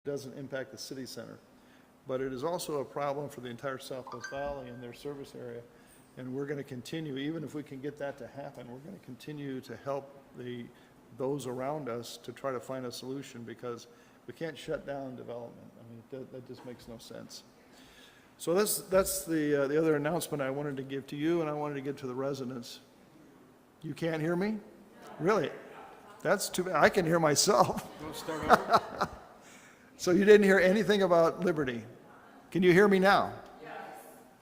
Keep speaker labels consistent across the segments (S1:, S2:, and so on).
S1: doesn't impact the city center. But it is also a problem for the entire Southwest Valley and their service area. And we're going to continue, even if we can get that to happen, we're going to continue to help those around us to try to find a solution, because we can't shut down development. I mean, that just makes no sense. So that's the other announcement I wanted to give to you, and I wanted to give to the residents. You can't hear me? Really? That's too bad. I can hear myself.
S2: You want to start over?
S1: So you didn't hear anything about Liberty? Can you hear me now? Yes.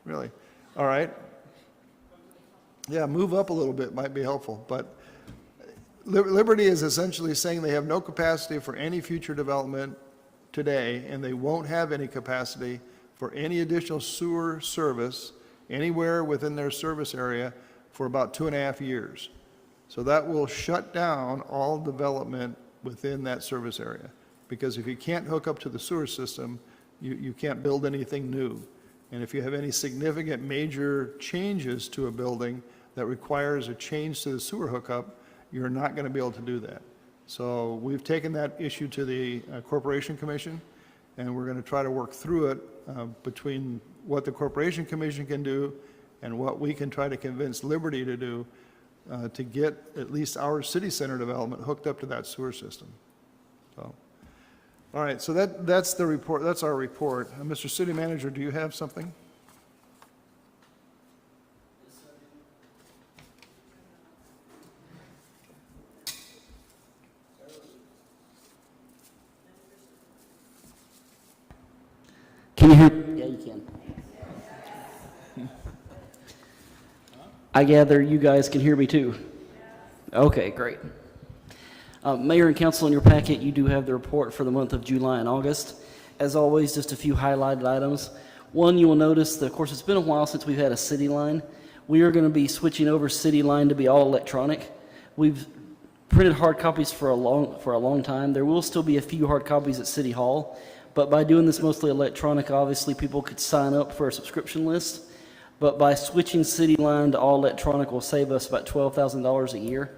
S1: Really? All right. Yeah, move up a little bit might be helpful. But Liberty is essentially saying they have no capacity for any future development today, and they won't have any capacity for any additional sewer service anywhere within their service area for about 2.5 years. So that will shut down all development within that service area. Because if you can't hook up to the sewer system, you can't build anything new. And if you have any significant major changes to a building that requires a change to the sewer hookup, you're not going to be able to do that. So we've taken that issue to the Corporation Commission, and we're going to try to work through it between what the Corporation Commission can do and what we can try to convince Liberty to do to get at least our city center development hooked up to that sewer system. So, all right, so that's the report. That's our report. Mr. City Manager, do you have something?
S3: Can you hear? Yeah, you can. I gather you guys can hear me too. Okay, great. Mayor and Council, in your packet, you do have the report for the month of July and August. As always, just a few highlighted items. One, you will notice that, of course, it's been a while since we've had a city line. We are going to be switching over city line to be all electronic. We've printed hard copies for a long time. There will still be a few hard copies at City Hall, but by doing this mostly electronic, obviously people could sign up for a subscription list. But by switching city line to all electronic will save us about $12,000 a year.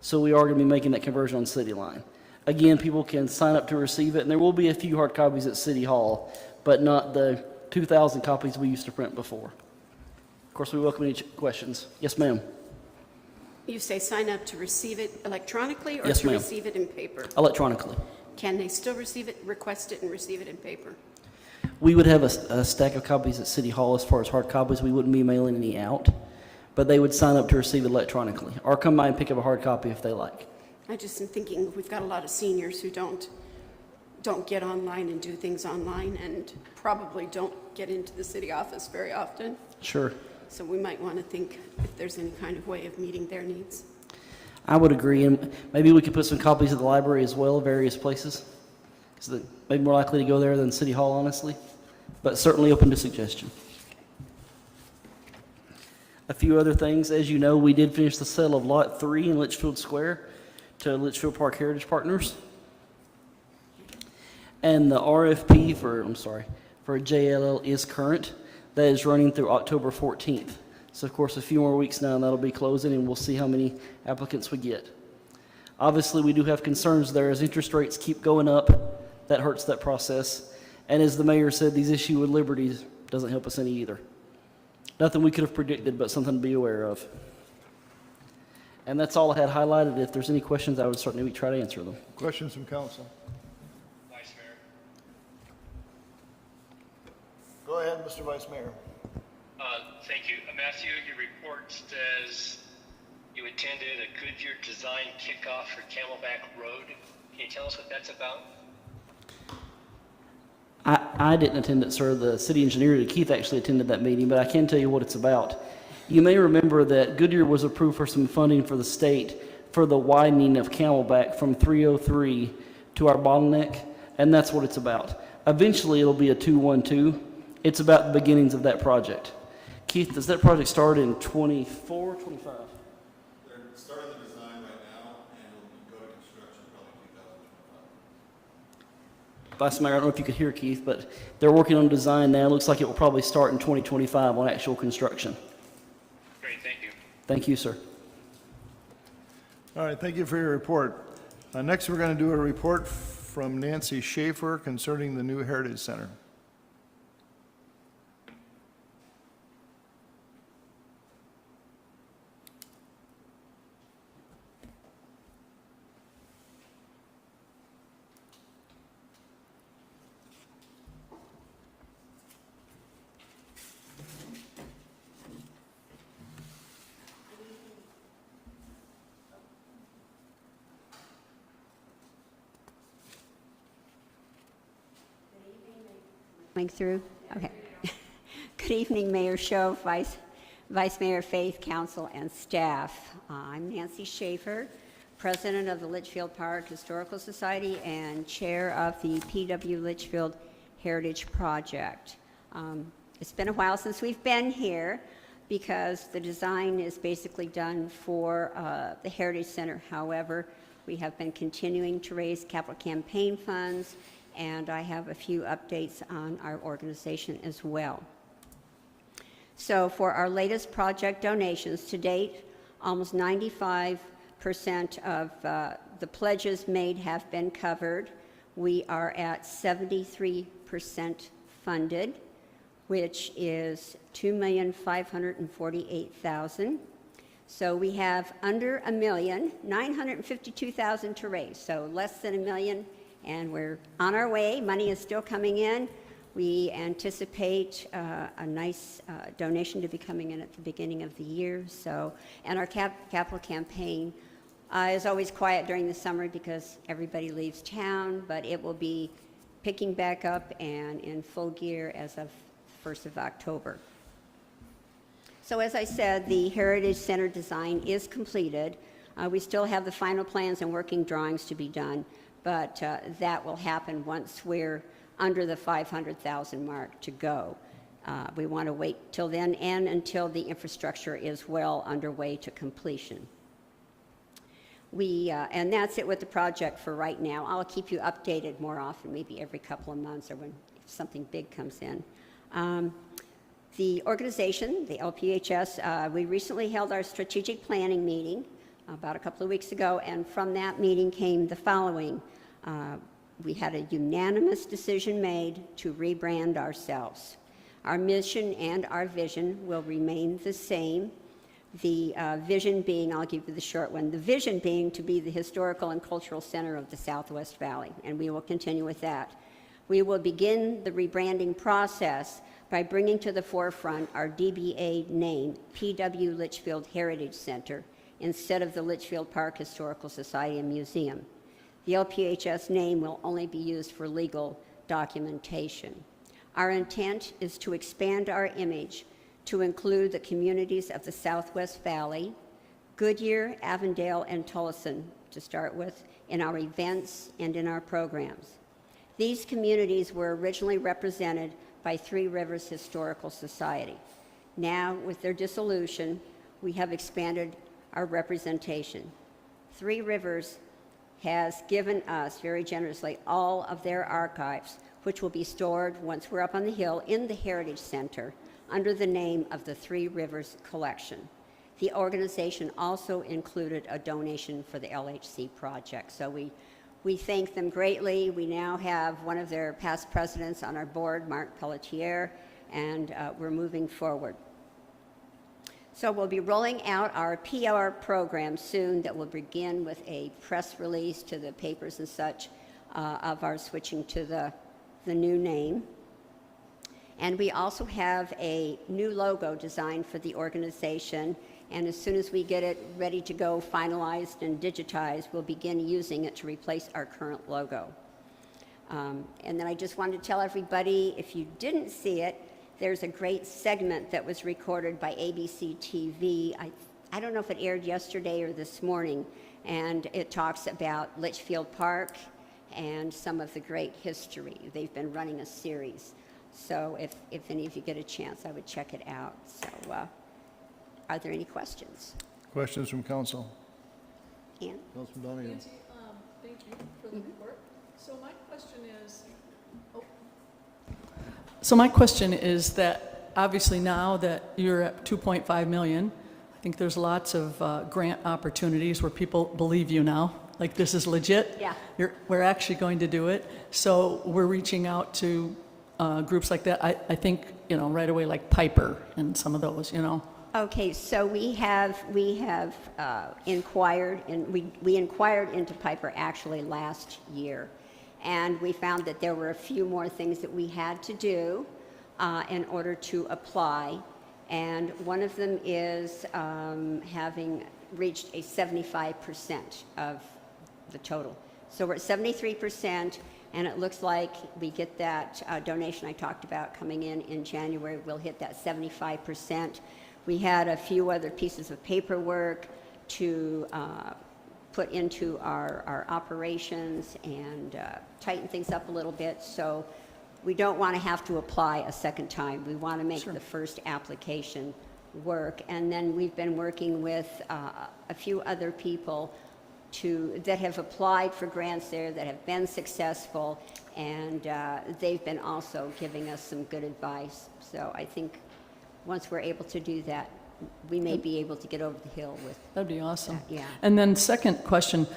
S3: So we are going to be making that conversion on city line. Again, people can sign up to receive it, and there will be a few hard copies at City Hall, but not the 2,000 copies we used to print before. Of course, we welcome any questions. Yes, ma'am.
S4: You say sign up to receive it electronically or
S3: Yes,
S4: to
S3: ma'am.
S4: receive it in paper?
S3: Electronically.
S4: Can they still receive it, request it, and receive it in paper?
S3: We would have a stack of copies at City Hall as far as hard copies. We wouldn't be mailing any out, but they would sign up to receive it electronically or come by and pick up a hard copy if they like.
S4: I just am thinking we've got a lot of seniors who don't get online and do things online and probably don't get into the city office very often.
S3: Sure.
S4: So we might want to think if there's any kind of way of meeting their needs.
S3: I would agree, and maybe we could put some copies at the library as well, various places. Because they may be more likely to go there than City Hall, honestly, but certainly open to suggestion. A few other things. As you know, we did finish the sale of Lot 3 in Litchfield Square to Litchfield Park Heritage Partners. And the RFP for JLL is current. That is running through October 14th. So, of course, a few more weeks now, and that'll be closing, and we'll see how many applicants we get. Obviously, we do have concerns there as interest rates keep going up. That hurts that process. And as the mayor said, these issues with Liberty doesn't help us any either. Nothing we could have predicted, but something to be aware of. And that's all I had highlighted. If there's any questions, I would certainly try to answer them.
S1: Questions from council?
S2: Vice Mayor.
S1: Go ahead, Mr. Vice Mayor.
S2: Thank you. Matthew, your report says you attended a Goodyear design kickoff for Camelback Road. Can you tell us what that's about?
S3: I didn't attend it, sir. The city engineer, Keith, actually attended that meeting, but I can tell you what it's about. You may remember that Goodyear was approved for some funding for the state for the widening of Camelback from 303 to our bottleneck, and that's what it's about. Eventually, it'll be a 212. It's about the beginnings of that project. Keith, does that project start in 24, 25?
S5: They're starting the design right now, and it'll go to construction probably 2025.
S3: Vice Mayor, I don't know if you could hear Keith, but they're working on design now. It looks like it will probably start in 2025 on actual construction.
S2: Great, thank you.
S3: Thank you, sir.
S1: All right, thank you for your report. Next, we're going to do a report from Nancy Schaefer concerning the new Heritage Center.
S6: Coming through? Okay. Good evening, Mayor Show, Vice Mayor Faith, Council, and staff. I'm Nancy Schaefer, President of the Litchfield Park Historical Society and Chair of the P.W. Litchfield Heritage Project. It's been a while since we've been here because the design is basically done for the Heritage Center. However, we have been continuing to raise capital campaign funds, and I have a few updates on our organization as well. So for our latest project donations to date, almost 95% of the pledges made have been covered. We are at 73% funded, which is $2,548,000. So we have under $1,952,000 to raise, so less than $1 million. And we're on our way. Money is still coming in. We anticipate a nice donation to be coming in at the beginning of the year. So, and our capital campaign is always quiet during the summer because everybody leaves town, but it will be picking back up and in full gear as of 1st of October. So as I said, the Heritage Center design is completed. We still have the final plans and working drawings to be done, but that will happen once we're under the 500,000 mark to go. We want to wait till then and until the infrastructure is well underway to completion. And that's it with the project for right now. I'll keep you updated more often, maybe every couple of months or when something big comes in. The organization, the LPHS, we recently held our strategic planning meeting about a couple of weeks ago, and from that meeting came the following. We had a unanimous decision made to rebrand ourselves. Our mission and our vision will remain the same. The vision being, I'll give you the short one, the vision being to be the historical and cultural center of the Southwest Valley, and we will continue with that. We will begin the rebranding process by bringing to the forefront our DBA name, P.W. Litchfield Heritage Center, instead of the Litchfield Park Historical Society and Museum. The LPHS name will only be used for legal documentation. Our intent is to expand our image to include the communities of the Southwest Valley, Goodyear, Avondale, and Tolleson, to start with, in our events and in our programs. These communities were originally represented by Three Rivers Historical Society. Now, with their dissolution, we have expanded our representation. Three Rivers has given us very generously all of their archives, which will be stored once we're up on the hill in the Heritage Center under the name of the Three Rivers Collection. The organization also included a donation for the LHC project, so we thank them greatly. We now have one of their past presidents on our board, Mark Pelletier, and we're moving forward. So we'll be rolling out our PR program soon that will begin with a press release to the papers and such of our switching to the new name. And we also have a new logo designed for the organization, and as soon as we get it ready to go, finalized and digitized, we'll begin using it to replace our current logo. And then I just wanted to tell everybody, if you didn't see it, there's a great segment that was recorded by ABC TV. I don't know if it aired yesterday or this morning, and it talks about Litchfield Park and some of the great history. They've been running a series. So if any of you get a chance, I would check it out. So are there any questions?
S1: Questions from council?
S6: Ann?
S1: Councilman Donahue.
S7: Nancy, thank you for the report. So my question is that obviously now that you're at 2.5 million, I think there's lots of grant opportunities where people believe you now. like this is legit.
S6: Yeah.
S7: We're actually going to do it. So we're reaching out to groups like that. I think, right away, like Piper and some of those,
S6: Okay, so we have inquired, and we inquired into Piper actually last year, and we found that there were a few more things that we had to do in order to apply, and one of them is having reached a 75% of the total. So we're at 73%, and it looks like we get that donation I talked about coming in January. We'll hit that 75%. We had a few other pieces of paperwork to put into our operations and tighten things up a little bit. So we don't want to have to apply a second time. We want to make the first application work. And then we've been working with a few other people that have applied for grants there, that have been successful, and they've been also giving us some good advice. So I think once we're able to do that, we may be able to get over the hill with
S7: That'd be awesome.
S6: that, yeah.
S7: And then second question,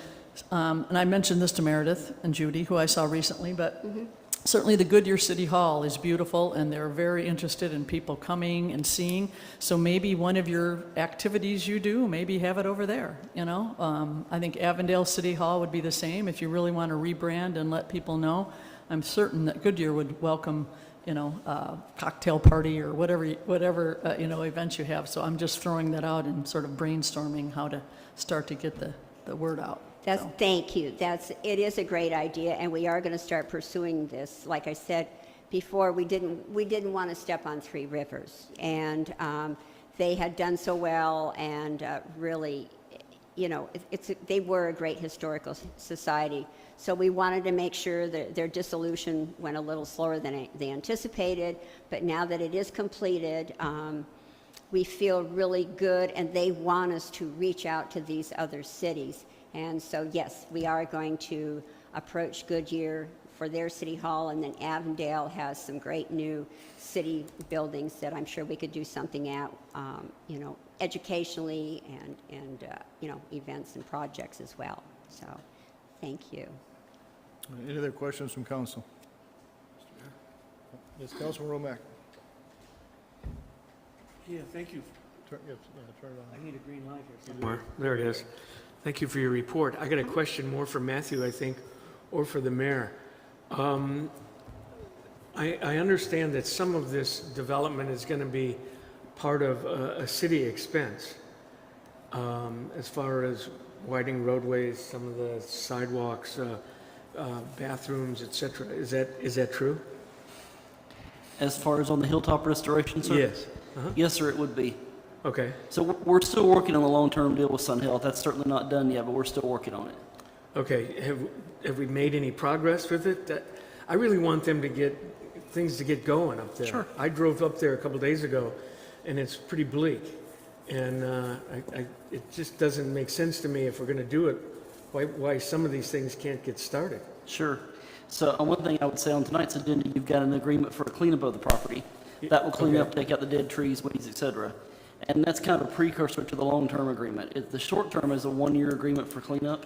S7: and I mentioned this to Meredith and Judy, who I saw recently, but certainly the Goodyear City Hall is beautiful, and they're very interested in people coming and seeing. So maybe one of your activities you do, maybe have it over there, I think Avondale City Hall would be the same. If you really want to rebrand and let people know, I'm certain that Goodyear would welcome cocktail party or whatever events you have. So I'm just throwing that out and sort of brainstorming how to start to get the word out.
S6: Thank you. It is a great idea, and we are going to start pursuing this. Like I said before, we didn't want to step on Three Rivers, and they had done so well, and really, they were a great historical society. So we wanted to make sure that their dissolution went a little slower than they anticipated, but now that it is completed, we feel really good, and they want us to reach out to these other cities. And so, yes, we are going to approach Goodyear for their city hall, and then Avondale has some great new city buildings that I'm sure we could do something at, educationally and events and projects as well. So, thank you.
S1: Any other questions from council? Yes, Councilman Romack.
S8: Yeah, thank you.
S1: Turn it on.
S8: I need a green light here somewhere. There it is. Thank you for your report. I got a question more for Matthew, I think, or for the mayor. I understand that some of this development is going to be part of a city expense, as far as widening roadways, some of the sidewalks, bathrooms, etc. Is that true?
S3: As far as on the hilltop restoration, sir?
S8: Yes.
S3: Yes, sir, it would be.
S8: Okay.
S3: So we're still working on the long-term deal with Sun Health. That's certainly not done yet, but we're still working on it.
S8: Okay. Have we made any progress with it? I really want them to get things to get going up there.
S3: Sure.
S8: I drove up there a couple days ago, and it's pretty bleak. And it just doesn't make sense to me if we're going to do it, why some of these things can't get started.
S3: Sure. So one thing I would say on tonight's agenda, you've got an agreement for a cleanup of the property. That will clean up, take out the dead trees, weeds, et cetera. And that's kind of a precursor to the long-term agreement. The short-term is a one-year agreement for cleanup,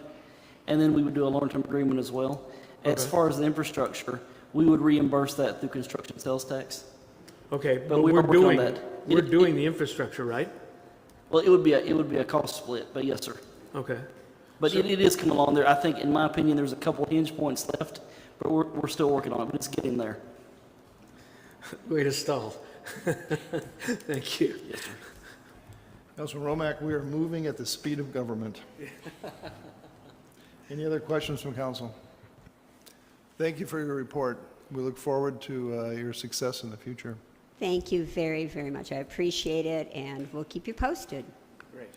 S3: and then we would do a long-term agreement as well. As far as the infrastructure, we would reimburse that through construction sales tax.
S8: Okay,
S3: But
S8: but
S3: we are working on that.
S8: we're doing the infrastructure, right?
S3: Well, it would be a cost split, but yes, sir.
S8: Okay.
S3: But it is coming along there. I think, in my opinion, there's a couple hinge points left, but we're still working on it, but it's getting there.
S8: Way to stall. Thank you.
S3: Yes, sir.
S1: Councilman Romack, we are moving at the speed of government. Any other questions from council? Thank you for your report. We look forward to your success in the future.
S6: Thank you very, very much. I appreciate it, and we'll keep you posted.
S8: Great.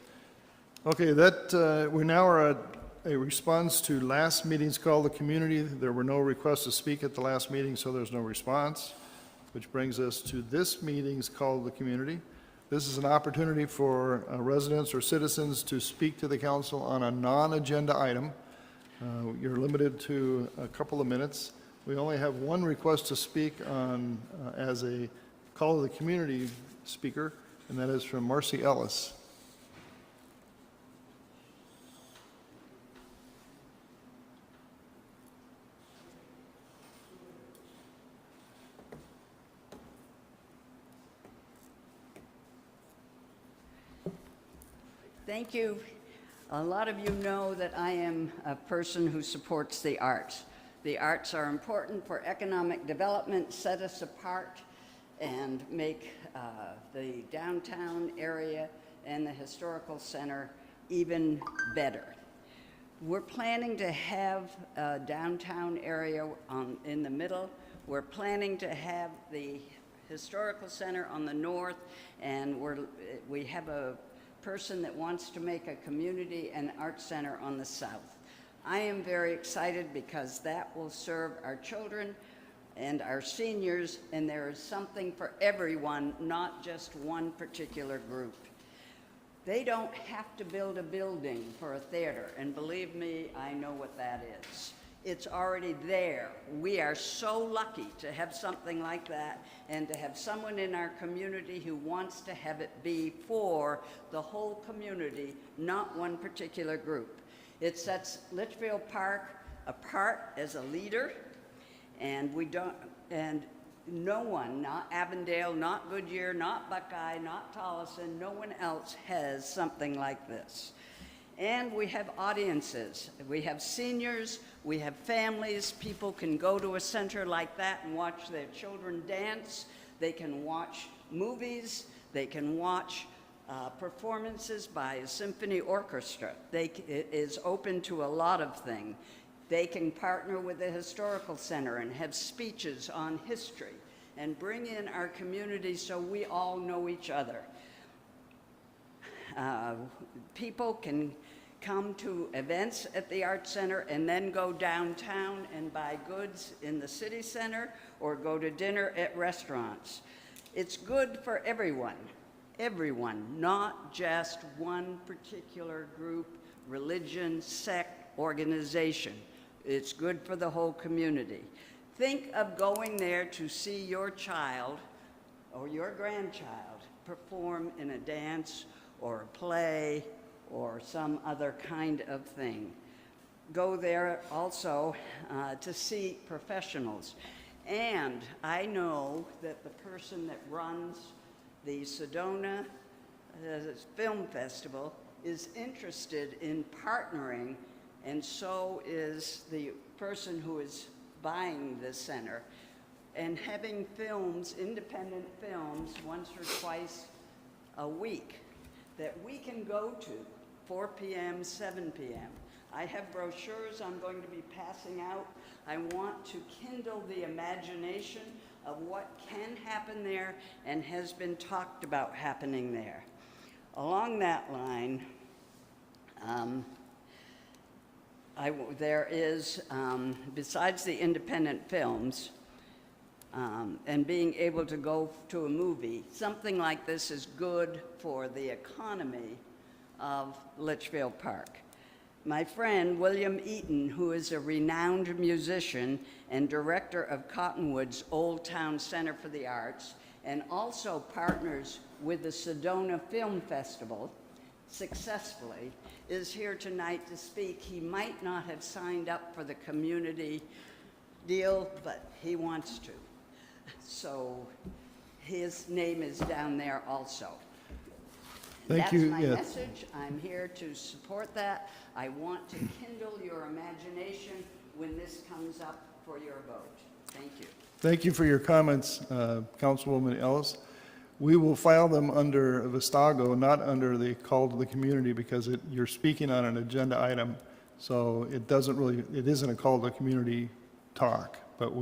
S1: Okay, we now are at a response to last meeting's call to the community. There were no requests to speak at the last meeting, so there's no response, which brings us to this meeting's call to the community. This is an opportunity for residents or citizens to speak to the council on a non-agenda item. You're limited to a couple of minutes. We only have one request to speak on as a call to the community speaker, and that is from Marcy Ellis.
S9: Thank you. A lot of you know that I am a person who supports the arts. The arts are important for economic development, set us apart, and make the downtown area and the historical center even better. We're planning to have a downtown area in the middle. We're planning to have the historical center on the north, and we have a person that wants to make a community and art center on the south. I am very excited because that will serve our children and our seniors, and there is something for everyone, not just one particular group. They don't have to build a building for a theater, and believe me, I know what that is. It's already there. We are so lucky to have something like that and to have someone in our community who wants to have it be for the whole community, not one particular group. It sets Litchfield Park apart as a leader, and no one, not Avondale, not Goodyear, not Buckeye, not Tolleson, no one else has something like this. And we have audiences. We have seniors, we have families. People can go to a center like that and watch their children dance. They can watch movies. They can watch performances by a symphony orchestra. It is open to a lot of things. They can partner with the historical center and have speeches on history and bring in our community so we all know each other. People can come to events at the Art Center and then go downtown and buy goods in the city center or go to dinner at restaurants. It's good for everyone, not just one particular group, religion, sect, organization. It's good for the whole community. Think of going there to see your child or your grandchild perform in a dance or a play or some other kind of thing. Go there also to see professionals. And I know that the person that runs the Sedona Film Festival is interested in partnering, and so is the person who is buying the center, and having films, independent films, once or twice a week that we can go to, 4 p.m., 7 p.m. I have brochures I'm going to be passing out. I want to kindle the imagination of what can happen there and has been talked about happening there. Along that line, there is, besides the independent films, and being able to go to a movie, something like this is good for the economy of Litchfield Park. My friend William Eaton, who is a renowned musician and director of Cottonwood's Old Town Center for the Arts, and also partners with the Sedona Film Festival successfully, is here tonight to speak. He might not have signed up for the community deal, but he wants to. So his name is down there also.
S1: Thank you.
S9: That's my
S1: Yeah.
S9: message. I'm here to support that. I want to kindle your imagination when this comes up for your vote. Thank you.
S1: Thank you for your comments, Councilwoman Ellis. We will file them under Vistago, not under the call to the community, because you're speaking on an agenda item. So it isn't a call to community talk, but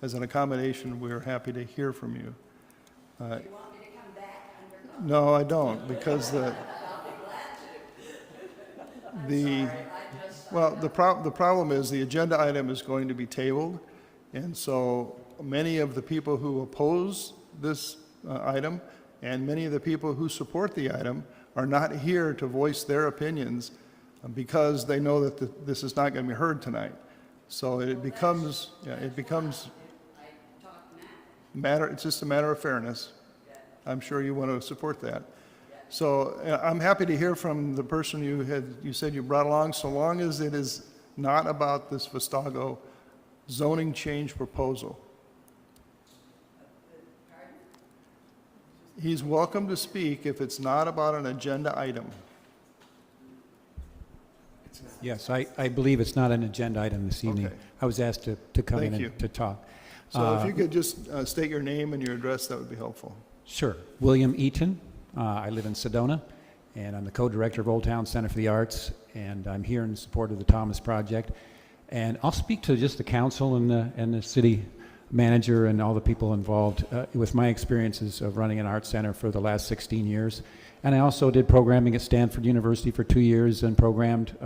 S1: as an accommodation, we're happy to hear from you.
S9: Do you want me to come back under call?
S1: No, I don't, because the problem is the agenda item is going to be tabled, and so many of the people who oppose this item and many of the people who support the item are not here to voice their opinions because they know that this is not going to be heard tonight. So it's just a matter of fairness. I'm sure you want to support that. So I'm happy to hear from the person you said you brought along, so long as it is not about this Vistago zoning change proposal. He's welcome to speak if it's not about an agenda item.
S10: Yes, I believe it's not an agenda item this evening.
S1: Okay.
S10: I was asked to come in
S1: Thank you.
S10: and to talk.
S1: So if you could just state your name and your address, that would be helpful.
S10: Sure. William Eaton. I live in Sedona, and I'm the co-director of Old Town Center for the Arts, and I'm here in support of the Thomas Project. And I'll speak to just the council and the city manager and all the people involved with my experiences of running an art center for the last 16 years. And I also did programming at Stanford University for 2 years and programmed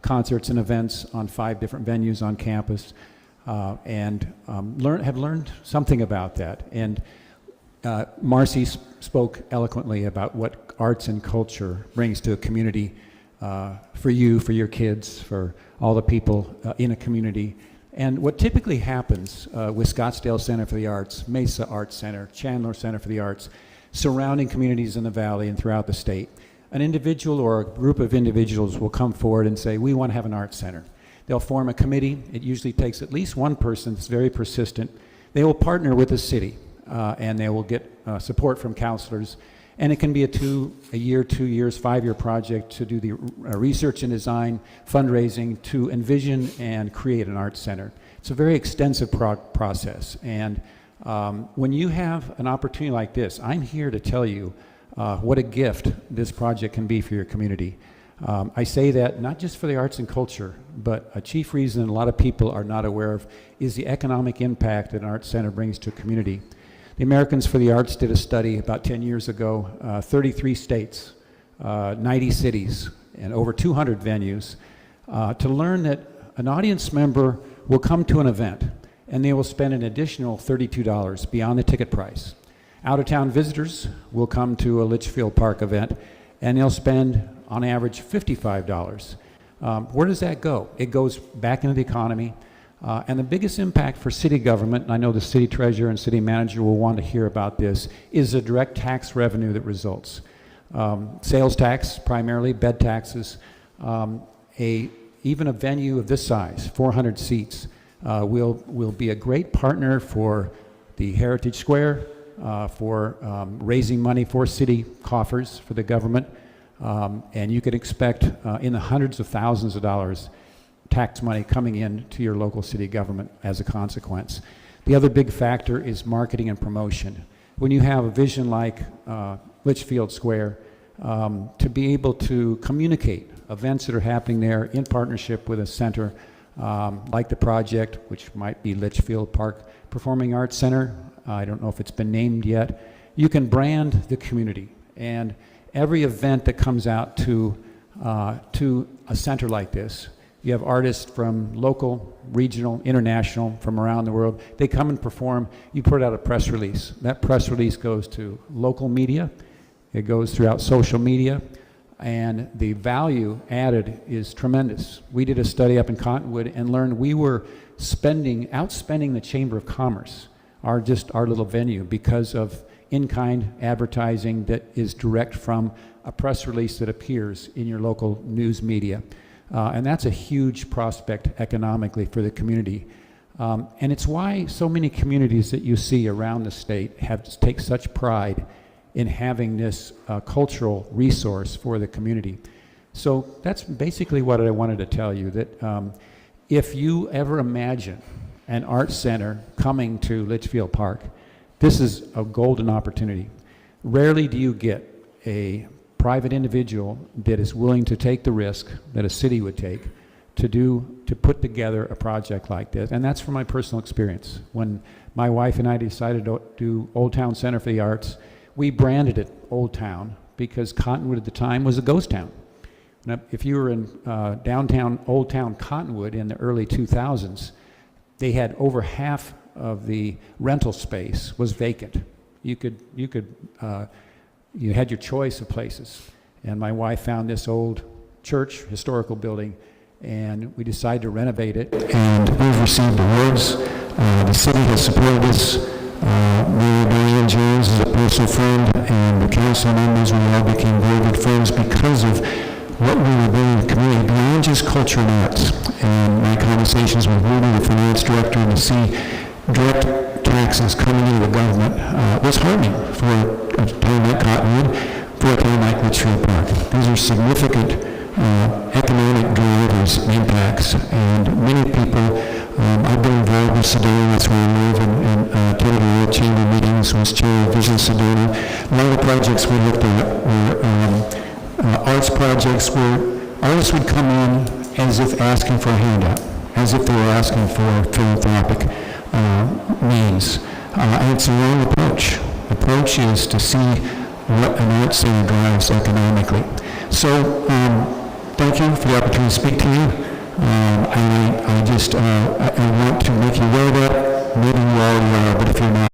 S10: concerts and events on 5 different venues on campus, and have learned something about that. And Marcy spoke eloquently about what arts and culture brings to a community, for you, for your kids, for all the people in a community. And what typically happens with Scottsdale Center for the Arts, Mesa Arts Center, Chandler Center for the Arts, surrounding communities in the valley and throughout the state, an individual or a group of individuals will come forward and say, we want to have an art center. They'll form a committee. It usually takes at least one person that's very persistent. They will partner with the city, and they will get support from counselors. And it can be a year, 2 years, 5-year project to do the research and design, fundraising, to envision and create an art center. It's a very extensive process. And when you have an opportunity like this, I'm here to tell you what a gift this project can be for your community. I say that not just for the arts and culture, but a chief reason a lot of people are not aware of is the economic impact that an art center brings to a community. The Americans for the Arts did a study about 10 years ago, 33 states, 90 cities, and over 200 venues, to learn that an audience member will come to an event and they will spend an additional $32 beyond the ticket price. Out-of-town visitors will come to a Litchfield Park event and they'll spend, on average, $55. Where does that go? It goes back into the economy. And the biggest impact for city government, and I know the city treasurer and city manager will want to hear about this, is the direct tax revenue that results. Sales tax, primarily, bed taxes. Even a venue of this size, 400 seats, will be a great partner for the Heritage Square, for raising money for city coffers, for the government. And you could expect in the hundreds of thousands of dollars tax money coming in to your local city government as a consequence. The other big factor is marketing and promotion. When you have a vision like Litchfield Square, to be able to communicate events that are happening there in partnership with a center like the project, which might be Litchfield Park Performing Arts Center. I don't know if it's been named yet. You can brand the community, and every event that comes out to a center like this, you have artists from local, regional, international, from around the world. They come and perform. You put out a press release. That press release goes to local media. It goes throughout social media. And the value added is tremendous. We did a study up in Cottonwood and learned we were outspending the Chamber of Commerce, our little venue, because of in-kind advertising that is direct from a press release that appears in your local news media. And that's a huge prospect economically for the community. And it's why so many communities that you see around the state take such pride in having this cultural resource for the community. So that's basically what I wanted to tell you, that if you ever imagine an art center coming to Litchfield Park, this is a golden opportunity. Rarely do you get a private individual that is willing to take the risk that a city would take to put together a project like this. And that's from my personal experience. When my wife and I decided to do Old Town Center for the Arts, we branded it Old Town because Cottonwood at the time was a ghost town. Now, if you were in downtown Old Town Cottonwood in the early 2000s, they had over half of the rental space was vacant. You had your choice of places. And my wife found this old church, historical building, and we decided to renovate it. And we've received awards. The city has supported us. Diane Jones is a personal friend, and the council members, we all became very good friends because of what we were doing in the community, beyond just culture and arts. And my conversations with Rudy, the finance director, and to see direct taxes coming into the government was harming for a town like Cottonwood, for a town like Litchfield Park. These are significant economic drivers neighbors impacts. And many people, I've been involved with Sedona, that's where I live, and attended the World Chamber meetings, was chair of Vision Sedona. A lot of the projects we looked at were arts projects where artists would come in as if asking for a handout, as if they were asking for philanthropic means. And it's a wrong approach. The approach is to see what an art center drives economically. So, thank you for the opportunity to speak to you. I want to make you aware that maybe you already are, but if you're not,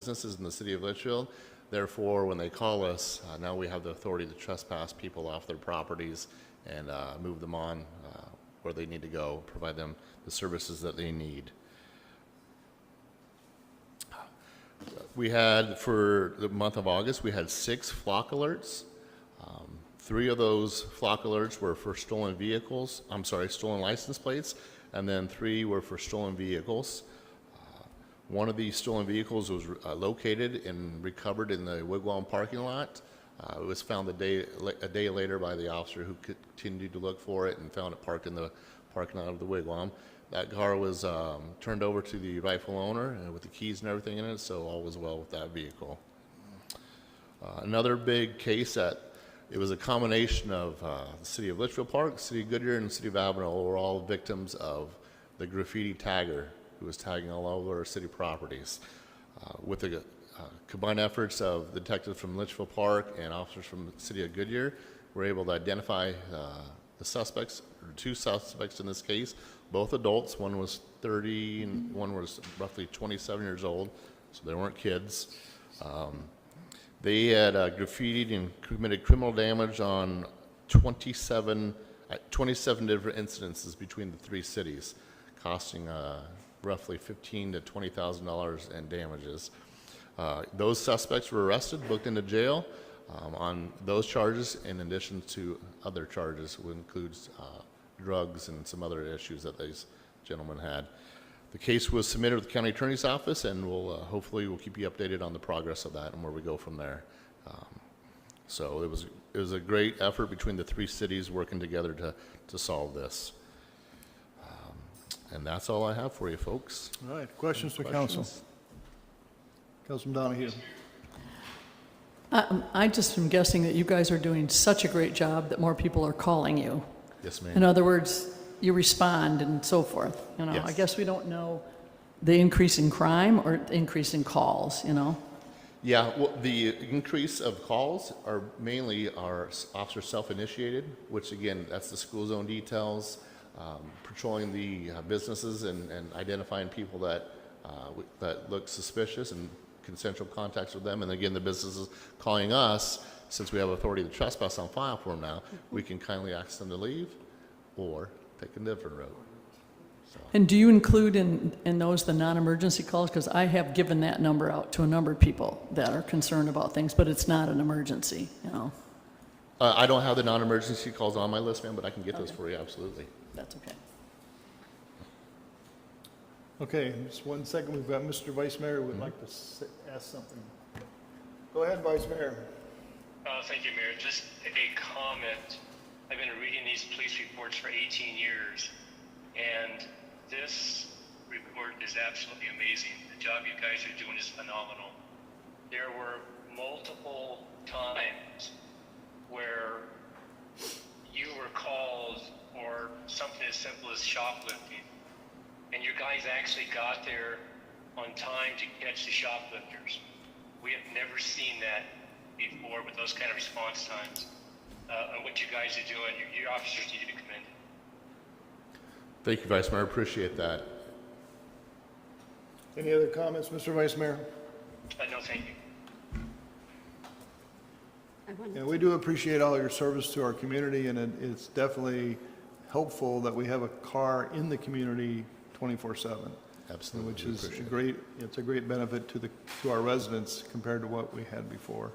S5: businesses in the city of Litchfield. Therefore, when they call us, now we have the authority to trespass people off their properties and move them on where they need to go, provide them the services that they need. We had, for the month of August, we had 6 flock alerts. 3 of those flock alerts were for stolen vehicles, stolen license plates, and then 3 were for stolen vehicles. One of these stolen vehicles was located and recovered in the Wigwam parking lot. It was found a day later by the officer who continued to look for it and found it parked in the parking lot of the Wigwam. That car was turned over to the rightful owner with the keys and everything in it, so all was well with that vehicle. Another big case that it was a combination of the city of Litchfield Park, the city of Goodyear, and the city of Avenel were all victims of the graffiti tagger who was tagging all over our city properties. With the combined efforts of the detectives from Litchfield Park and officers from the city of Goodyear, we're able to identify the suspects, or 2 suspects in this case, both adults. One was 30 and one was roughly 27 years old, so they weren't kids. They had graffitied and committed criminal damage on 27 different incidences between the 3 cities, costing roughly $15,000 to $20,000 in damages. Those suspects were arrested, booked into jail on those charges, in addition to other charges, which includes drugs and some other issues that these gentlemen had. The case was submitted to the county attorney's office, and hopefully we'll keep you updated on the progress of that and where we go from there. So it was a great effort between the 3 cities working together to solve this. And that's all I have for you, folks.
S1: All right, questions to council? Councilman Donahue.
S7: I just am guessing that you guys are doing such a great job that more people are calling you.
S5: Yes, ma'am.
S7: In other words, you respond and so forth.
S5: Yes.
S7: I guess we don't know the increase in crime or increase in calls,
S5: Yeah, well, the increase of calls are mainly our officer self-initiated, which again, that's the school zone details, patrolling the businesses and identifying people that look suspicious and consensual contacts with them. And again, the businesses calling us, since we have authority to trespass on file for them now, we can kindly ask them to leave or take a different road. So.
S7: And do you include in those the non-emergency calls? Because I have given that number out to a number of people that are concerned about things, but it's not an emergency,
S5: I don't have the non-emergency calls on my list, ma'am, but I can get those for you, absolutely.
S7: That's okay.
S1: Okay, just 1 second. We've got Mr. Vice Mayor who would like to ask something. Go ahead, Vice Mayor.
S2: Thank you, Mayor. Just a comment. I've been reading these police reports for 18 years, and this report is absolutely amazing. The job you guys are doing is phenomenal. There were multiple times where you were called for something as simple as shoplifting, and you guys actually got there on time to catch the shoplifters. We have never seen that before with those kind of response times. And what you guys are doing, your officers need to be commended.
S5: Thank you, Vice Mayor. I appreciate that.
S1: Any other comments, Mr. Vice Mayor?
S2: No, thank you.
S1: Yeah, we do appreciate all your service to our community, and it's definitely helpful that we have a car in the community 24/7.
S5: Absolutely.
S1: Which is it's a great benefit to our residents compared to what we had before.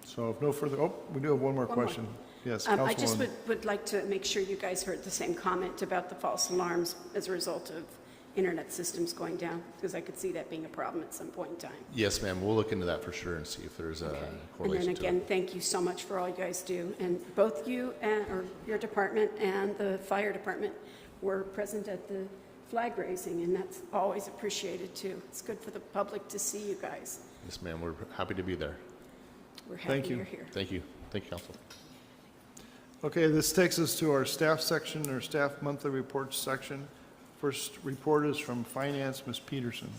S1: So if no further, we do have one more question. Yes,
S4: I just
S1: Councilwoman.
S4: would like to make sure you guys heard the same comment about the false alarms as a result of internet systems going down, because I could see that being a problem at some point in time.
S5: Yes, ma'am. We'll look into that for sure and see if there's a
S4: And
S5: correlation
S4: then
S5: to
S4: again,
S5: it.
S4: thank you so much for all you guys do. And both you or your department and the fire department were present at the flag raising, and that's always appreciated too. It's good for the public to see you guys.
S5: Yes, ma'am. We're happy to be there.
S4: We're
S1: Thank
S4: happy
S1: you.
S4: you're here.
S5: Thank you. Thank you, Council.
S1: Okay, this takes us to our staff section, our staff monthly reports section. First report is from Finance, Ms. Peterson.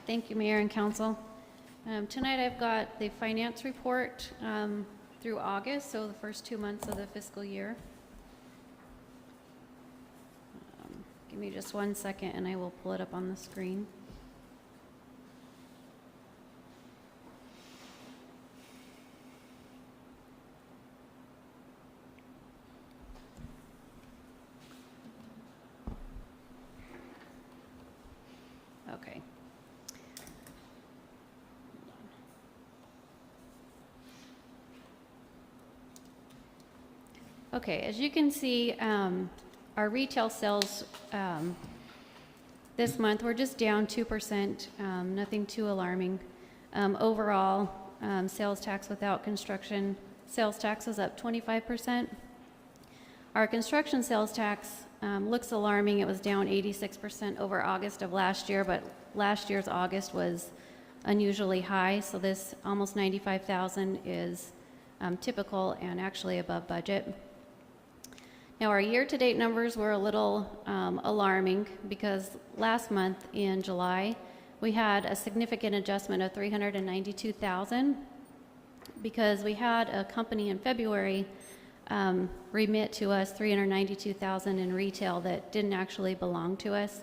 S11: Thank you, Mayor and Council. Tonight I've got the finance report through August, so the first 2 months of the fiscal year. Give me just 1 second and I will pull it up on the screen. Okay. Okay, as you can see, our retail sales this month were just down 2%, nothing too alarming. Overall, sales tax without construction sales tax is up 25%. Our construction sales tax looks alarming. It was down 86% over August of last year, but last year's August was unusually high, so this almost 95,000 is typical and actually above budget. Now, our year-to-date numbers were a little alarming because last month in July, we had a significant adjustment of $392,000 because we had a company in February remit to us $392,000 in retail that didn't actually belong to us.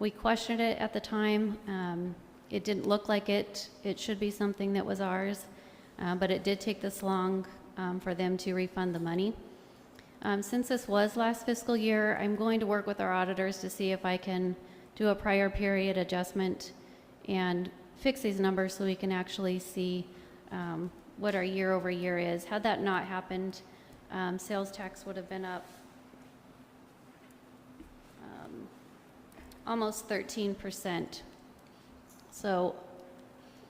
S11: We questioned it at the time. It didn't look like it should be something that was ours, but it did take this long for them to refund the money. Since this was last fiscal year, I'm going to work with our auditors to see if I can do a prior period adjustment and fix these numbers so we can actually see what our year over year is. Had that not happened, sales tax would have been up almost 13%. So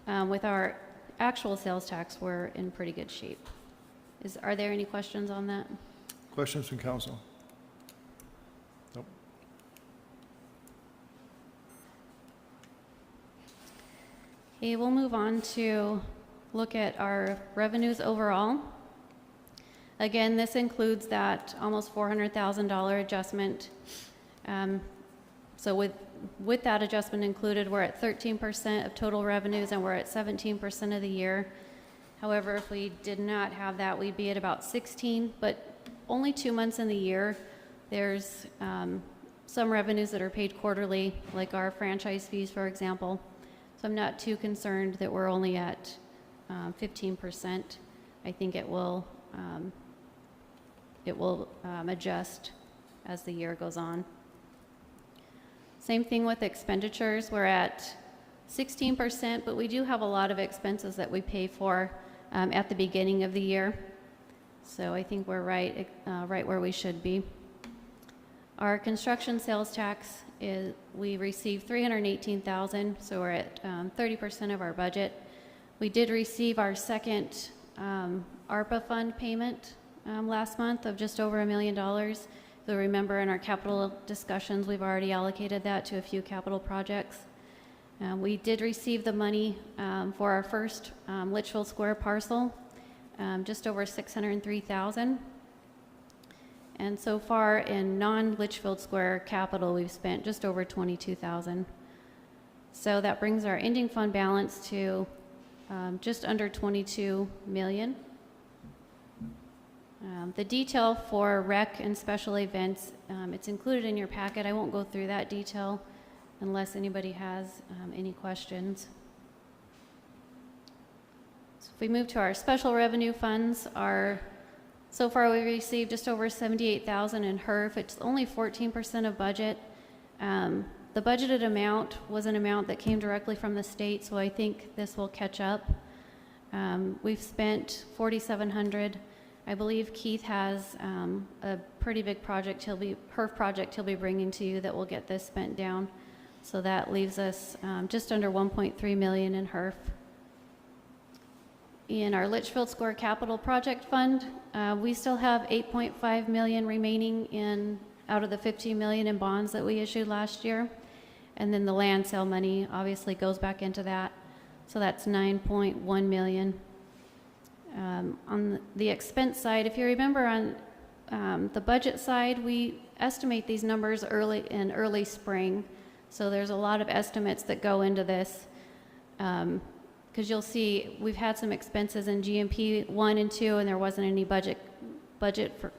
S11: with our actual sales tax, we're in pretty good shape. Are there any questions on that?
S1: Questions from council? Nope.
S11: Okay, we'll move on to look at our revenues overall. Again, this includes that almost $400,000 adjustment. So with that adjustment included, we're at 13% of total revenues and we're at 17% of the year. However, if we did not have that, we'd be at about 16, but only 2 months in the year. There's some revenues that are paid quarterly, like our franchise fees, for example. So I'm not too concerned that we're only at 15%. I think it will adjust as the year goes on. Same thing with expenditures. We're at 16%, but we do have a lot of expenses that we pay for at the beginning of the year. So I think we're right where we should be. Our construction sales tax is, we received $318,000, so we're at 30% of our budget. We did receive our second ARPA fund payment last month of just over $1 million. So remember, in our capital discussions, we've already allocated that to a few capital projects. We did receive the money for our first Litchfield Square parcel, just over $603,000. And so far in non-Litchfield Square capital, we've spent just over $22,000. So that brings our ending fund balance to just under $22 million. The detail for rec and special events, it's included in your packet. I won't go through that detail unless anybody has any questions. So if we move to our special revenue funds, so far we received just over $78,000 in HERF. It's only 14% of budget. The budgeted amount was an amount that came directly from the state, so I think this will catch up. We've spent $4,700. I believe Keith has a pretty big project, HERF project he'll be bringing to you that will get this spent down. So that leaves us just under $1.3 million in HERF. In our Litchfield Square Capital Project Fund, we still have $8.5 million remaining out of the $15 million in bonds that we issued last year. And then the land sale money obviously goes back into that. So that's $9.1 million. On the expense side, if you remember on the budget side, we estimate these numbers early spring. So there's a lot of estimates that go into this. Because you'll see, we've had some expenses in GMP 1 and 2, and there wasn't any budget for,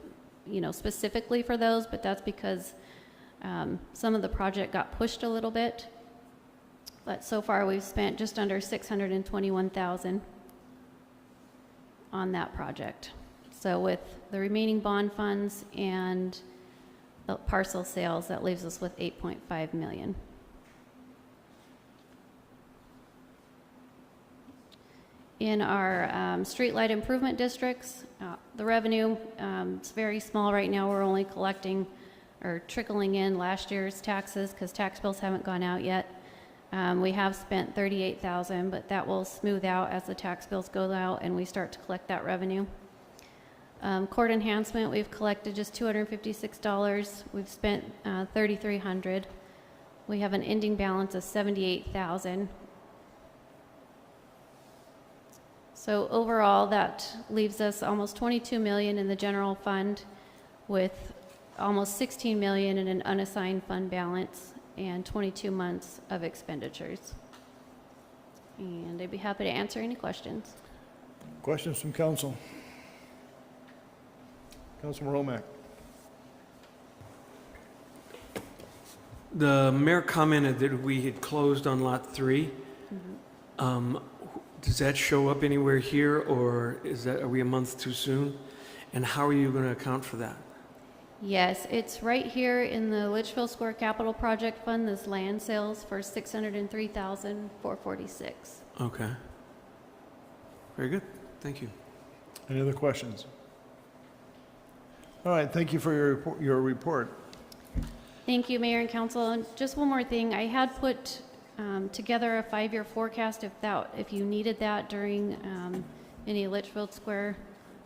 S11: specifically for those, but that's because some of the project got pushed a little bit. But so far, we've spent just under $621,000 on that project. So with the remaining bond funds and the parcel sales, that leaves us with $8.5 million. In our streetlight improvement districts, the revenue is very small right now. We're only collecting or trickling in last year's taxes because tax bills haven't gone out yet. We have spent $38,000, but that will smooth out as the tax bills go out and we start to collect that revenue. Court enhancement, we've collected just $256. We've spent $3,300. We have an ending balance of $78,000. So overall, that leaves us almost $22 million in the general fund with almost $16 million in an unassigned fund balance and 22 months of expenditures. And I'd be happy to answer any questions.
S1: Questions from council? Councilman Romack.
S8: The mayor commented that we had closed on Lot 3. Does that show up anywhere here, or are we a month too soon? And how are you going to account for that?
S11: Yes, it's right here in the Litchfield Square Capital Project Fund, this land sales for $603,446.
S8: Okay. Very good. Thank you.
S1: Any other questions? All right, thank you for your report.
S11: Thank you, Mayor and Council. And just one more thing, I had put together a 5-year forecast if you needed that during any Litchfield Square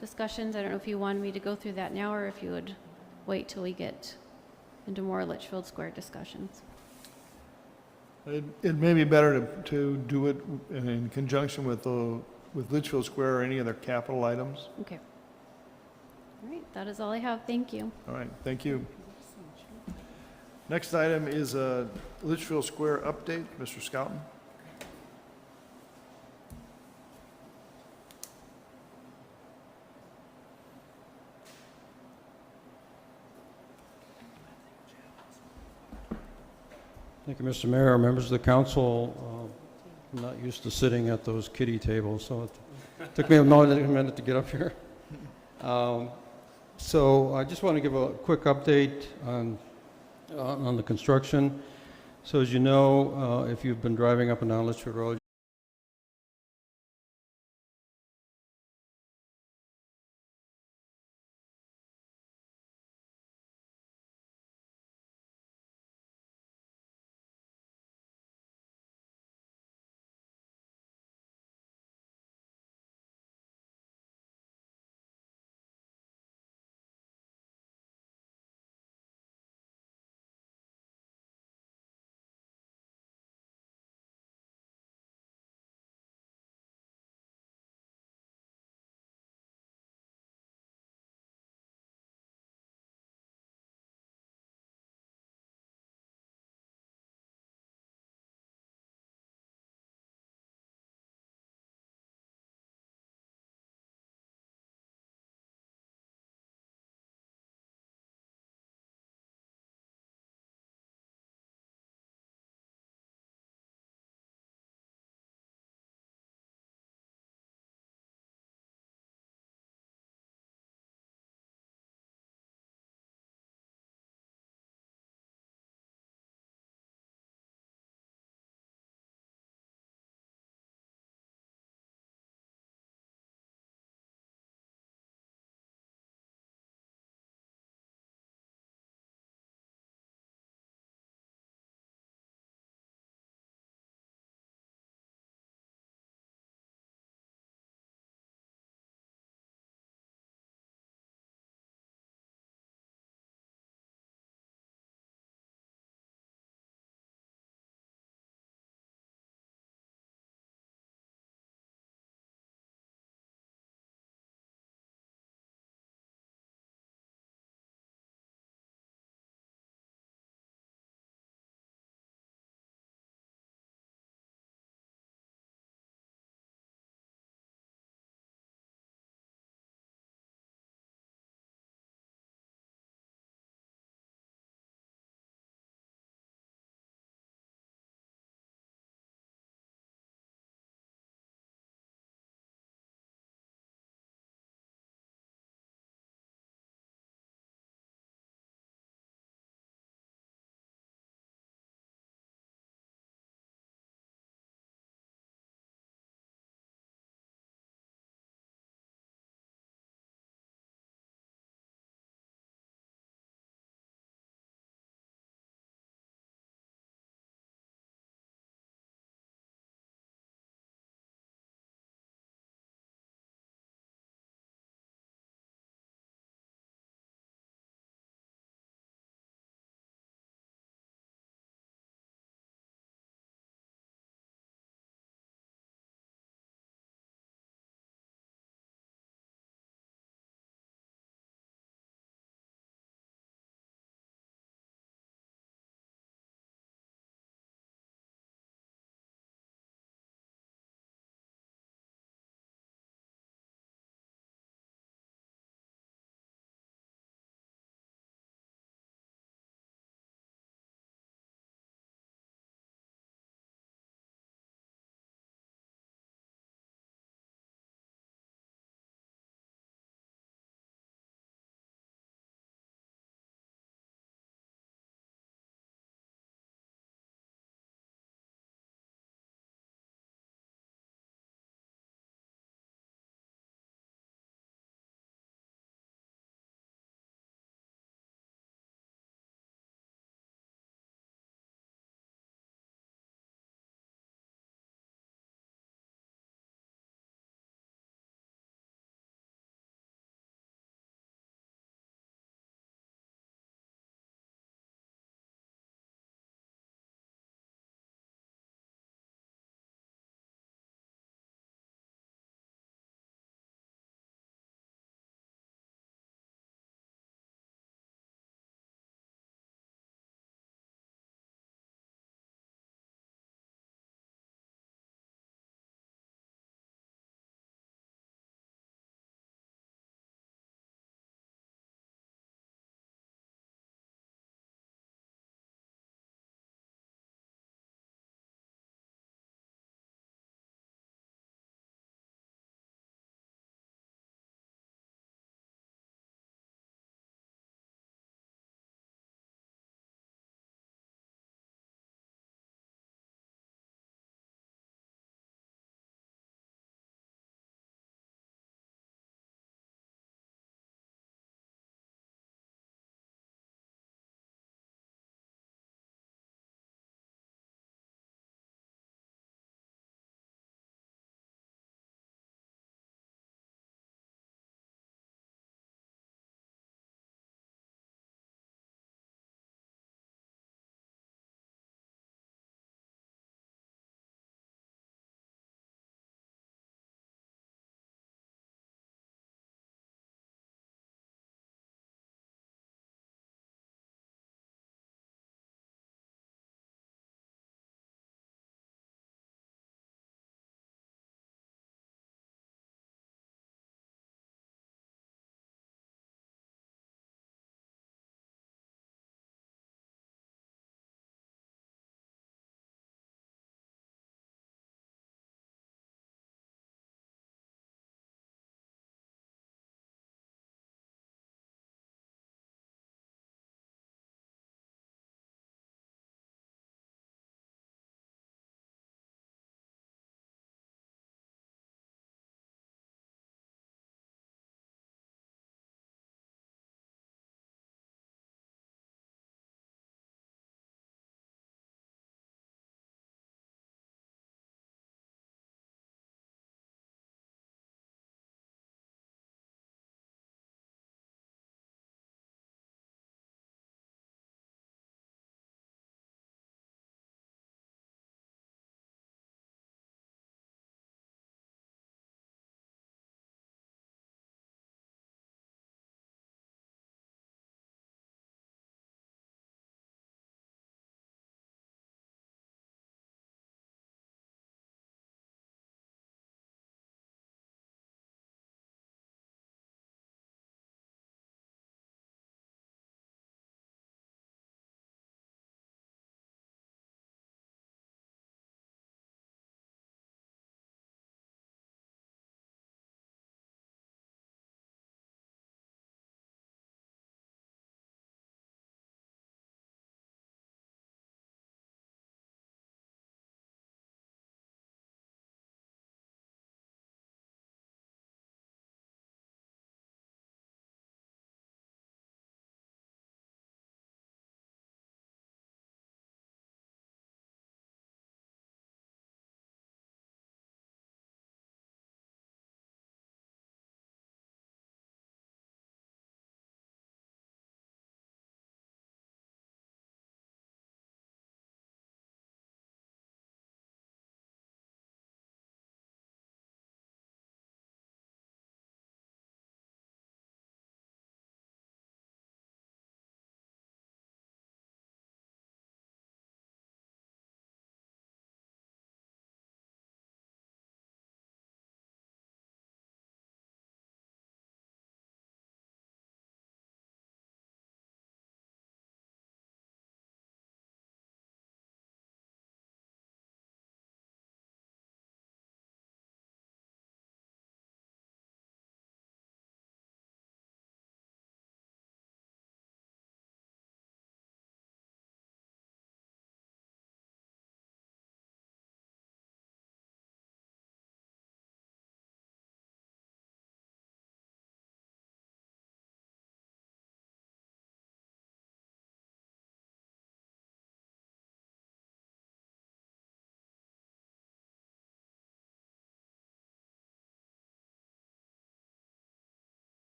S11: discussions. I don't know if you wanted me to go through that now or if you would wait till we get into more Litchfield Square discussions.
S1: It may be better to do it in conjunction with Litchfield Square or any other capital items.
S11: Okay. All right, that is all I have. Thank you.
S1: All right, thank you. Next item is a Litchfield Square update. Mr. Scouten.
S12: Thank you, Mr. Mayor, members of the council. I'm not used to sitting at those kiddie tables, so it took me a minute to get up here. So I just want to give a quick update on the construction. So as you know, if you've been driving up and down Litchfield Road,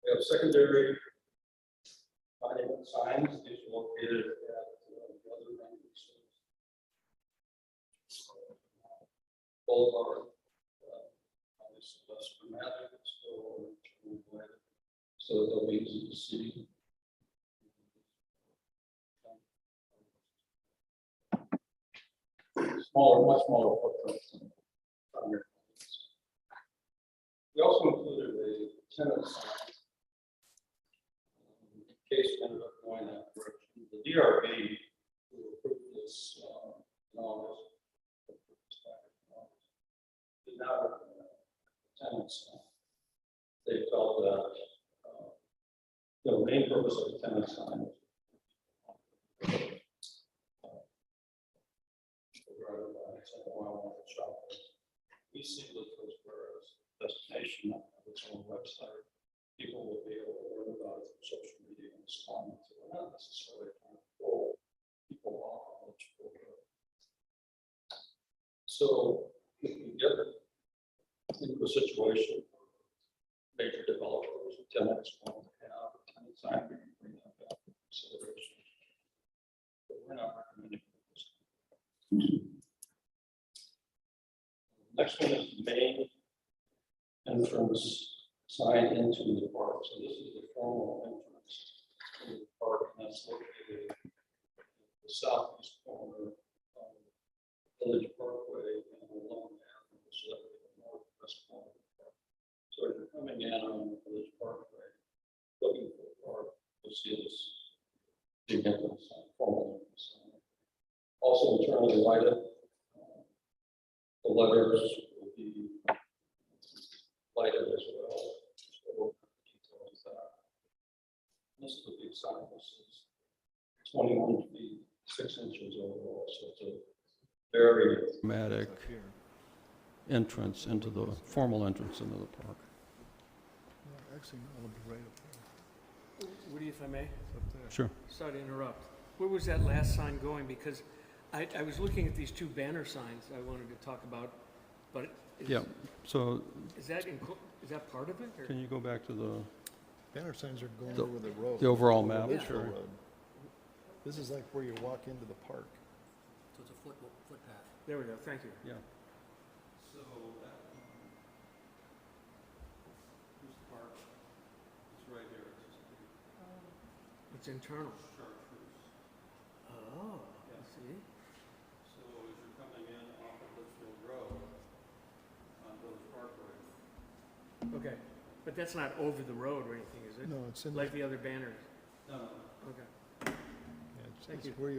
S12: We have secondary monument signs. These are located at the other vending stores. Boulevard, obviously less dramatic, so they'll be easy to see. Smaller, much smaller footprints than primary. We also included a tenant sign in case we ended up going that direction. The DRB who approved this in August did not recommend a tenant sign. They felt that the main purpose of the tenant sign was we see the Square as a destination of its own website. People will be able to learn about it through social media and respond to it. We're not necessarily trying to pull people off of each program. So if we get into a situation where major developers and tenants want to have a tenant sign, we can bring that back into consideration. But we're not recommending this. Next one is the main entrance sign into the park. So this is the formal entrance to the park, and that's located in the southeast corner of Village Parkway and along the avenue, so that would be the northwest corner of the park. So if you're coming in on the Village Parkway, looking for the park, you'll see this big entrance sign, formal entrance sign. Also internally lighted. The letters will be lighted as well. So details that. This is a big sign. This is 21 feet 6 inches overall. So it's a very dramatic entrance into the formal entrance into the park.
S1: Actually, I'll be right up there.
S8: Woody, if I may?
S12: Sure.
S8: Sorry to interrupt. Where was that last sign going? Because I was looking at these two banner signs I wanted to talk about, but
S12: Yeah. So
S8: is that part of it? Or?
S12: can you go back to the
S1: Banner signs are going over the road.
S12: the overall
S1: over
S12: map?
S1: Litchfield
S12: Sure.
S1: Road. This is like where you walk into the park.
S13: So it's a footpath.
S8: There we go. Thank you.
S12: Yeah. So that here's the park. It's right here. It's just a
S8: It's internal.
S12: chartreuse.
S8: Oh, I see.
S12: So as you're coming in off of Litchfield Road on Village Parkway.
S8: Okay, but that's not over the road or anything, is it?
S1: No, it's in
S8: Like the other banners.
S12: No, no.
S8: Okay.
S1: yeah,
S8: Thank
S1: it's
S8: you.
S1: where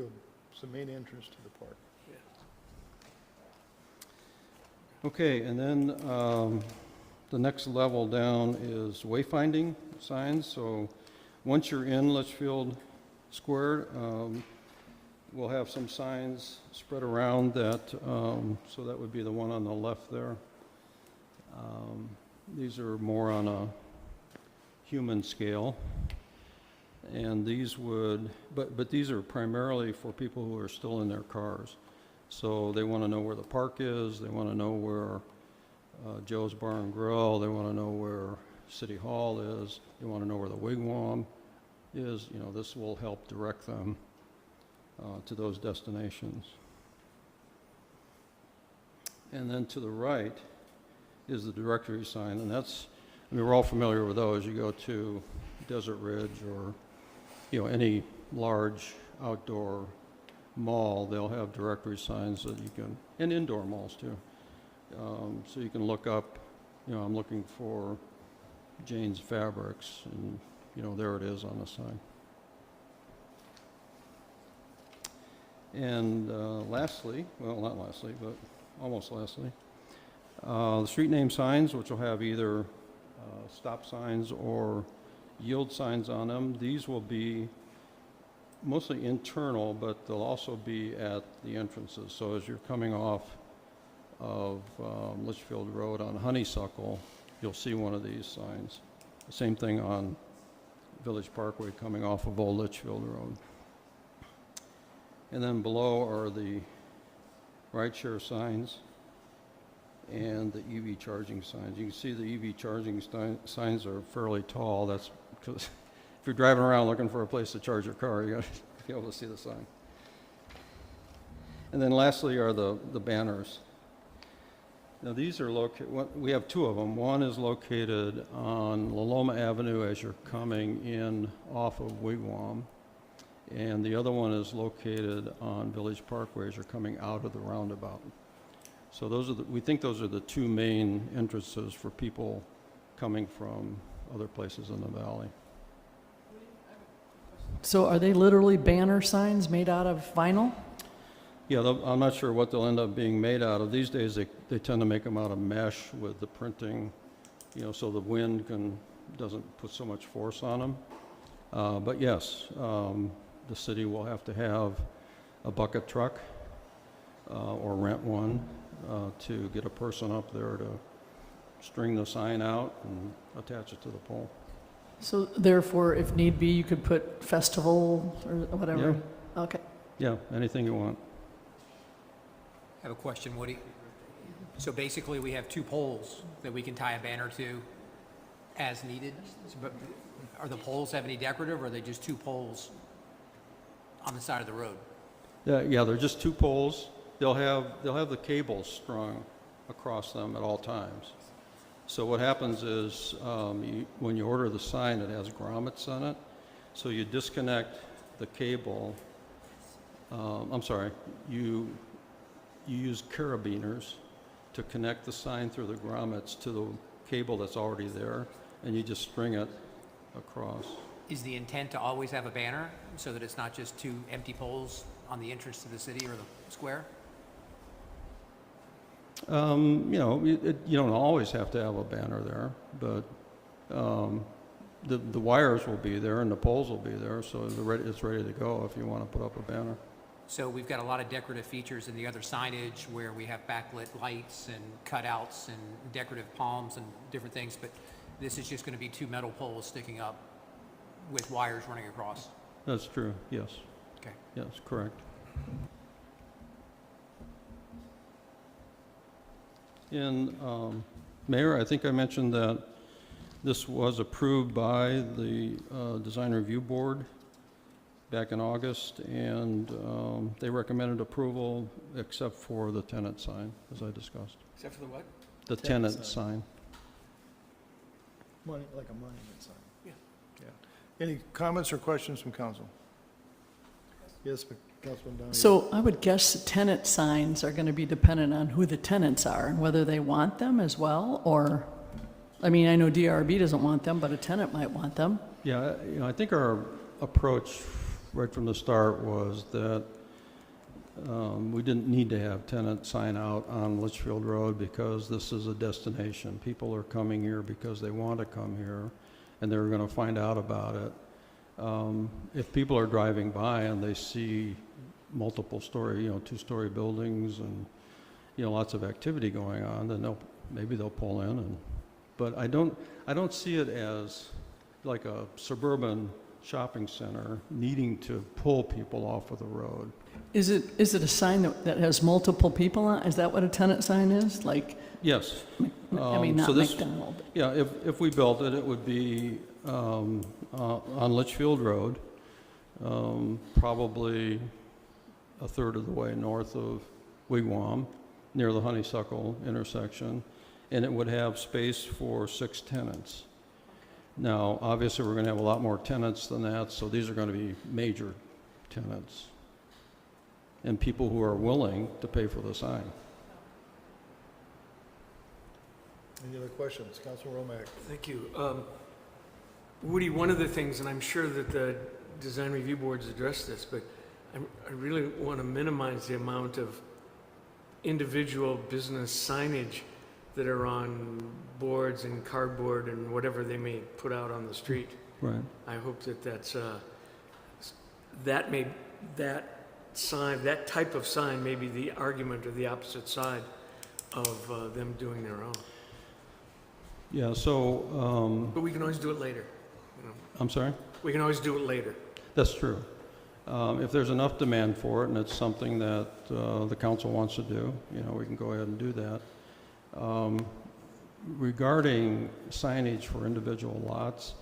S1: it's the main entrance to the park.
S8: Yeah.
S12: Okay, and then the next level down is wayfinding signs. So once you're in Litchfield Square, we'll have some signs spread around that, so that would be the one on the left there. These are more on a human scale. And these would, but these are primarily for people who are still in their cars. So they want to know where the park is, they want to know where Joe's Bar and Grill, they want to know where City Hall is, they want to know where the Wigwam is. You know, this will help direct them to those destinations. And then to the right is the directory sign, and that's, I mean, we're all familiar with those. You go to Desert Ridge or, you know, any large outdoor mall, they'll have directory signs that you can, and indoor malls too. So you can look up, you know, I'm looking for Jane's Fabrics, and, you know, there it is on the sign. And lastly, well, not lastly, but almost lastly, the street name signs, which will have either stop signs or yield signs on them. These will be mostly internal, but they'll also be at the entrances. So as you're coming off of Litchfield Road on Honeysuckle, you'll see one of these signs. The same thing on Village Parkway coming off of Old Litchfield Road. And then below are the rideshare signs. and the EV charging signs. You can see the EV charging signs are fairly tall. That's because if you're driving around looking for a place to charge your car, you got to be able to see the sign. And then lastly are the banners. Now these are located, we have two of them. One is located on Loloma Avenue as you're coming in off of Wigwam. And the other one is located on Village Parkway as you're coming out of the roundabout. So those are we think those are the two main entrances for people coming from other places in the valley.
S7: So are they literally banner signs made out of vinyl?
S12: Yeah, I'm not sure what they'll end up being made out of. These days, they tend to make them out of mesh with the printing, you know, so the wind doesn't put so much force on them. But yes, the city will have to have a bucket truck or rent one to get a person up there to string the sign out and attach it to the pole.
S7: So therefore, if need be, you could put festival or whatever?
S12: Yeah.
S7: Okay.
S12: Yeah, anything you want.
S13: I have a question, Woody. So basically, we have two poles that we can tie a banner to as needed. But are the poles have any decorative, or are they just two poles on the side of the road?
S12: Yeah, they're just two poles. They'll have the cables strung across them at all times. So what happens is when you order the sign, it has grommets on it. So you disconnect the cable. You use carabiners to connect the sign through the grommets to the cable that's already there, and you just string it across.
S13: Is the intent to always have a banner so that it's not just two empty poles on the entrance to the city or the square?
S12: You know, you don't always have to have a banner there, but the wires will be there and the poles will be there, so it's ready to go if you want to put up a banner.
S13: So we've got a lot of decorative features in the other signage where we have backlit lights and cutouts and decorative palms and different things, but this is just going to be two metal poles sticking up with wires running across.
S12: That's true, yes.
S13: Okay.
S12: Yes, correct. And Mayor, I think I mentioned that this was approved by the Design Review Board back in August, and they recommended approval except for the tenant sign, as I discussed.
S8: Except for the what?
S12: The tenant sign.
S1: Like a monument sign.
S8: Yeah.
S1: Yeah. Any comments or questions from council? Yes, Councilman Downey.
S7: So I would guess the tenant signs are going to be dependent on who the tenants are and whether they want them as well, or, I mean, I know DRB doesn't want them, but a tenant might want them.
S12: Yeah, you know, I think our approach right from the start was that we didn't need to have tenant sign out on Litchfield Road because this is a destination. People are coming here because they want to come here, and they're going to find out about it. If people are driving by and they see multiple story, you know, two-story buildings and, you know, lots of activity going on, then maybe they'll pull in. But I don't see it as like a suburban shopping center needing to pull people off of the road.
S7: Is it a sign that has multiple people on? Is that what a tenant sign is? Like?
S12: Yes.
S7: I mean, not
S12: so this,
S7: McDonald's.
S12: Yeah, if we built it, it would be on Litchfield Road, probably a third of the way north of Wigwam, near the Honeysuckle intersection, and it would have space for 6 tenants. Now, obviously, we're going to have a lot more tenants than that, so these are going to be major tenants and people who are willing to pay for the sign.
S1: Any other questions? Councilman Romack.
S8: Thank you. Woody, one of the things, and I'm sure that the Design Review Board's addressed this, but I really want to minimize the amount of individual business signage that are on boards and cardboard and whatever they may put out on the street.
S12: Right.
S8: I hope that that type of sign may be the argument or the opposite side of them doing their own.
S12: Yeah, so...
S8: But we can always do it later. You know.
S12: I'm sorry?
S8: We can always do it later.
S12: That's true. If there's enough demand for it and it's something that the council wants to do, you know, we can go ahead and do that. Regarding signage for individual lots,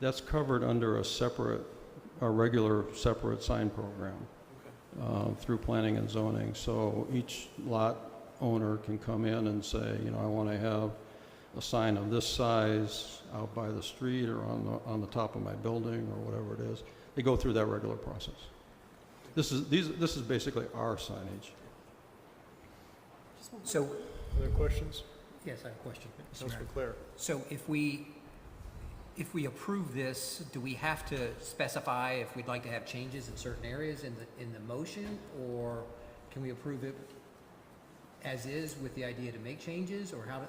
S12: that's covered under a regular separate sign program through planning and zoning. So each lot owner can come in and say, you know, I want to have a sign of this size out by the street or on the top of my building or whatever it is. They go through that regular process. This is basically our signage.
S13: So,
S1: Other questions?
S13: yes, I have a question. Mr.
S1: Councilman
S13: Mayor.
S1: Clare.
S13: So if we approve this, do we have to specify if we'd like to have changes in certain areas in the motion, or can we approve it as is with the idea to make changes, or how to?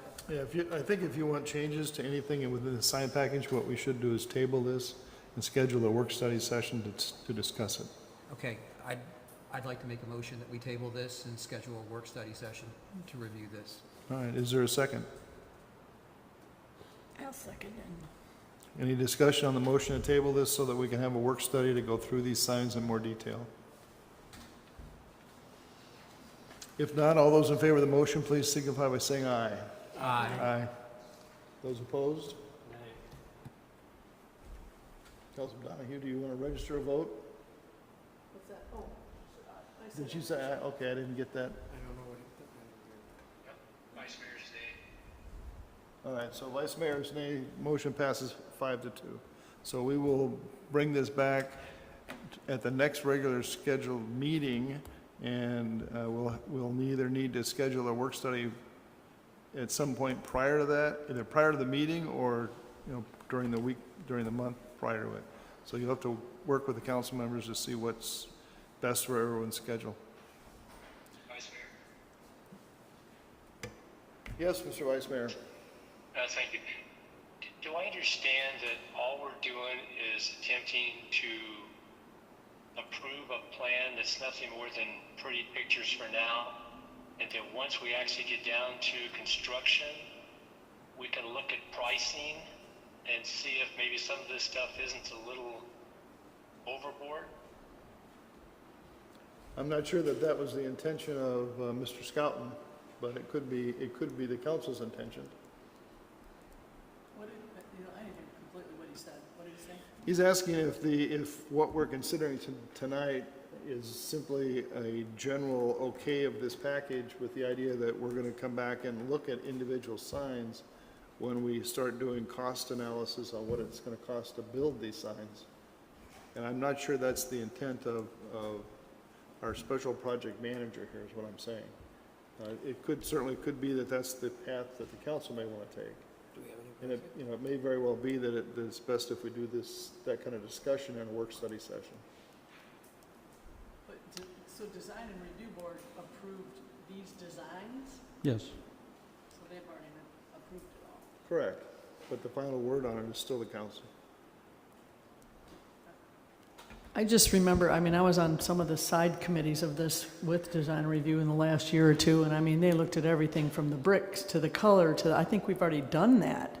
S1: Yeah, I think if you want changes to anything within the sign package, what we should do is table this and schedule a work study session to discuss it.
S13: Okay, I'd like to make a motion that we table this and schedule a work study session to review this.
S1: All right, is there a second?
S4: I'll second it.
S1: Any discussion on the motion to table this so that we can have a work study to go through these signs in more detail? If not, all those in favor of the motion, please signify by saying aye.
S13: Aye.
S1: Aye. Those opposed? Councilman Donahue, do you want to register a vote?
S7: What's that? Oh,
S1: Did you say aye? Okay, I didn't get that.
S2: Vice Mayor's nay.
S1: All right, so Vice Mayor's nay, motion passes 5-2. So we will bring this back at the next regular scheduled meeting, and we'll either need to schedule a work study at some point prior to that, either prior to the meeting or, you know, during the week, during the month prior to it. So you'll have to work with the council members to see what's best for everyone's schedule.
S2: Vice Mayor.
S1: Yes, Mr. Vice Mayor.
S2: Thank you. Do I understand that all we're doing is attempting to approve a plan that's nothing more than pretty pictures for now, and that once we actually get down to construction, we can look at pricing and see if maybe some of this stuff isn't a little overboard?
S1: I'm not sure that that was the intention of Mr. Scouten, but it could be the council's intention.
S7: what did, I didn't hear completely what he said. What did he say?
S1: He's asking if what we're considering tonight is simply a general okay of this package with the idea that we're going to come back and look at individual signs when we start doing cost analysis on what it's going to cost to build these signs. And I'm not sure that's the intent of our special project manager here, is what I'm saying. It certainly could be that that's the path that the council may want to take. And it may very well be that it's best if we do that kind of discussion in a work study session.
S7: But, so Design and Review Board approved these designs,
S12: Yes.
S7: so they've already approved it all.
S1: Correct. But the final word on it is still the council.
S7: I just remember, I mean, I was on some of the side committees of this with Design Review in the last year or two, and I mean, they looked at everything from the bricks to the color to, I think we've already done that.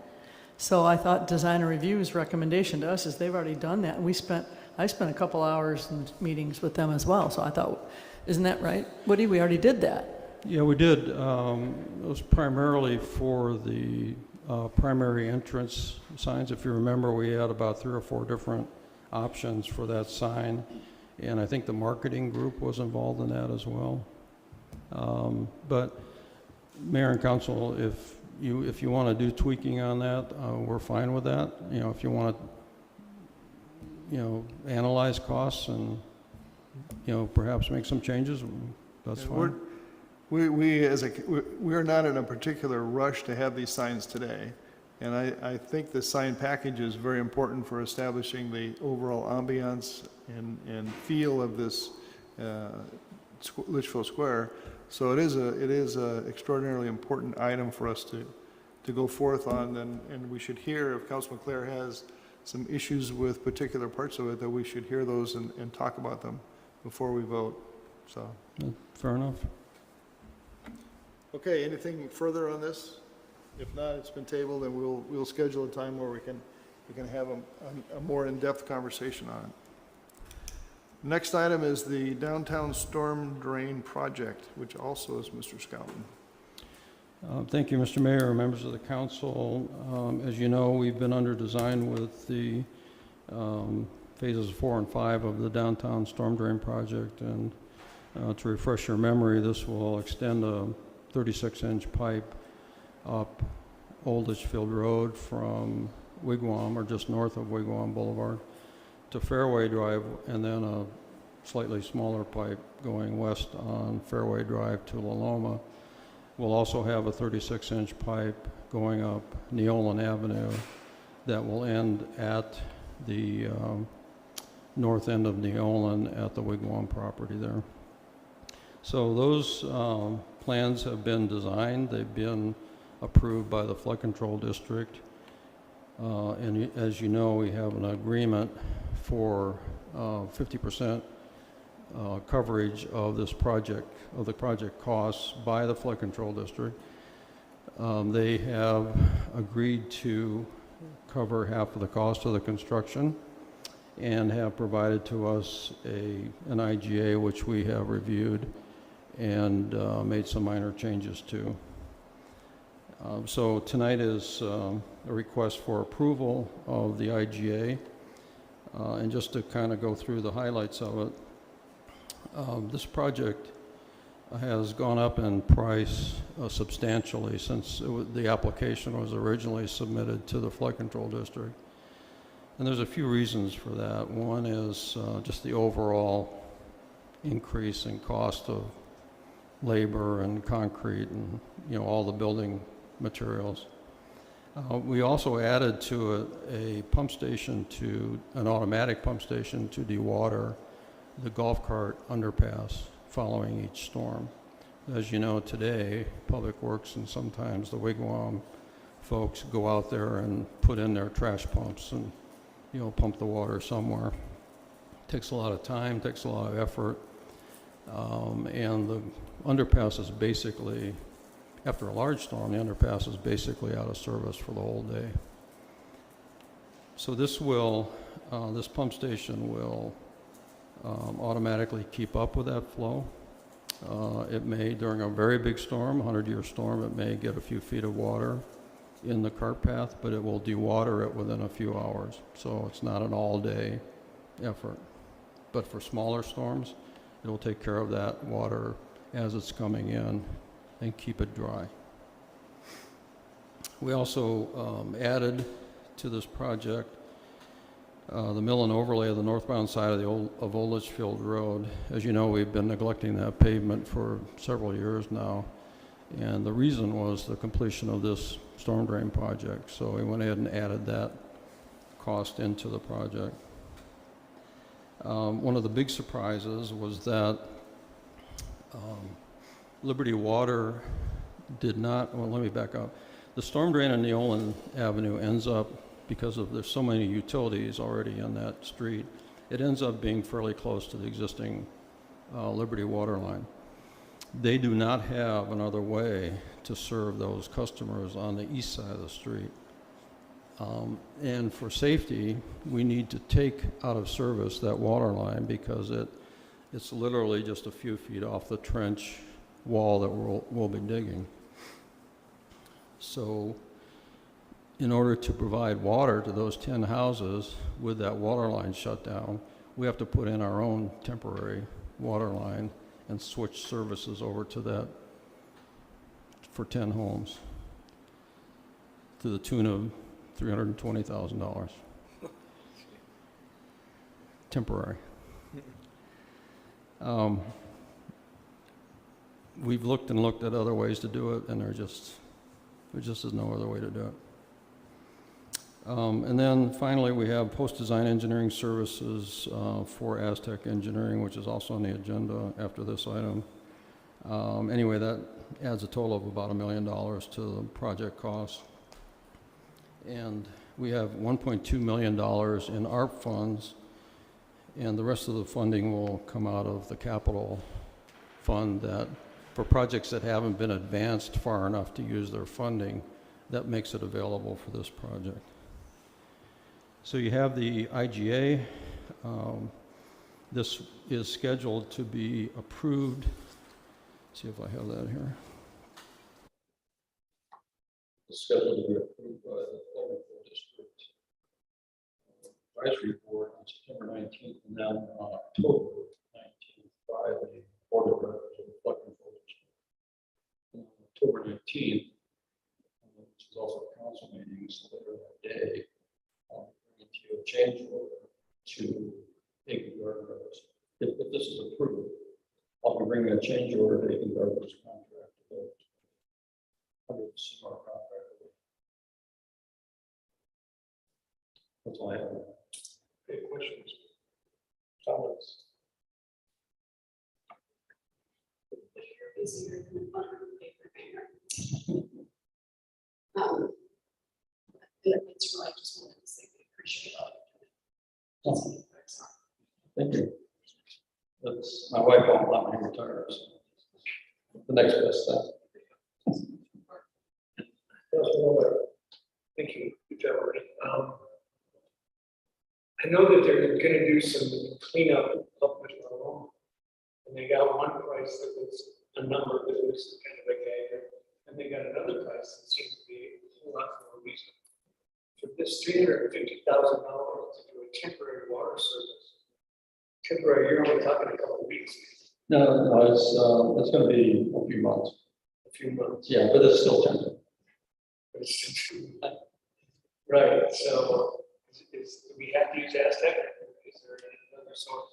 S7: So I thought Design and Review's recommendation to us is they've already done that, and I spent a couple hours in meetings with them as well, so I thought, isn't that right, Woody? We already did that.
S12: Yeah, we did. It was primarily for the primary entrance signs. If you remember, we had about 3 or 4 different options for that sign, and I think the marketing group was involved in that as well. But Mayor and Council, if you want to do tweaking on that, we're fine with that. You know, if you want to, analyze costs and, perhaps make some changes, that's fine.
S1: We're not in a particular rush to have these signs today. And I think the sign package is very important for establishing the overall ambiance and feel of this Litchfield Square. So it is a extraordinarily important item for us to go forth on, and we should hear if Councilman Clare has some issues with particular parts of it, that we should hear those and talk about them before we vote. So
S12: Fair enough.
S1: okay, anything further on this? If not, it's been tabled, and we'll schedule a time where we can have a more in-depth conversation on it. Next item is the downtown storm drain project, which also is Mr. Scouten.
S12: Thank you, Mr. Mayor, members of the council. As you know, we've been under design with the phases 4 and 5 of the downtown storm drain project. And to refresh your memory, this will extend a 36-inch pipe up Old Litchfield Road from Wigwam, or just north of Wigwam Boulevard, to Fairway Drive, and then a slightly smaller pipe going west on Fairway Drive to La Loma. We'll also have a 36-inch pipe going up Neolin Avenue that will end at the north end of Neolin at the Wigwam property there. So those plans have been designed. They've been approved by the Flood Control District. And as you know, we have an agreement for 50% coverage of this project, of the project costs by the Flood Control District. They have agreed to cover half of the cost of the construction and have provided to us an IGA, which we have reviewed and made some minor changes to. So tonight is a request for approval of the IGA. And just to kind of go through the highlights of it, this project has gone up in price substantially since the application was originally submitted to the Flood Control District. And there's a few reasons for that. One is just the overall increase in cost of labor and concrete and, you know, all the building materials. We also added to it a pump station, an automatic pump station to dewater the golf cart underpass following each storm. As you know, today, Public Works and sometimes the Wigwam folks go out there and put in their trash pumps and, you know, pump the water somewhere. Takes a lot of time, takes a lot of effort, and the underpass is basically, after a large storm, the underpass is basically out of service for the whole day. So this pump station will automatically keep up with that flow. It may, during a very big storm, 100-year storm, it may get a few feet of water in the cart path, but it will dewater it within a few hours. So it's not an all-day effort. But for smaller storms, it will take care of that water as it's coming in and keep it dry. We also added to this project the mill and overlay of the northbound side of Old Litchfield Road. As you know, we've been neglecting that pavement for several years now, and the reason was the completion of this storm drain project. So we went ahead and added that cost into the project. One of the big surprises was that Liberty Water did not, well, let me back up. The storm drain on Neolin Avenue ends up, because there's so many utilities already in that street, it ends up being fairly close to the existing Liberty water line. They do not have another way to serve those customers on the east side of the street. And for safety, we need to take out of service that water line because it's literally just a few feet off the trench wall that we'll be digging. So in order to provide water to those 10 houses with that water line shut down, we have to put in our own temporary water line and switch services over to that for 10 homes to the tune of $320,000. Temporary. We've looked and looked at other ways to do it, and there just is no other way to do it. And then finally, we have post-design engineering services for Aztec Engineering, which is also on the agenda after this item. Anyway, that adds a total of about $1 million to the project cost. And we have $1.2 million in ARP funds, and the rest of the funding will come out of the capital fund that, for projects that haven't been advanced far enough to use their funding, that makes it available for this project. So you have the IGA. This is scheduled to be approved. Let's see if I have that here. is scheduled to be approved by the Flood Control District Advisory Board on September 19th, and then on October 19th by the Board of Directors of the Flood Control District. On October 19th, which is also a council meeting, so later that day, bringing to you a change order to Aiken Gardner's. If this is approved, I'll be bringing a change order to Aiken Gardner's contract under the CMAR contract. That's all I have.
S14: Any questions? Comments?
S4: Easier than a butter paper hanger. It's really just wanted to say we appreciate all of it.
S12: Thank you. That's, my wife won't let me retire, so the next best thing.
S14: Thank you, Trevor. I know that they're going to do some cleanup up with the home, and they got one price that was a number that was kind of a gag, and they got another price that seems to be a whole lot more reasonable. For this $350,000 to do a temporary water service, temporary, you're only talking a couple of weeks.
S12: No, it's going to be a few months.
S14: A few months.
S12: Yeah, but it's still temporary.
S14: Right, so do we have to use Aztec? Is there another source?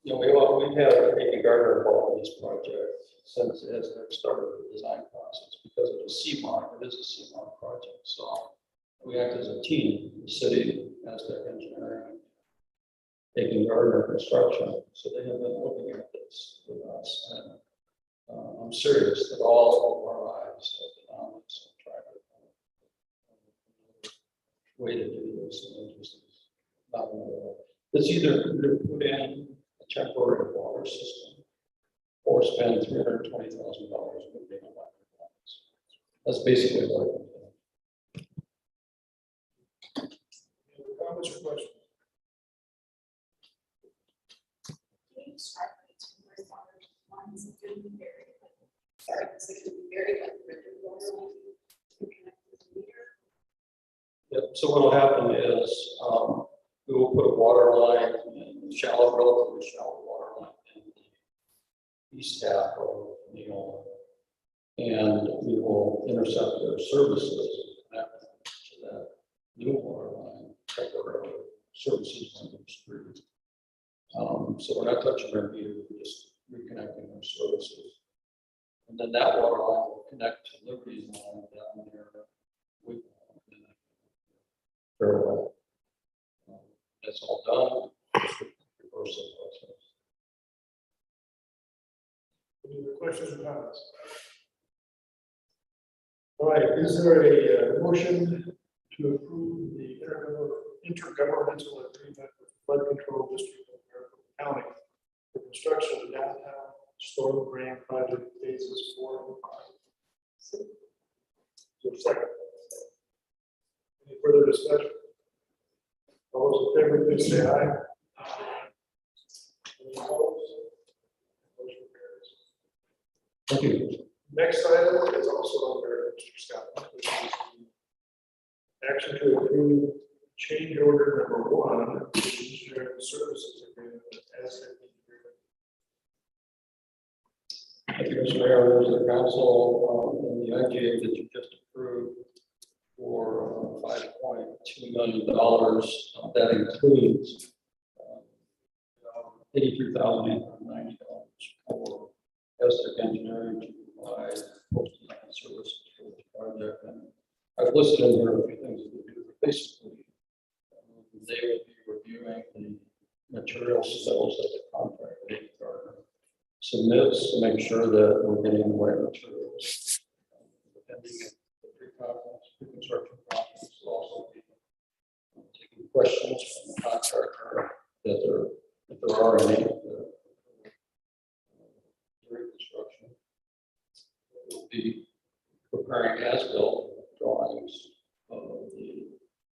S12: You know, we've had Aiken Gardner involved in this project since it has started the design process because of the CMAR. It is a CMAR project, so we act as a team, the city, Aztec Engineering, Aiken Gardner Construction. So they have been looking at this with us, and I'm serious that all of our lives have been on this and trying to way to do this, and it just is not another way. It's either to put in a temporary water system or spend $320,000 moving electric lines. That's basically what I'm doing.
S14: Any comments or questions?
S12: Yep. So what will happen is we will put a water line in shallow, relatively shallow water line in the east half of Neola, and we will intercept their services and connect them to that new water line temporarily. Services on the street. So we're not touching their meter, we're just reconnecting their services. And then that water line will connect to Liberty's line down there. Very well. That's all done. Just reverse the process.
S14: Any other questions or comments? All right, is there a motion to approve the intergovernmental agreement with Flood Control District of Maricopa County for construction of the downtown storm drain project phases 4 and 5? Is there a second? Any further discussion? All those in favor, please say aye. Any opposed? Motion carries.
S12: Thank you.
S14: Next item is also under Mr. Scott, which is the action to approve change order number 1, engineering services agreement with Aztec Engineering.
S12: Thank you, Mr. Mayor, members of the council, and the IGA that you just approved for $5.2 million. That includes $83,890 for Aztec Engineering to provide post-design services for the project. And I've listed in here a few things that we do. Basically, they will be reviewing the material sales that the contractor submits to make sure that we're getting the right materials. Depending on the pre-construction process, will also be taking questions from the contractor that if there are any during construction. We'll be preparing as-built drawings of the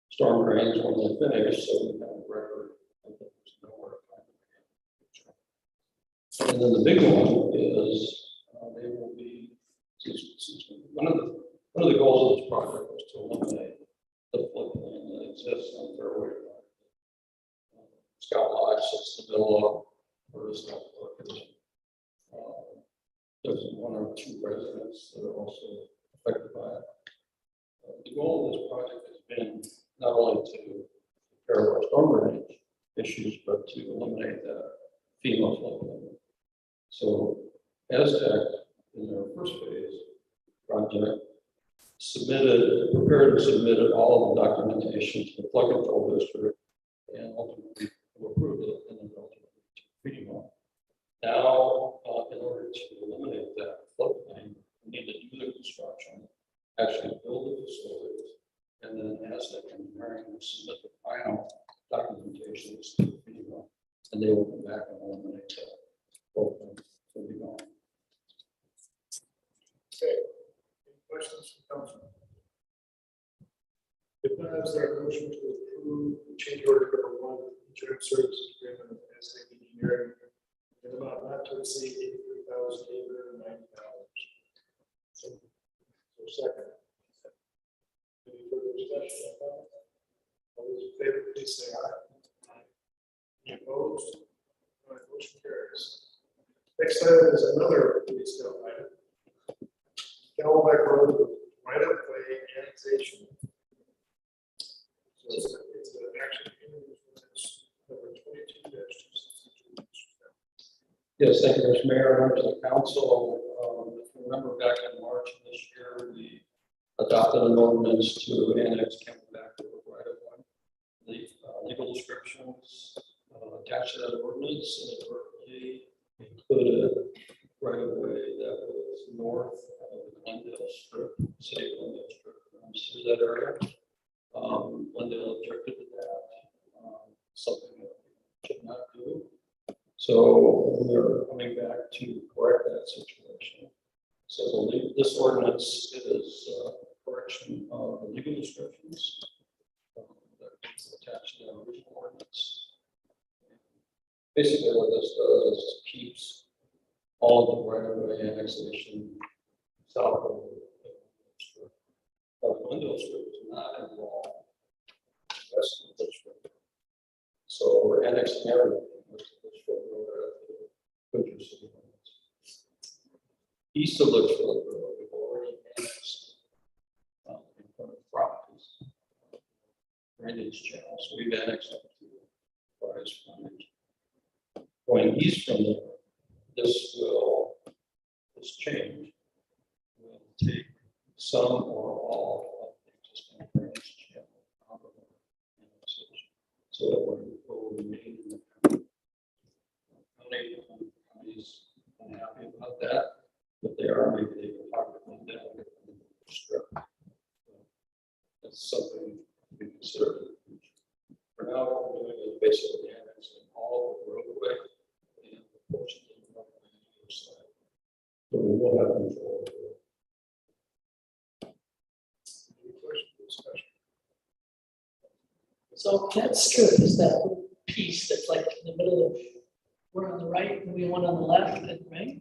S12: storm drains when they're finished, so we have a record of there's nowhere to find them again. And then the big one is they will be, since it's the middle of, or is not located. There's one or two residents that are also affected by it. The goal of this project has been not only to repair our storm drainage issues, but to eliminate that FEMA floodplain. So Aztec, in their first phase project, prepared and submitted all of the documentation to the flood control district and ultimately approved it and then ultimately to FEMA. Now, in order to eliminate that floodplain, we need to do the construction, actually build the facilities, and then Aztec Engineering will submit the final documentations to FEMA, and they will come back and eliminate that floodplain. So be gone.
S14: Okay, any questions from council? If not, is there a motion to approve the change order number 1, insurance services agreement with Aztec Engineering, in an amount not to exceed $83,890? So second. Any further discussion on that? All those in favor, please say aye. Any opposed? All right, motion carries. Next item is another lease item. Callback Road right-of-way annexation. So it's an action number 22-262.
S12: Yes, thank you, Mr. Mayor, members of the council. If you remember back in March of this year, we adopted an ordinance to annex Camelback Road right of way. The legal descriptions attached to that ordinance inadvertently included right of way that was north of the Glendale Strip, city of Glendale Strip, runs through that area. Glendale objected to that, something that we should not do. So we're coming back to correct that situation. So this ordinance is a correction of the legal descriptions that are attached to the original ordinance. Basically, what this does is keeps all of the right-of-way annexation south of the strip. The Glendale Strip is not involved west of the strip. So we're annexing everything. East of Litchfield Road, we've already annexed in front of properties, drainage channels. So we've annexed up to price frontage. Going east from there, this change will take some or all of the existing drainage channel out of the annexation, so that will remain in the county. Counties unhappy about that, but they are maybe they can talk about that and get them to the strip. That's something to be considered in the future. For now, what we're doing is basically annexing all of the roadway and the portions of the roadway on the other side. So we will have control over it.
S14: Any questions or discussion?
S15: So that strip is that piece that's like in the middle of, we're on the right and we one on the left, right?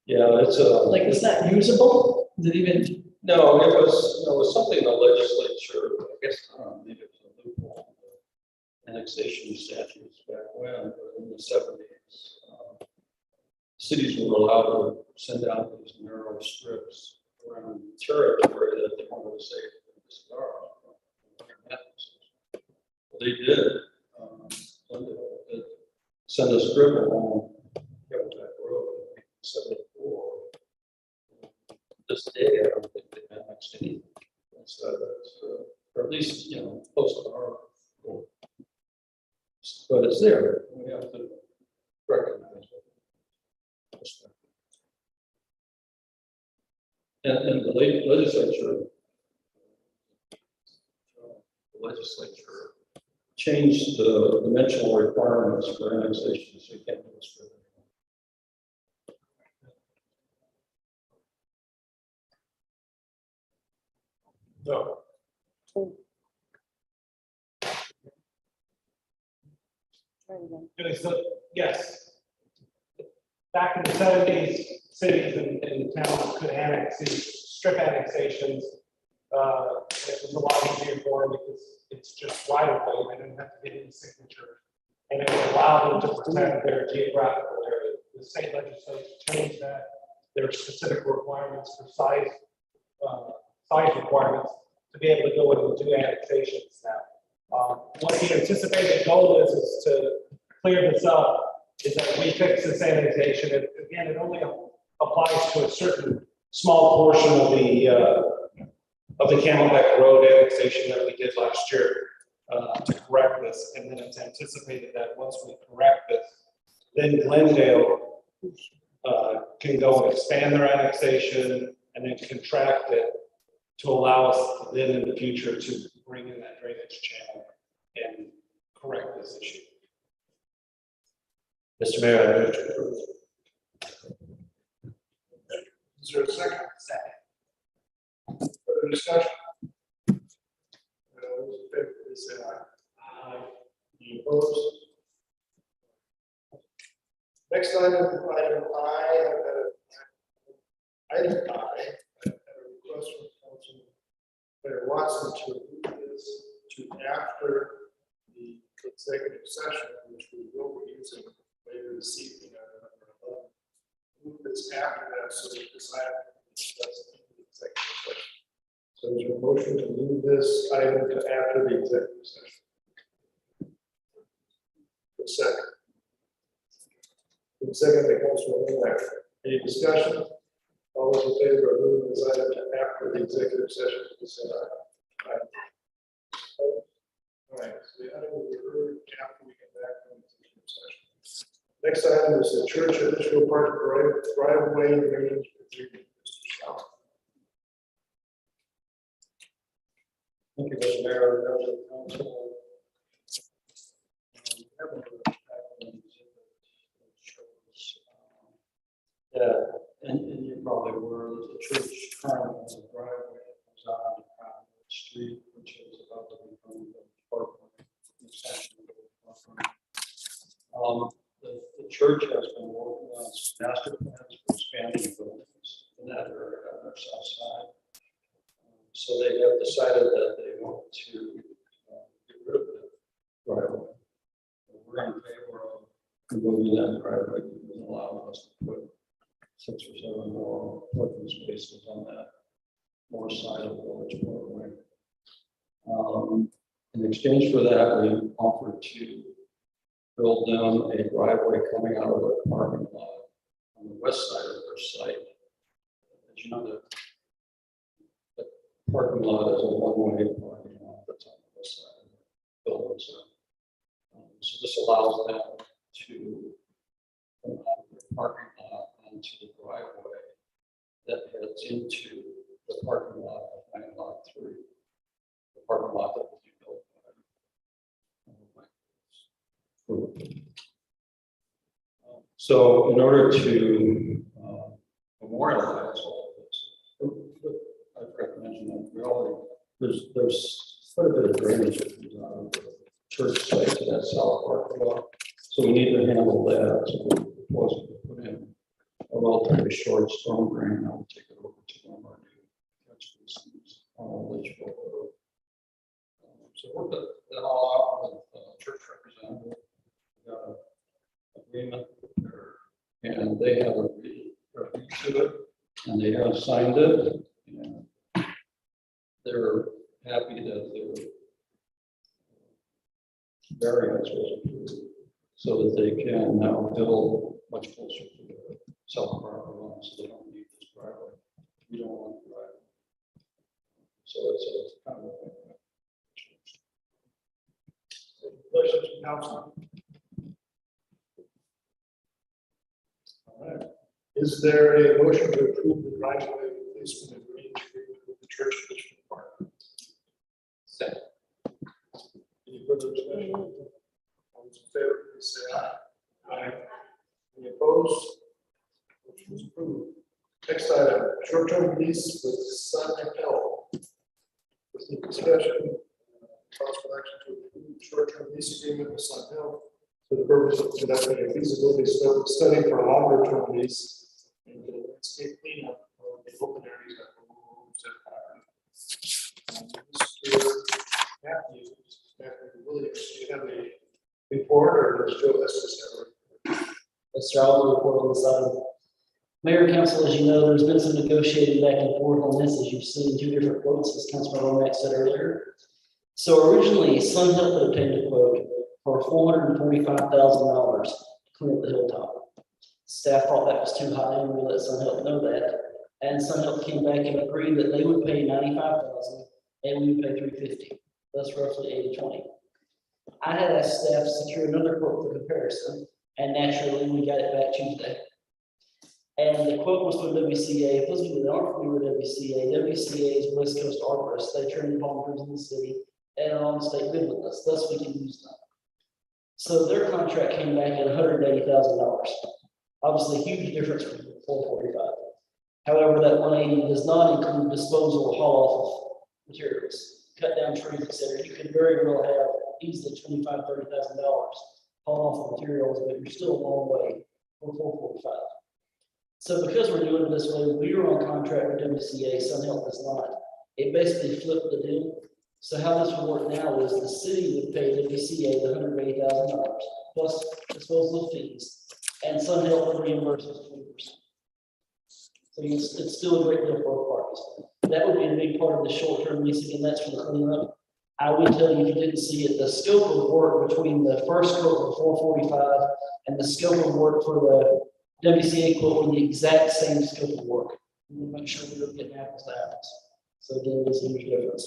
S12: Yeah, it's a
S15: Like, is that usable? Is it even?
S12: no. It was something the legislature. I guess maybe it was a loophole. Annexation statutes back when, but in the 70s, cities were allowed to send out these narrow strips around territory that they wanted to say this is ours. Well, they did. Send a strip along Camelback Road in 74. This day, I don't think they annexed anything. So or at least, close to our goal. But it's there. We have to recognize it. And the legislature changed the dimensional requirements for annexation, so you can't do a strip anymore.
S14: No.
S16: Okay, so, yes. Back in the 70s, cities and towns could annex these strip annexations. It was a lot easier for them because it's just right of way. They didn't have to get any signature. and it would allow them to protect their geographical area. The state legislature changed that. There are specific requirements for size requirements to be able to go in and do annexations now. What the anticipated goal is to clear this up, is that we fix this annexation. Again, it only applies to a certain small portion of the Camelback Road annexation that we did last year to correct this. And then it's anticipated that once we correct this, then Glendale can go and expand their annexation and then contract it to allow us then in the future to bring in that drainage channel and correct this issue.
S14: Mr. Mayor, I move to approve. Is there a second? Second. Further discussion? Those in favor, please say aye. Aye. Any opposed? Next item I, I've had a request from Councilman Mayor Watson to move this to after the executive session, which we will be using later this evening. Move this after that so that this item can be discussed in the executive session. So is there a motion to move this item to after the executive session? A second. Second by Councilman Mayor. Any discussion? All those in favor of moving this item to after the executive session, please say aye. Aye. All right, so the item will be heard after we get back from the executive session. Next item is the church industrial park driveway drainage agreement. Mr. Shaw.
S12: Thank you, Mr. Mayor, members of the council. And you probably were, the church currently has a driveway that comes out on the street, which is about to become the parkway. The church has been working on master plans for expanding buildings in that area on their south side. So they have decided that they want to get rid of the driveway. We're in favor of removing that driveway because it allows us to put 6 or 7 more parking spaces on that north side of the village parkway. In exchange for that, we offered to build them a driveway coming out of the parking lot on the west side of their site. As you know, the parking lot is a one-way parking lot that's on the west side of the building. So this allows them to come out of the parking lot onto the driveway that heads into the parking lot of lot 3, the parking lot that will be built by. So in order to memorialize all of this, I forgot to mention that really there's quite a bit of drainage that comes out of the church site to that south parking lot. So we need to handle that. So we're proposing to put in a relatively short storm drain that will take it over to one of our new catch basins on Litchfield Road. So we'll put that all out with church representative. We got an agreement there, and they have agreed to it, and they have signed it, and they're happy that their variance was approved so that they can now build much closer to the south property line, so they don't need this driveway. We don't want the driveway. So it's kind of a
S14: Questions from council? All right. Is there a motion to approve the driveway replacement agreement with the church district park?
S12: second.
S14: Any further discussion? All those in favor, please say aye. Aye. Any opposed? Motion is approved. Next item, short-term lease with Sanitation. With the discussion, possible action to approve short-term lease agreement with Sanitation for the purpose of conducting a feasibility study for a longer-term lease and the landscape cleanup of the open areas that were Mr. Matthews, Williams, you have report, or does Joe necessary?
S3: Yes, sir, I'll report on this item. Mayor and council, as you know, there's been some negotiating back and forth on this, as you've seen two different quotes, as Councilman Romack said earlier. So originally, Sunhill had obtained a quote for $445,000 to clean up the hilltop. Staff thought that was too high, and we let Sunhill know that. And Sunhill came back and agreed that they would pay $95,000 and we would pay $350,000. That's roughly 80-20. I had asked staff to secure another quote for comparison, and naturally, we got it back Tuesday. And the quote was from WCA. Those of you that aren't familiar with WCA is West Coast Arborists. They train volunteers in the city and are on the state bid with us. Thus, we can use them. So their contract came back at $180,000. Obviously, a huge difference from $445,000. However, that $180,000 does not include disposal or haul off of materials, cut down trees, etc. You could very well have easily $25,000–$30,000 haul off of materials, but you're still a long way from $445,000. So because we're doing it this way, we are on contract with WCA, Sunhill is not. It basically flipped the deal. So how this will work now is the city would pay WCA the $180,000 plus disposal fees, and Sunhill would reimburse us 20%. So it's still a great deal for both parties. That would be a big part of the short-term lease, again, that's for the cleanup. I would tell you, if you didn't see it, the scope of work between the first quote for $445,000 and the scope of work for the WCA quote were the exact same scope of work. We want to make sure we don't get apples to apples. So again, there's a huge difference.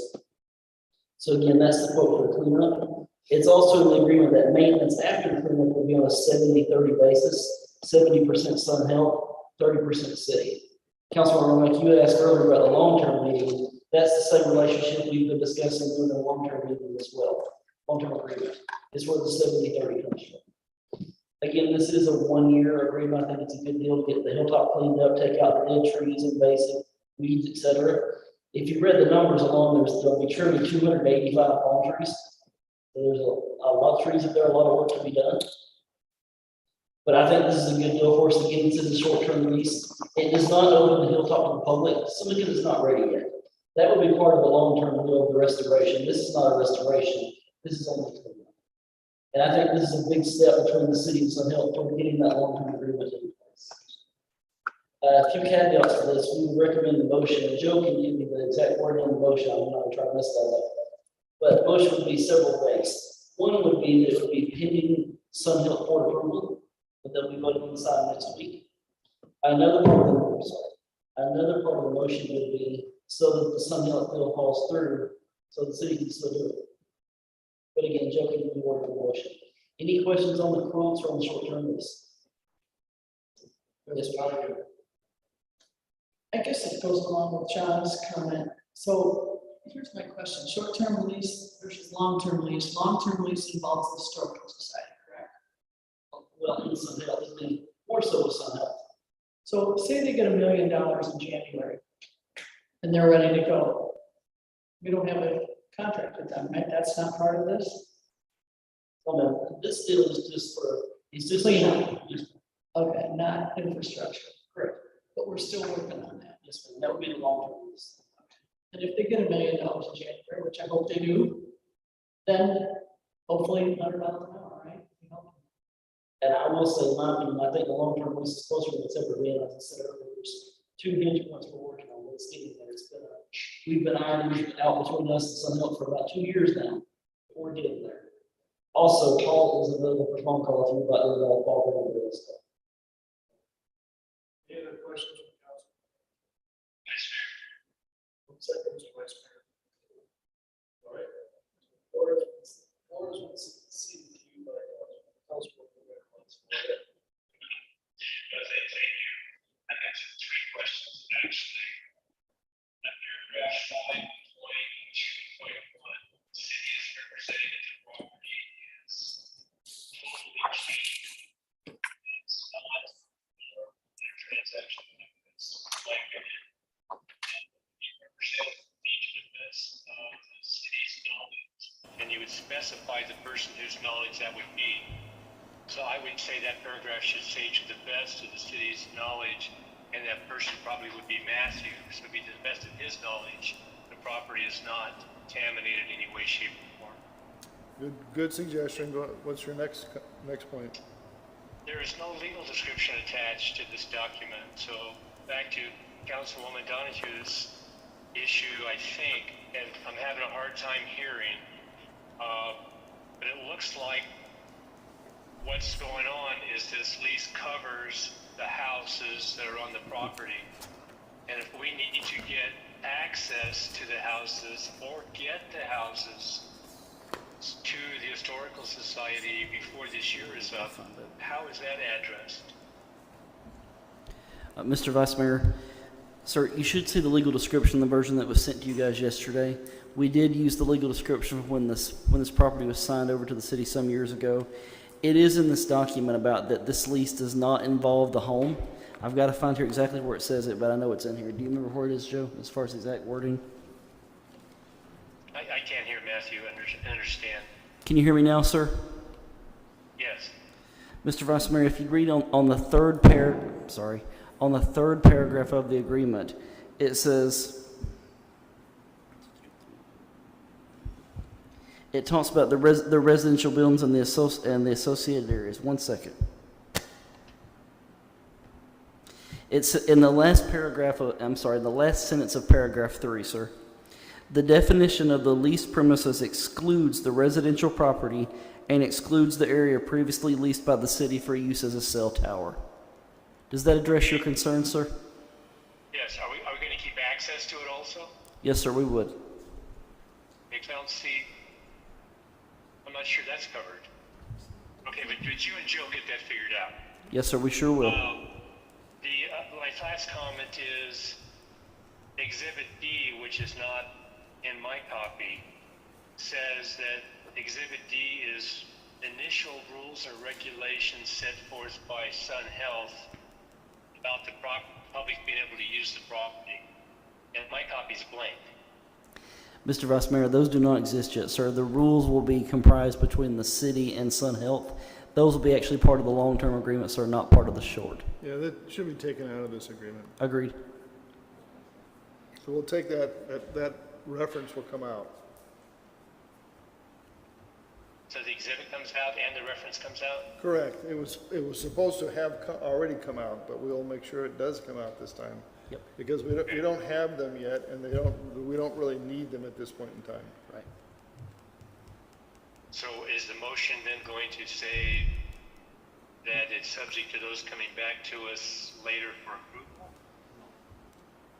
S3: So again, that's the quote for the cleanup. It's also an agreement that maintenance after the cleanup will be on a 70-30 basis, 70% Sunhill, 30% city. Councilman Romack, you had asked earlier about the long-term meeting. That's the same relationship we've been discussing during the long-term meeting as well. Long-term agreement is where the 70-30 comes from. Again, this is a one-year agreement. I think it's a good deal to get the hilltop cleaned up, take out the dead trees, invasive weeds, etc. If you read the numbers along, there'll be trimming 285 palm trees. So there's a lot of trees up there, a lot of work to be done. But I think this is a good deal for us to get into the short-term lease. It does not open the hilltop to the public simply because it's not ready yet. That would be part of the long-term deal of the restoration. This is not a restoration. This is only cleanup. And I think this is a big step between the city and Sunhill toward getting that long-term agreement in place. A few caveats for this. We would recommend the motion. Joe can give me the exact word on the motion. I'm not going to try to mess that up. But the motion would be several things. One would be that it would be pending Sunhill court approval, but they'll be voting inside next week. Another part of the motion would be so that the Sunhill appeal falls through, so the city can still do it. But again, Joe can give me word on the motion. Any questions on the quotes or on the short-term lease? Yes,
S15: I guess it goes along with John's comment. So here's my question: short-term lease versus long-term lease. Long-term lease involves the historical society, correct?
S3: Well, in Sunhill, it'd be more so with Sunhill.
S15: So say they get $1 million in January and they're ready to go. We don't have a contract with them, right? That's not part of this?
S3: Well, no, this deal is just for, it's just
S15: Cleanup. Okay, not infrastructure. Correct. But we're still working on that.
S3: Yes, ma'am. That would be the long-term lease.
S15: And if they get $1 million in January, which I hope they do, then hopefully $100 an hour, right? You know?
S3: And I will say, in my opinion, I think the long-term lease is closer than it's ever been. As I said earlier, there's 2 hinge points we're working on. It's getting there. We've been ironing out between us and Sunhill for about 2 years now. We're getting there. Also, Paul is available for phone calls if you'd like to know Paul and this stuff.
S14: Any other questions from council?
S2: Vice Mayor.
S14: 1 second, Mr. Vice Mayor. All right. Or wants to see the queue by Councilman.
S2: Thank you. I have 3 questions, actually. Paragraph 5.2.1, city is represented that the property is totally clean. It's not a transaction. It's like it. You represent each of this, the city's knowledge. And you would specify the person whose knowledge that would be. So I would say that paragraph should say to the best of the city's knowledge, and that person probably would be Matthew. So it'd be to the best of his knowledge, the property is not contaminated in any way, shape, or form.
S1: Good suggestion. What's your next point?
S2: There is no legal description attached to this document, so back to Councilwoman Donahue's issue, I think, and I'm having a hard time hearing, but it looks like what's going on is this lease covers the houses that are on the property. And if we need to get access to the houses or get the houses to the Historical Society before this year is up, how is that addressed?
S3: Mr. Vice Mayor, sir, you should see the legal description, the version that was sent to you guys yesterday. We did use the legal description when this property was signed over to the city some years ago. It is in this document about that this lease does not involve the home. I've got to find here exactly where it says it, but I know it's in here. Do you remember where it is, Joe, as far as the exact wording?
S2: I can't hear Matthew understand.
S3: Can you hear me now, sir?
S2: Yes.
S3: Mr. Vice Mayor, if you read on the third paragraph of the agreement, it says, it talks about the residential buildings and the associated areas. One second. It's in the last paragraph the last sentence of paragraph 3, sir. The definition of the leased premises excludes the residential property and excludes the area previously leased by the city for use as a cell tower. Does that address your concern, sir?
S2: Yes. Are we going to keep access to it also?
S3: Yes, sir, we would.
S2: I don't see. I'm not sure that's covered. Okay, but you and Joe get that figured out.
S3: Yes, sir, we sure will.
S2: My last comment is Exhibit D, which is not in my copy, says that Exhibit D is initial rules or regulations set forth by Sun Health about the public being able to use the property. And my copy's blank.
S3: Mr. Vice Mayor, those do not exist yet, sir. The rules will be comprised between the city and Sun Health. Those will be actually part of the long-term agreement, sir, not part of the short.
S1: Yeah, that should be taken out of this agreement.
S3: Agreed.
S1: So we'll take that reference will come out.
S2: So the exhibit comes out and the reference comes out?
S1: Correct. It was supposed to have already come out, but we'll make sure it does come out this time.
S3: Yep.
S1: Because we don't have them yet, and we don't really need them at this point in time.
S3: Right.
S2: So is the motion then going to say that it's subject to those coming back to us later for approval?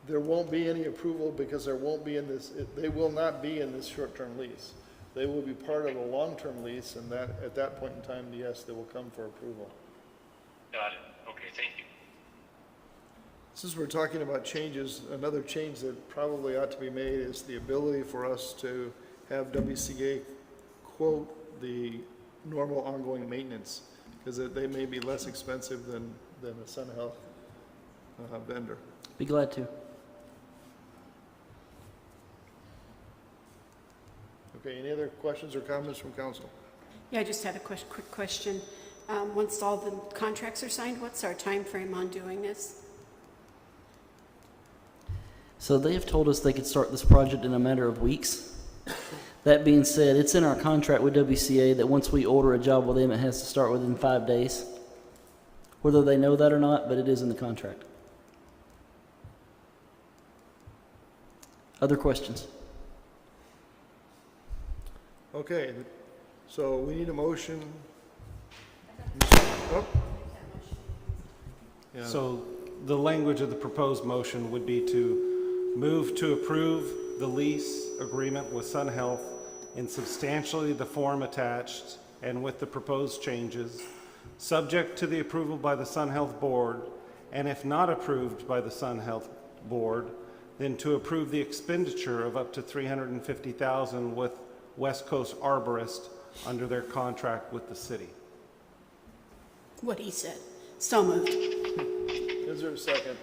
S1: There won't be any approval because there won't be in this. They will not be in this short-term lease. They will be part of a long-term lease, and that at that point in time, yes, they will come for approval.
S2: Got it. Okay, thank you.
S1: Since we're talking about changes, another change that probably ought to be made is the ability for us to have WCA quote the normal ongoing maintenance, because they may be less expensive than a Sun Health vendor.
S3: Be glad to.
S1: Okay, any other questions or comments from council?
S4: Yeah, I just had a quick question. Once all the contracts are signed, what's our time frame on doing this?
S3: So they have told us they could start this project in a matter of weeks. That being said, it's in our contract with WCA that once we order a job with them, it has to start within 5 days. Whether they know that or not, but it is in the contract. Other questions?
S1: Okay, so we need a motion. Oh. Yeah.
S17: So the language of the proposed motion would be to move to approve the lease agreement with Sun Health in substantially the form attached and with the proposed changes, subject to the approval by the Sun Health Board, and if not approved by the Sun Health Board, then to approve the expenditure of up to $350,000 with West Coast Arborist under their contract with the city.
S4: What he said. So moved.
S1: Is there a second?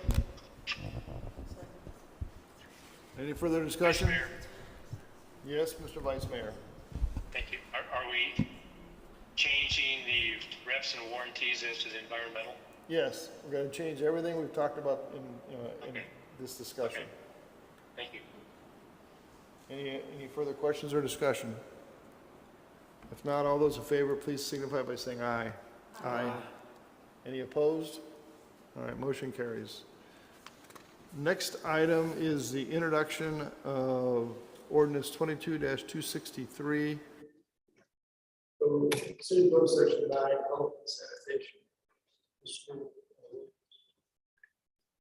S1: Any further discussion?
S2: Vice Mayor?
S1: Yes, Mr. Vice Mayor.
S2: Thank you. Are we changing the reps and warranties as to the environmental?
S1: Yes, we're going to change everything we've talked about in this discussion.
S2: Okay. Thank you.
S1: Any further questions or discussion? If not, all those in favor, please signify by saying aye. Aye. Any opposed? All right, motion carries. Next item is the introduction of ordinance 22-263.
S14: So, City Code Section 9, health and sanitation.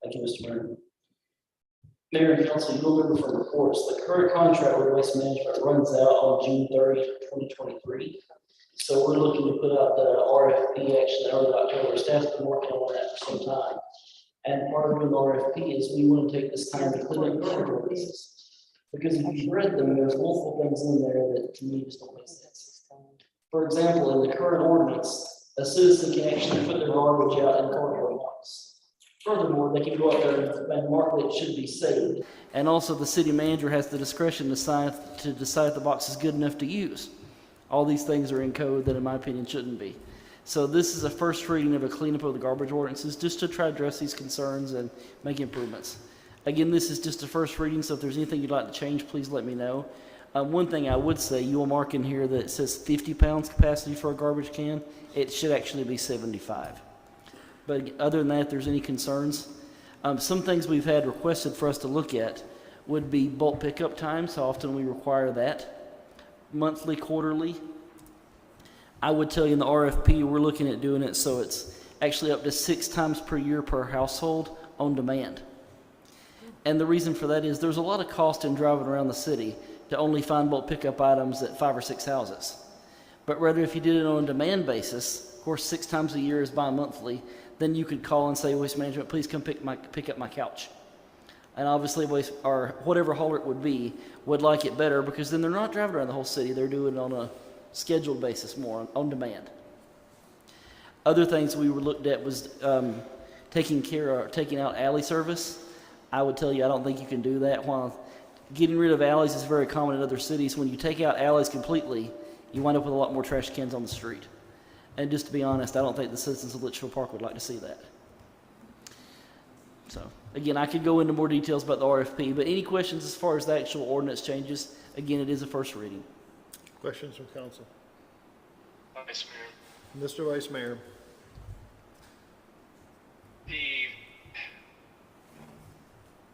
S3: Thank you, Mr. Mayor. Mayor and council, you'll remember from reports, the current contract with Waste Management runs out on June 30th, 2023. So we're looking to put out the RFP actually in early October. Staff's been working on that for some time. And part of doing the RFP is we want to take this time to clean up garbage ordinances. Because if you've read them, there's multiple things in there that to me just don't make sense. For example, in the current ordinance, a citizen can actually put their garbage out in cardboard boxes. Furthermore, they can go out there and mark that it should be saved. And also, the city manager has the discretion to decide if the box is good enough to use. All these things are in code that, in my opinion, shouldn't be. So this is a first reading of a cleanup of the garbage ordinances, just to try to address these concerns and make improvements. Again, this is just a first reading, so if there's anything you'd like to change, please let me know. One thing I would say, you will mark in here that it says 50 pounds capacity for a garbage can. It should actually be 75. But other than that, if there's any concerns, some things we've had requested for us to look at would be bulk pickup times, how often we require that, monthly, quarterly. I would tell you in the RFP, we're looking at doing it so it's actually up to 6 times per year per household on demand. And the reason for that is there's a lot of cost in driving around the city to only find bulk pickup items at 5 or 6 houses. But rather, if you did it on a demand basis, of course, 6 times a year is bi-monthly, then you could call and say, Waste Management, please come pick up my couch. And obviously, or whatever hauler it would be, would like it better because then they're not driving around the whole city. They're doing it on a scheduled basis, more on demand. Other things we were looked at was taking out alley service. I would tell you, I don't think you can do that. While getting rid of alleys is very common in other cities, when you take out alleys completely, you wind up with a lot more trash cans on the street. And just to be honest, I don't think the citizens of Litchfield Park would like to see that. So, again, I could go into more details about the RFP, but any questions as far as the actual ordinance changes? Again, it is a first reading.
S1: Questions from council?
S2: Vice Mayor.
S1: Mr. Vice Mayor.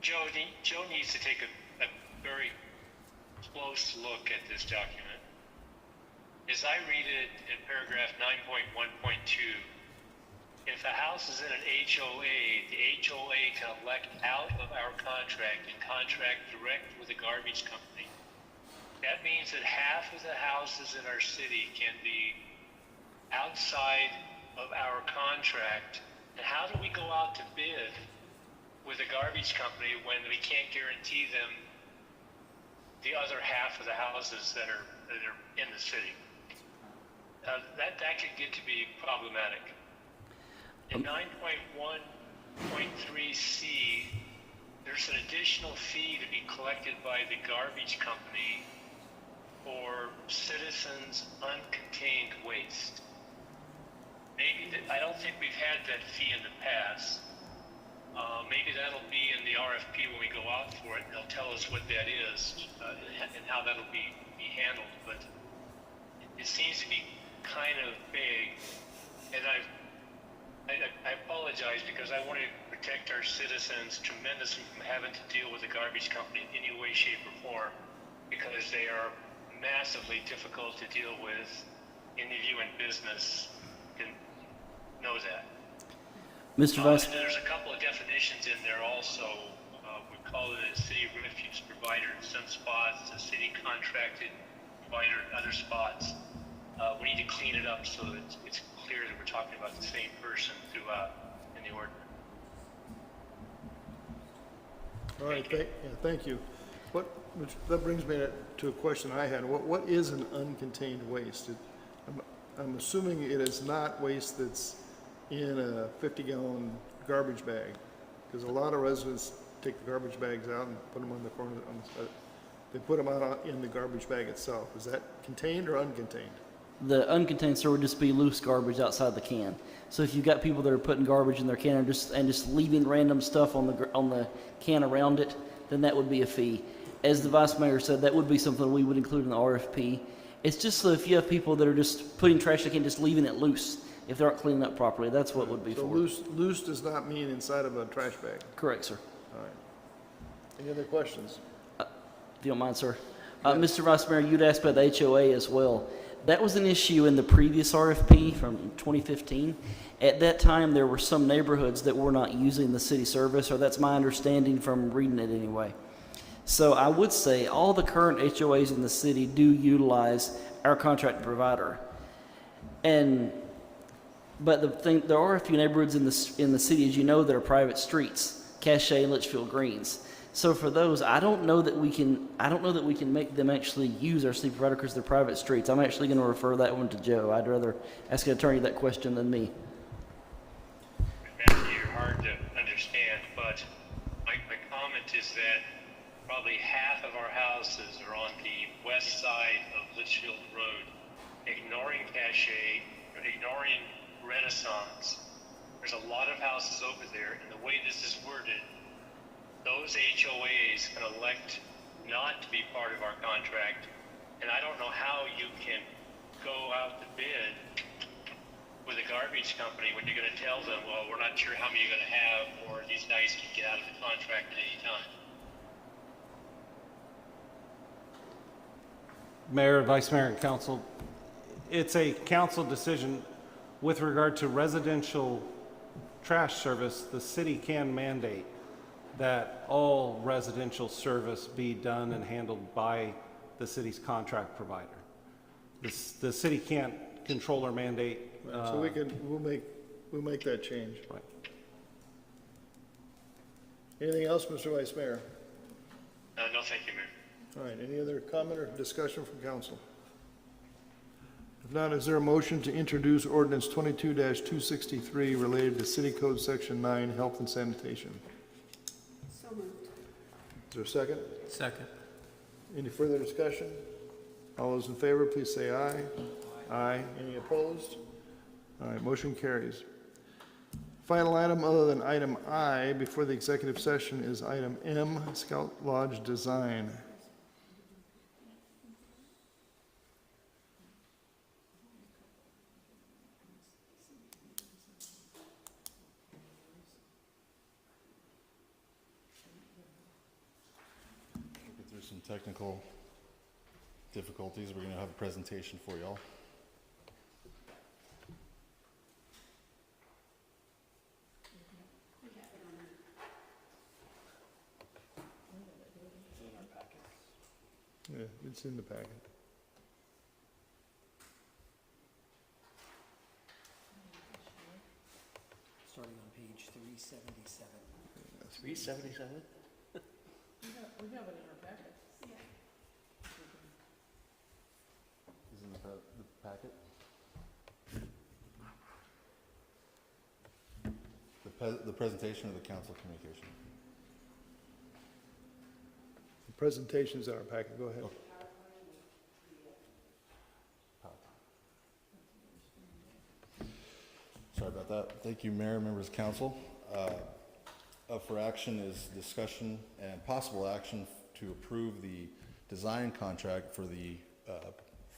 S2: Joe needs to take a very close look at this document. As I read it in paragraph 9.1.2, if a house is in an HOA, the HOA can elect out of our contract and contract direct with the garbage company. That means that half of the houses in our city can be outside of our contract. And how do we go out to bid with a garbage company when we can't guarantee them the other half of the houses that are in the city? That could get to be problematic. In 9.1.3C, there's an additional fee to be collected by the garbage company for citizens' uncontained waste. I don't think we've had that fee in the past. Maybe that'll be in the RFP when we go out for it. They'll tell us what that is and how that'll be handled. But it seems to be kind of big, and I apologize because I want to protect our citizens tremendously from having to deal with the garbage company in any way, shape, or form, because they are massively difficult to deal with. Any of you in business can know that.
S3: Mr. Vice.
S2: And there's a couple of definitions in there also. We call it a city refuse provider in some spots, a city contracted provider in other spots. We need to clean it up so that it's clear that we're talking about the same person throughout in the ordinance.
S1: All right, thank you. That brings me to a question I had. What is an uncontained waste? I'm assuming it is not waste that's in a 50-gallon garbage bag, because a lot of residents take the garbage bags out and put them on the corner. They put them out in the garbage bag itself. Is that contained or uncontained?
S3: The uncontained, sir, would just be loose garbage outside the can. So if you've got people that are putting garbage in their can and just leaving random stuff on the can around it, then that would be a fee. As the Vice Mayor said, that would be something we would include in the RFP. It's just so if you have people that are just putting trash, they can just leaving it loose if they aren't cleaning up properly. That's what it would be
S1: So
S3: for.
S1: loose does not mean inside of a trash bag.
S3: Correct, sir.
S1: All right. Any other questions?
S3: If you don't mind, sir. Mr. Vice Mayor, you'd asked about the HOA as well. That was an issue in the previous RFP from 2015. At that time, there were some neighborhoods that were not using the city service, or that's my understanding from reading it anyway. So I would say all the current HOAs in the city do utilize our contract provider. But the thing, there are a few neighborhoods in the city, as you know, that are private streets, Cache and Litchfield Greens. So for those, I don't know that we can make them actually use our city provider because they're private streets. I'm actually going to refer that one to Joe. I'd rather ask an attorney that question than me.
S2: Matthew, you're hard to understand, but my comment is that probably half of our houses are on the west side of Litchfield Road, ignoring Cache, ignoring Renaissance. There's a lot of houses over there, and the way this is worded, those HOAs can elect not to be part of our contract, and I don't know how you can go out to bid with a garbage company when you're going to tell them, well, we're not sure how many you're going to have, or these guys can get out of the contract at any time.
S17: Mayor, Vice Mayor, and Council, it's a council decision with regard to residential trash service. The city can mandate that all residential service be done and handled by the city's contract provider. The city can't control or mandate.
S1: So we'll make that change.
S17: Right.
S1: Anything else, Mr. Vice Mayor?
S2: No, thank you, Mayor.
S1: All right, any other comment or discussion from council? If not, is there a motion to introduce ordinance 22-263 related to City Code Section 9, Health and Sanitation?
S4: So moved.
S1: Is there a second?
S13: Second.
S1: Any further discussion? All those in favor, please say aye. Aye. Any opposed? All right, motion carries. Final item other than item I before the executive session is item M, Scout Lodge Design.
S5: Through some technical difficulties, we're going to have a presentation for y'all.
S1: Yeah, it's in the packet.
S13: Starting on page 377.
S3: 377?
S15: We have it in our packet.
S5: Is in the packet? The presentation of the council communication.
S1: The presentation's in our packet, go ahead.
S5: Okay. Sorry about that. Thank you, Mayor, members of council. Up for action is discussion and possible action to approve the design contract for the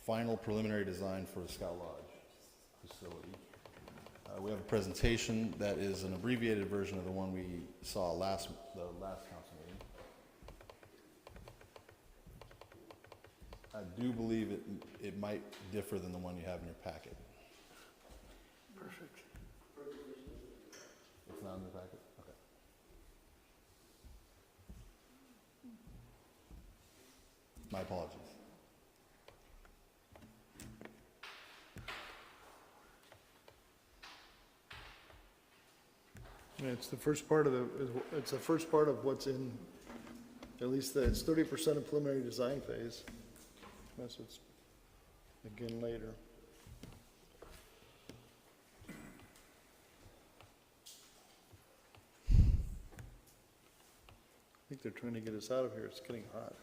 S5: final preliminary design for the Scout Lodge facility. We have a presentation that is an abbreviated version of the one we saw the last council meeting. I do believe it might differ than the one you have in your packet.
S1: Perfect.
S5: It's not in the packet? Okay. My apologies.
S1: Yeah, it's the first part of what's in, at least it's 30% of preliminary design phase. Unless it's again later. I think they're trying to get us out of here. It's getting hot.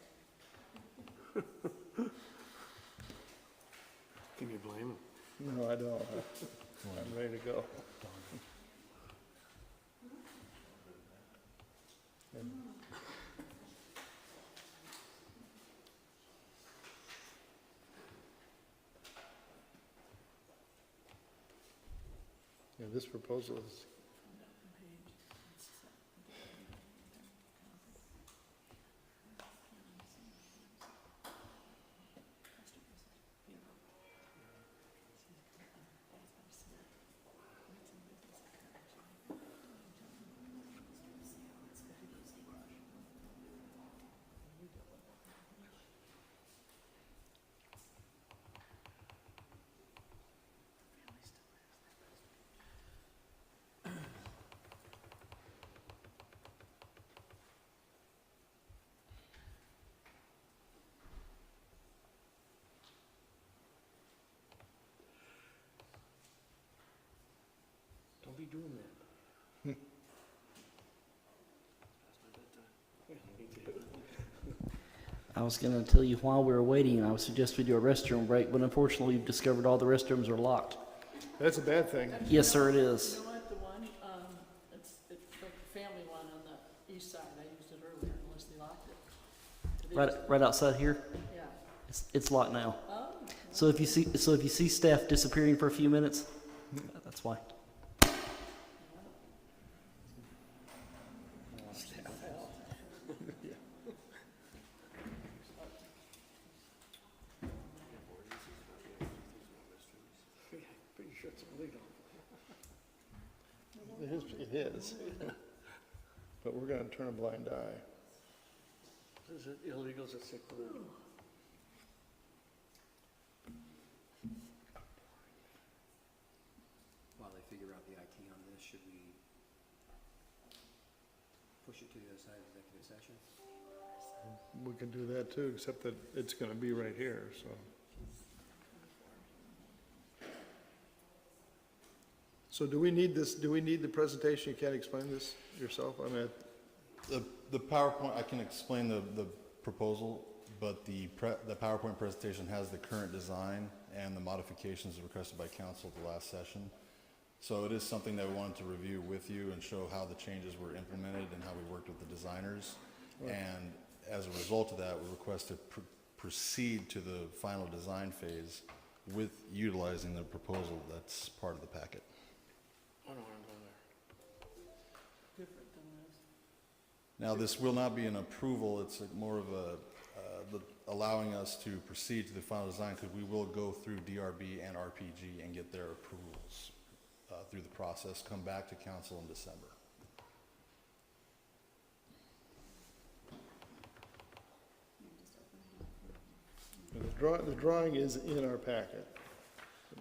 S8: Can you blame them?
S1: No, I don't. I'm ready to go. Yeah, this proposal is,
S8: Don't be doing that.
S3: I was going to tell you while we were waiting, I would suggest we do a restroom break, but unfortunately, we've discovered all the restrooms are locked.
S1: that's a bad thing.
S3: Yes, sir, it is.
S7: You know what, the one, it's the family one on the east side, I used it earlier unless they locked it.
S3: Right outside here.
S7: Yeah.
S3: It's locked now.
S7: Oh.
S3: So if you see staff disappearing for a few minutes, that's why.
S8: Pretty sure it's illegal.
S1: It is. But we're gonna turn a blind eye.
S8: Is it illegal to sick leave?
S13: While they figure out the IT on this, should we push it to the other side of executive session?
S1: We can do that too, except that it's gonna be right here, so. So do we need this, do we need the presentation? You can't explain this yourself? I mean,
S5: The PowerPoint, I can explain the proposal, but the PowerPoint presentation has the current design and the modifications requested by council at the last session. So it is something that we wanted to review with you and show how the changes were implemented and how we worked with the designers.
S1: Right.
S5: And as a result of that, we request to proceed to the final design phase with utilizing the proposal that's part of the packet.
S8: I don't want to go there.
S7: Different than this.
S5: Now, this will not be an approval, it's more of allowing us to proceed to the final design, because we will go through DRB and RPG and get their approvals through the process, come back to council in December.
S1: the drawing is in our packet.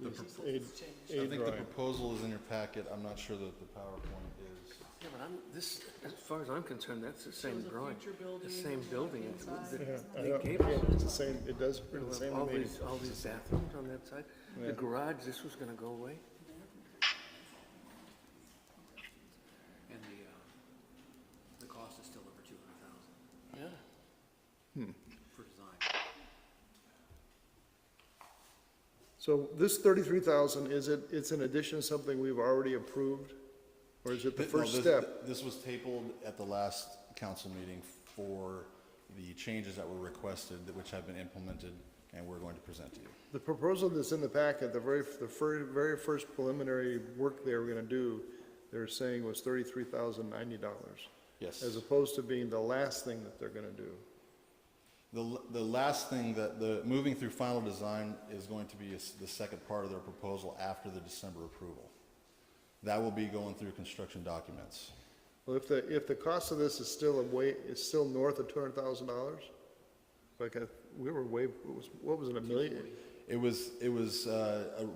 S5: The
S1: A
S5: I think the
S1: drawing.
S5: proposal is in your packet, I'm not sure that the PowerPoint is.
S8: Yeah, but this, as far as I'm concerned, that's the same
S7: the
S8: drawing.
S7: future building
S8: The same
S7: on the
S8: building
S7: left-hand
S8: that
S1: Yeah, I
S8: they
S1: don't-
S8: gave
S1: yeah,
S8: us.
S1: it's the same, it does, it's the same to
S8: All
S1: me.
S8: these bathrooms on that side.
S1: Yeah.
S8: The garage, this was gonna go away.
S13: And the cost is still over 200,000
S8: Yeah.
S13: for design.
S1: So this 33,000, it's in addition to something we've already approved? Or is it the first step?
S5: This was tabled at the last council meeting for the changes that were requested, which have been implemented, and we're going to present to you.
S1: The proposal that's in the packet, the very first preliminary work they were gonna do, they're saying was $33,090.
S5: Yes.
S1: As opposed to being the last thing that they're gonna do.
S5: The last thing that moving through final design is going to be the second part of their proposal after the December approval. That will be going through construction documents.
S1: Well, if the cost of this is still north of $200,000? Like, we were what was it, $1 million?
S5: It was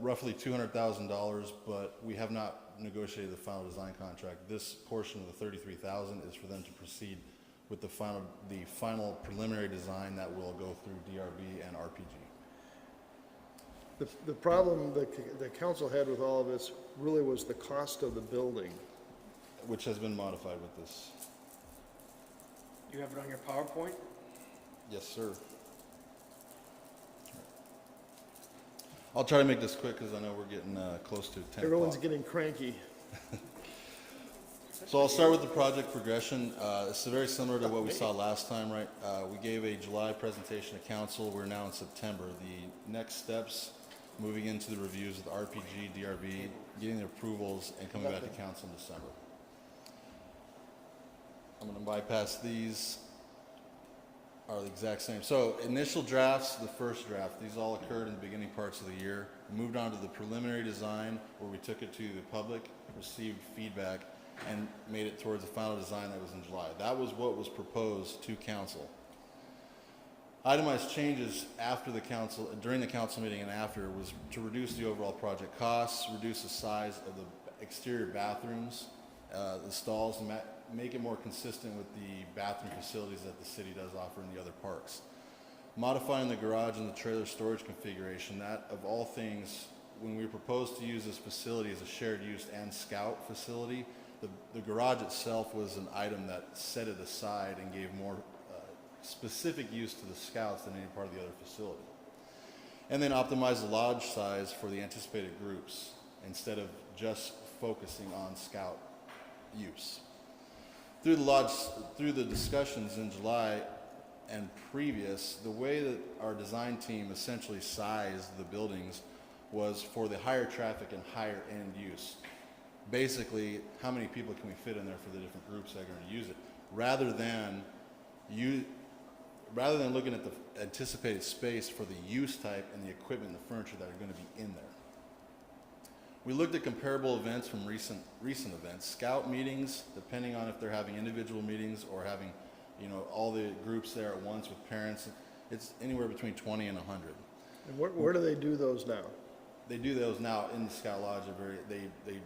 S5: roughly $200,000, but we have not negotiated the final design contract. This portion of the $33,000 is for them to proceed with the final preliminary design that will go through DRB and RPG.
S1: The problem the council had with all of this really was the cost of the building.
S5: Which has been modified with this.
S8: You have it on your PowerPoint?
S5: Yes, sir. I'll try to make this quick because I know we're getting close to 10
S1: Everyone's
S5: o'clock.
S1: getting cranky.
S5: So I'll start with the project progression. It's very similar to what we saw last time, right? We gave a July presentation to council. We're now in September. The next steps moving into the reviews with RPG, DRB, getting the approvals, and coming back to council in December. I'm going to bypass these. Are the exact same. So initial drafts, the first draft, these all occurred in the beginning parts of the year. We moved on to the preliminary design where we took it to the public, received feedback, and made it towards the final design that was in July. That was what was proposed to council. Itemized changes after the council, during the council meeting and after, was to reduce the overall project costs, reduce the size of the exterior bathrooms, the stalls, and make it more consistent with the bathroom facilities that the city does offer in the other parks. Modifying the garage and the trailer storage configuration, that of all things, when we proposed to use this facility as a shared use and scout facility, the garage itself was an item that set it aside and gave more specific use to the scouts than any part of the other facility. And then optimize the lodge size for the anticipated groups instead of just focusing on scout use. Through the discussions in July and previous, the way that our design team essentially sized the buildings was for the higher traffic and higher end use. Basically, how many people can we fit in there for the different groups that are going to use it, rather than looking at the anticipated space for the use type and the equipment and the furniture that are going to be in there. We looked at comparable events from recent events, scout meetings, depending on if they're having individual meetings or having, all the groups there at once with parents. It's anywhere between 20 and 100.
S1: And where do they do those now?
S5: They do those now in the Scout Lodge. They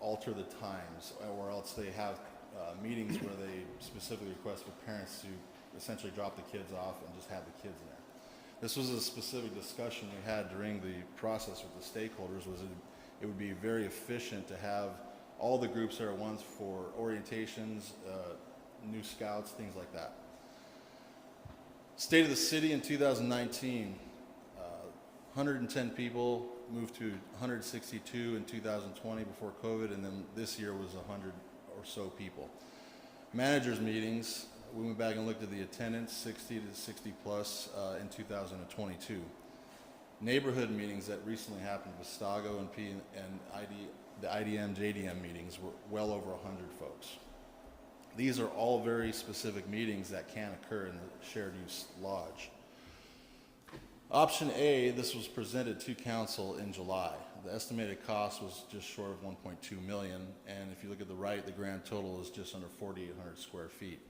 S5: alter the times, or else they have meetings where they specifically request for parents to essentially drop the kids off and just have the kids in there. This was a specific discussion we had during the process with the stakeholders. It would be very efficient to have all the groups there at once for orientations, new scouts, things like that. State of the city in 2019, 110 people moved to 162 in 2020 before COVID, and then this year was 100 or so people. Managers meetings, we went back and looked at the attendance, 60 to 60 plus in 2022. Neighborhood meetings that recently happened with Stago and the IDM, JDM meetings were well over 100 folks. These are all very specific meetings that can occur in the shared use lodge. Option A, this was presented to council in July. The estimated cost was just short of 1.2 million, and if you look at the right, the grand total is just under 4,800 square feet.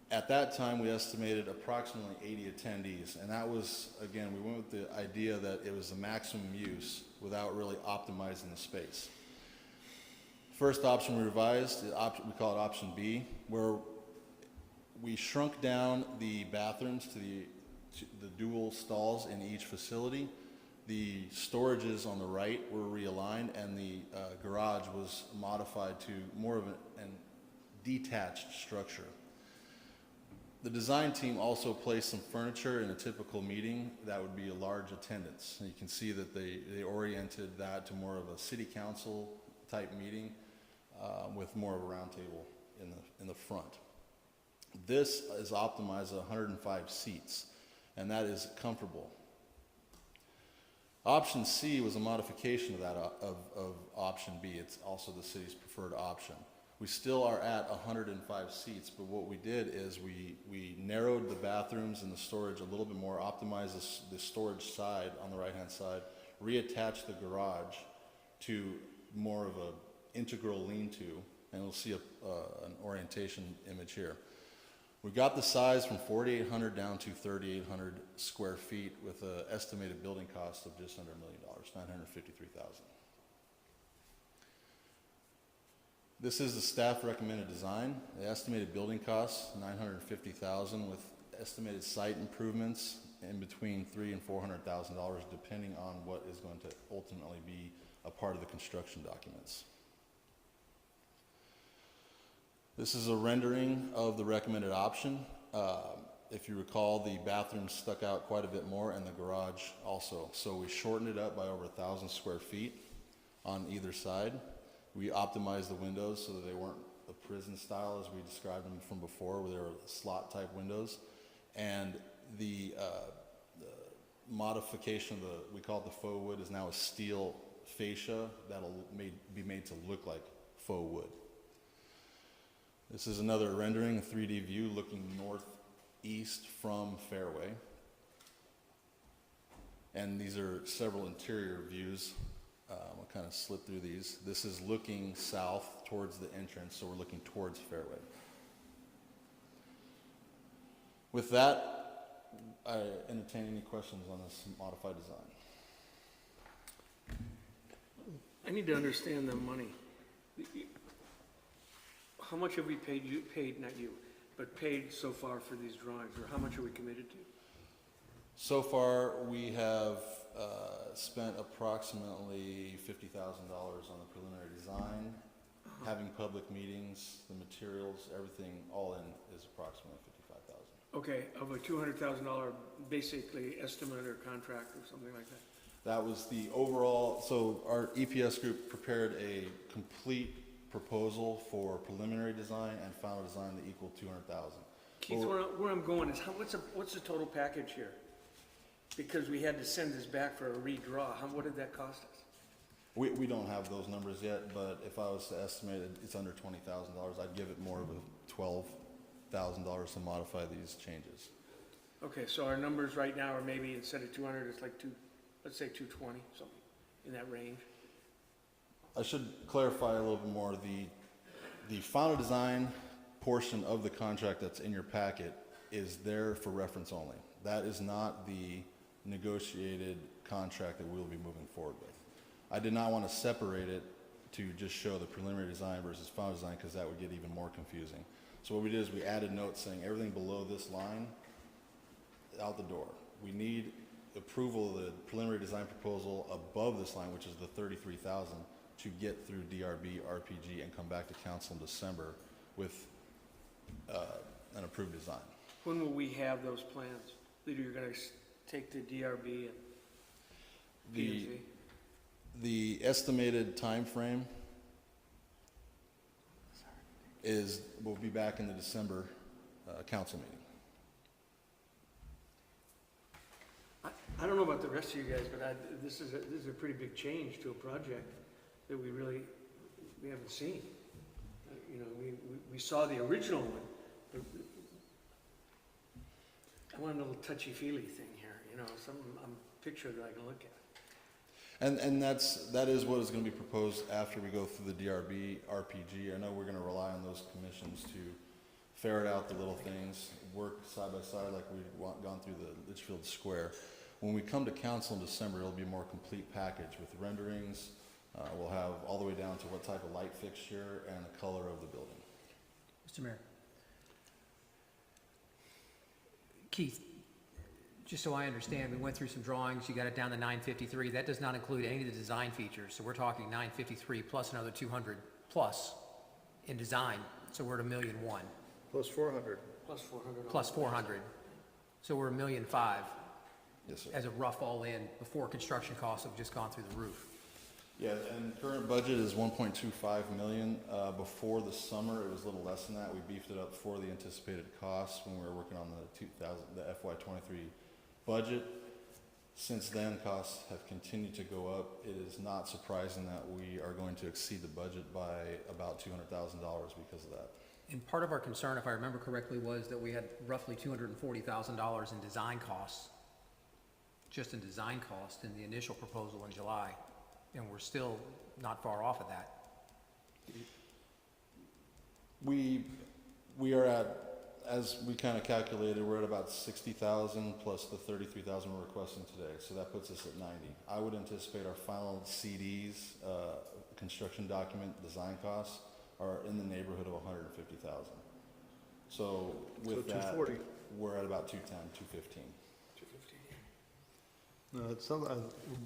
S5: At that time, we estimated approximately 80 attendees, and that was, again, we went with the idea that it was the maximum use without really optimizing the space. First option we revised, we call it option B, where we shrunk down the bathrooms to the dual stalls in each facility. The storages on the right were realigned, and the garage was modified to more of a detached structure. The design team also placed some furniture in a typical meeting that would be a large attendance. And you can see that they oriented that to more of a city council type meeting with more of a round table in the front. This is optimized at 105 seats, and that is comfortable. Option C was a modification of that of option B. It's also the city's preferred option. We still are at 105 seats, but what we did is we narrowed the bathrooms and the storage a little bit more, optimized the storage side on the right-hand side, reattached the garage to more of an integral lean-to, and we'll see an orientation image here. We got the size from 4,800 down to 3,800 square feet with an estimated building cost of just under $1 million, $953,000. This is the staff recommended design. The estimated building costs, $950,000, with estimated site improvements in between $300,000 and $400,000, depending on what is going to ultimately be a part of the construction documents. This is a rendering of the recommended option. If you recall, the bathroom stuck out quite a bit more, and the garage also. So we shortened it up by over 1,000 square feet on either side. We optimized the windows so that they weren't a prison style as we described them from before, where they were slot type windows. And the modification of we call it the faux wood, is now a steel fascia that'll be made to look like faux wood. This is another rendering, a 3D view looking northeast from Fairway. And these are several interior views. I'll kind of slip through these. This is looking south towards the entrance, so we're looking towards Fairway. With that, I entertain any questions on this modified design.
S8: I need to understand the money. How much have we paid not you, but paid so far for these drawings, or how much are we committed to?
S5: So far, we have spent approximately $50,000 on the preliminary design. Having public meetings, the materials, everything all in is approximately $55,000.
S8: Okay, of a $200,000 basically estimate or contract or something like that?
S5: That was the overall, so our EPS group prepared a complete proposal for preliminary design and final design that equaled $200,000.
S8: Keith, where I'm going is, what's the total package here? Because we had to send this back for a redraw. What did that cost us?
S5: We don't have those numbers yet, but if I was to estimate it, it's under $20,000. I'd give it more of a $12,000 to modify these changes.
S8: Okay, so our numbers right now are maybe instead of 200, it's like let's say 220, something in that range.
S5: I should clarify a little bit more. The final design portion of the contract that's in your packet is there for reference only. That is not the negotiated contract that we'll be moving forward with. I did not want to separate it to just show the preliminary design versus final design, because that would get even more confusing. So what we did is we added notes saying everything below this line, out the door. We need approval of the preliminary design proposal above this line, which is the $33,000, to get through DRB, RPG, and come back to council in December with an approved design.
S8: When will we have those plans? That you're going to take to DRB and P&Z?
S5: The estimated time frame is we'll be back in the December council meeting.
S8: I don't know about the rest of you guys, but this is a pretty big change to a project that we haven't seen. You know, we saw the original one. But I want a little touchy-feely thing here, you know, some picture that I can look at.
S5: And that is what is going to be proposed after we go through the DRB, RPG. I know we're going to rely on those commissions to ferret out the little things, work side by side like we've gone through the Litchfield Square. When we come to council in December, it'll be a more complete package with renderings. We'll have all the way down to what type of light fixture and the color of the building.
S13: Mr. Mayor. Keith, just so I understand, we went through some drawings, you got it down to 953. That does not include any of the design features. So we're talking 953 plus another 200 plus in design. So we're at $1.1 million.
S1: Plus 400.
S8: Plus 400.
S13: Plus 400. So we're $1.5 million.
S5: Yes, sir.
S13: As a rough all-in before construction costs have just gone through the roof.
S5: Yeah, and current budget is $1.25 million. Before the summer, it was a little less than that. We beefed it up for the anticipated costs when we were working on the FY23 budget. Since then, costs have continued to go up. It is not surprising that we are going to exceed the budget by about $200,000 because of that.
S13: And part of our concern, if I remember correctly, was that we had roughly $240,000 in design costs, just in design cost in the initial proposal in July. And we're still not far off of that.
S5: We are at, as we kind of calculated, we're at about 60,000 plus the 33,000 we're requesting today. So that puts us at 90. I would anticipate our final CDs, construction document design costs, are in the neighborhood of 150,000. So with that,
S1: 240.
S5: we're at about 210, 215.
S1: No, it's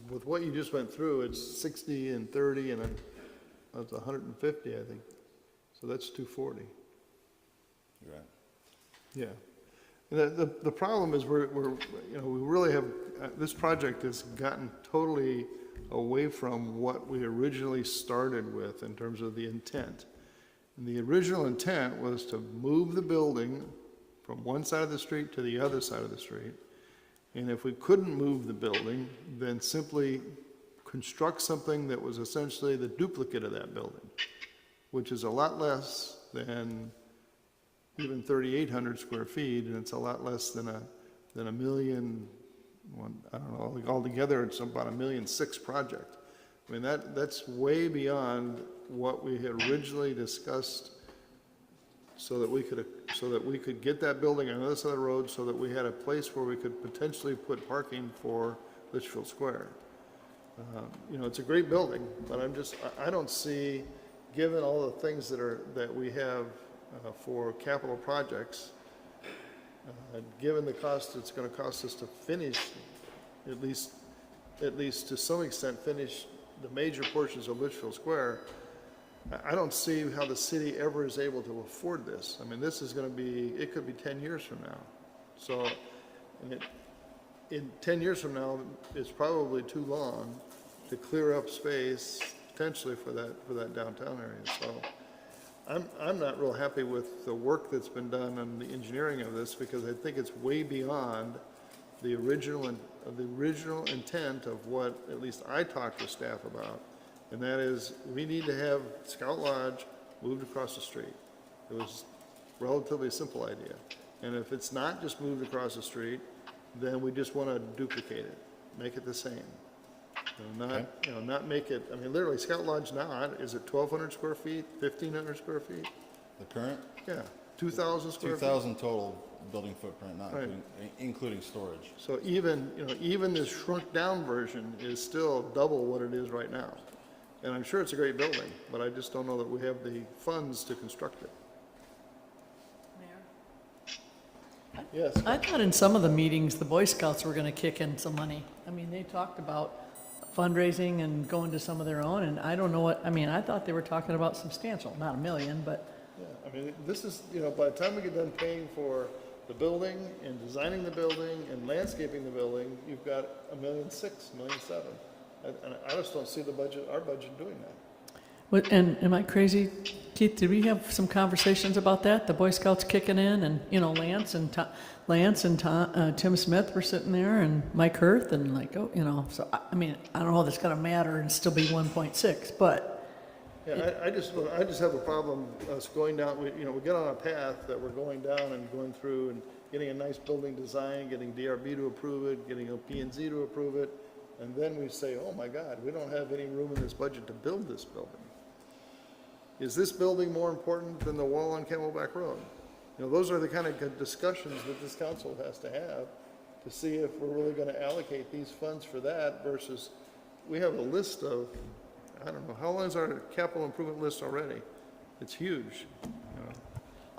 S1: with what you just went through, it's 60 and 30, and that's 150, I think. So that's 240.
S5: You're right.
S1: Yeah. And the problem is we really have, this project has gotten totally away from what we originally started with in terms of the intent. And the original intent was to move the building from one side of the street to the other side of the street And if we couldn't move the building, then simply construct something that was essentially the duplicate of that building, which is a lot less than even 3,800 square feet, and it's a lot less than a million, I don't know, altogether it's about $1.6 million project. I mean, that's way beyond what we had originally discussed, so that we could get that building on the other side of the road, so that we had a place where we could potentially put parking for Litchfield Square. You know, it's a great building, but I don't see, given all the things that we have for capital projects, given the cost it's going to cost us to finish, at least to some extent, finish the major portions of Litchfield Square, I don't see how the city ever is able to afford this. I mean, this is going to be, it could be 10 years from now. So in 10 years from now, it's probably too long to clear up space potentially for that downtown area. So I'm not real happy with the work that's been done on the engineering of this, because I think it's way beyond the original intent of what at least I talked to staff about. And that is, we need to have Scout Lodge moved across the street. It was a relatively simple idea. And if it's not just moved across the street, then we just want to duplicate it, make it the same. Not make it, I mean, literally, Scout Lodge now, is it 1,200 square feet, 1,500 square feet?
S18: The current?
S1: Yeah, 2,000 square feet?
S18: 2,000 total building footprint, not including storage.
S1: So even this shrunk down version is still double what it is right now. And I'm sure it's a great building, but I just don't know that we have the funds to construct it. Yes.
S7: I thought in some of the meetings, the Boy Scouts were going to kick in some money. I mean, they talked about fundraising and going to some of their own, and I don't know what, I mean, I thought they were talking about substantial, not $1 million, but.
S1: Yeah, I mean, this is, by the time we get done paying for the building and designing the building and landscaping the building, you've got $1.6 million, $1.7 million. And I just don't see our budget doing that.
S7: And am I crazy, Keith? Did we have some conversations about that? The Boy Scouts kicking in, and Lance and Tim Smith were sitting there, and Mike Hirth, and So I mean, I don't know if it's going to matter and still be 1.6, but.
S1: Yeah, I just have a problem us going down. We get on a path that we're going down and going through and getting a nice building design, getting DRB to approve it, getting a P&Z to approve it. And then we say, oh my God, we don't have any room in this budget to build this building. Is this building more important than the wall on Camelback Road? Those are the kind of discussions that this council has to have to see if we're really going to allocate these funds for that versus, we have a list of, I don't know, how long is our capital improvement list already? It's huge.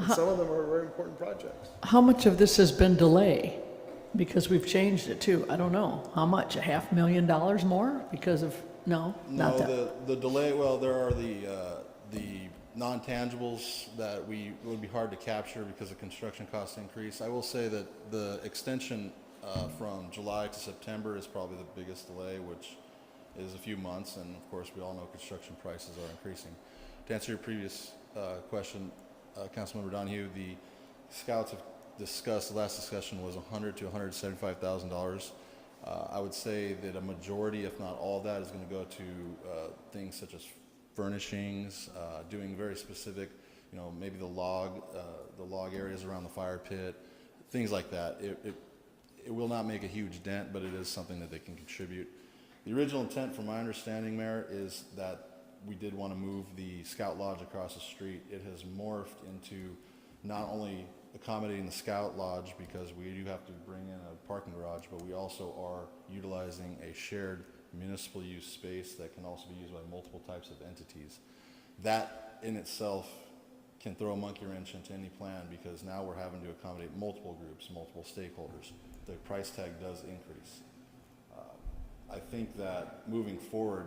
S1: And some of them are very important projects.
S7: How much of this has been delay? Because we've changed it too. I don't know. How much? $500,000 more? Because of, not that.
S18: The delay, well, there are the non-tangibles that would be hard to capture because of construction cost increase. I will say that the extension from July to September is probably the biggest delay, which is a few months, and of course we all know construction prices are increasing. To answer your previous question, Councilmember Donahue, the Scouts have discussed, the last discussion was $100,000 to $175,000. I would say that a majority, if not all of that, is going to go to things such as furnishings, doing very specific, maybe the log areas around the fire pit, things like that. It will not make a huge dent, but it is something that they can contribute. The original intent, from my understanding, Mayor, is that we did want to move the Scout Lodge across the street. It has morphed into not only accommodating the Scout Lodge, because we do have to bring in a parking garage, but we also are utilizing a shared municipal use space that can also be used by multiple types of entities. That in itself can throw a monkey wrench into any plan, because now we're having to accommodate multiple groups, multiple stakeholders. The price tag does increase. I think that moving forward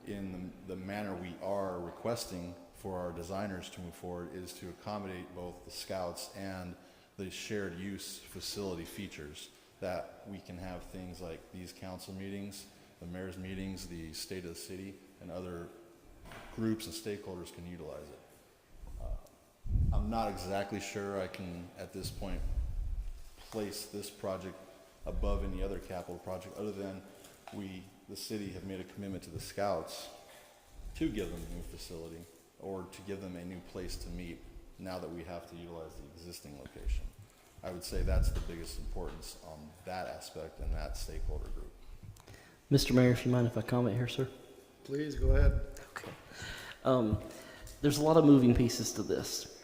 S18: in the manner we are requesting for our designers to move forward is to accommodate both the Scouts and the shared use facility features, that we can have things like these council meetings, the mayor's meetings, the state of the city, and other groups and stakeholders can utilize it. I'm not exactly sure I can, at this point, place this project above any other capital project, other than the city have made a commitment to the Scouts to give them a new facility or to give them a new place to meet now that we have to utilize the existing location. I would say that's the biggest importance on that aspect and that stakeholder group.
S3: Mr. Mayor, if you mind if I comment here, sir?
S1: Please, go ahead.
S3: Okay. There's a lot of moving pieces to this.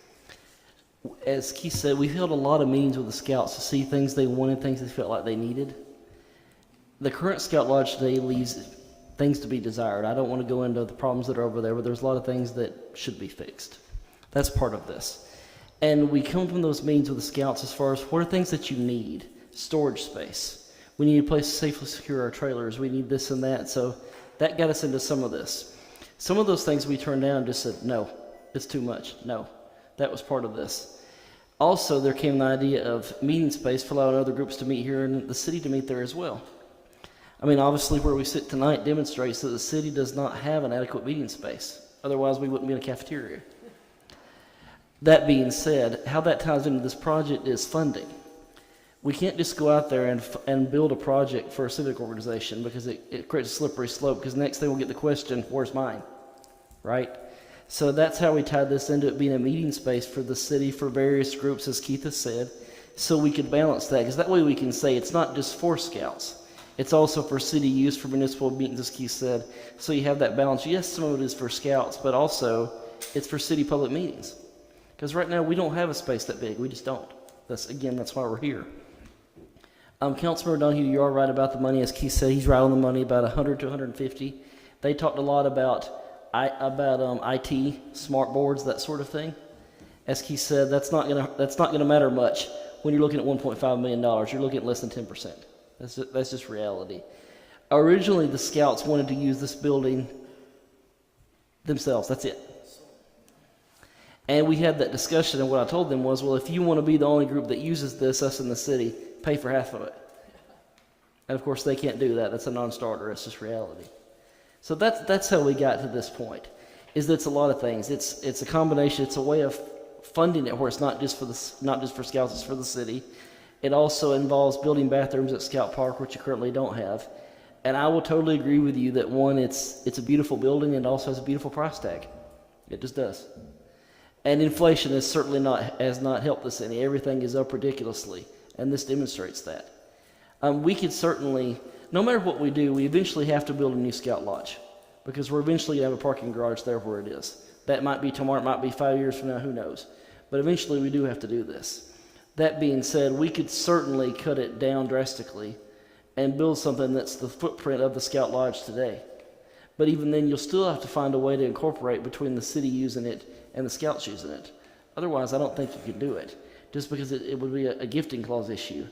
S3: As Keith said, we've held a lot of meetings with the Scouts to see things they wanted, things they felt like they needed. The current Scout Lodge today leaves things to be desired. I don't want to go into the problems that are over there, but there's a lot of things that should be fixed. That's part of this. And we come from those meetings with the Scouts as far as what are things that you need. Storage space. We need a place to safely secure our trailers. We need this and that. So that got us into some of this. Some of those things we turned down and just said, no, it's too much. No, that was part of this. Also, there came the idea of meeting space for allowing other groups to meet here and the city to meet there as well. I mean, obviously, where we sit tonight demonstrates that the city does not have an adequate meeting space. Otherwise, we wouldn't be in a cafeteria. That being said, how that ties into this project is funding. We can't just go out there and build a project for a civic organization because it creates a slippery slope, because next thing we'll get the question, where's mine, right? So that's how we tied this into it being a meeting space for the city for various groups, as Keith has said, so we could balance that, because that way we can say it's not just for Scouts. It's also for city use, for municipal meetings, as Keith said. So you have that balance. Yes, some of it is for Scouts, but also it's for city public meetings. Because right now we don't have a space that big. We just don't. That's why we're here. Councilmember Donahue, you are right about the money. As Keith said, he's right on the money, about 100 to 150. They talked a lot about IT, smart boards, that sort of thing. As Keith said, that's not gonna matter much when you're looking at $1.5 million. You're looking at less than 10%. That's just reality. Originally, the Scouts wanted to use this building themselves. That's it. And we had that discussion, and what I told them was, well, if you want to be the only group that uses this, us in the city, pay for half of it. And of course, they can't do that. That's a non-starter. It's just reality. So that's how we got to this point. Is that it's a lot of things. It's a combination. It's a way of funding it where it's not just for Scouts. It's for the city. It also involves building bathrooms at Scout Park, which you currently don't have. And I will totally agree with you that one, it's a beautiful building and also has a beautiful price tag. It just does. And inflation has certainly has not helped the city. Everything is up ridiculously, and this demonstrates that. We could certainly, no matter what we do, we eventually have to build a new Scout Lodge because we're eventually going to have a parking garage there where it is. That might be tomorrow, it might be 5 years from now, who knows. But eventually we do have to do this. That being said, we could certainly cut it down drastically and build something that's the footprint of the Scout Lodge today. But even then, you'll still have to find a way to incorporate between the city using it and the Scouts using it. Otherwise, I don't think you can do it, just because it would be a gifting clause issue.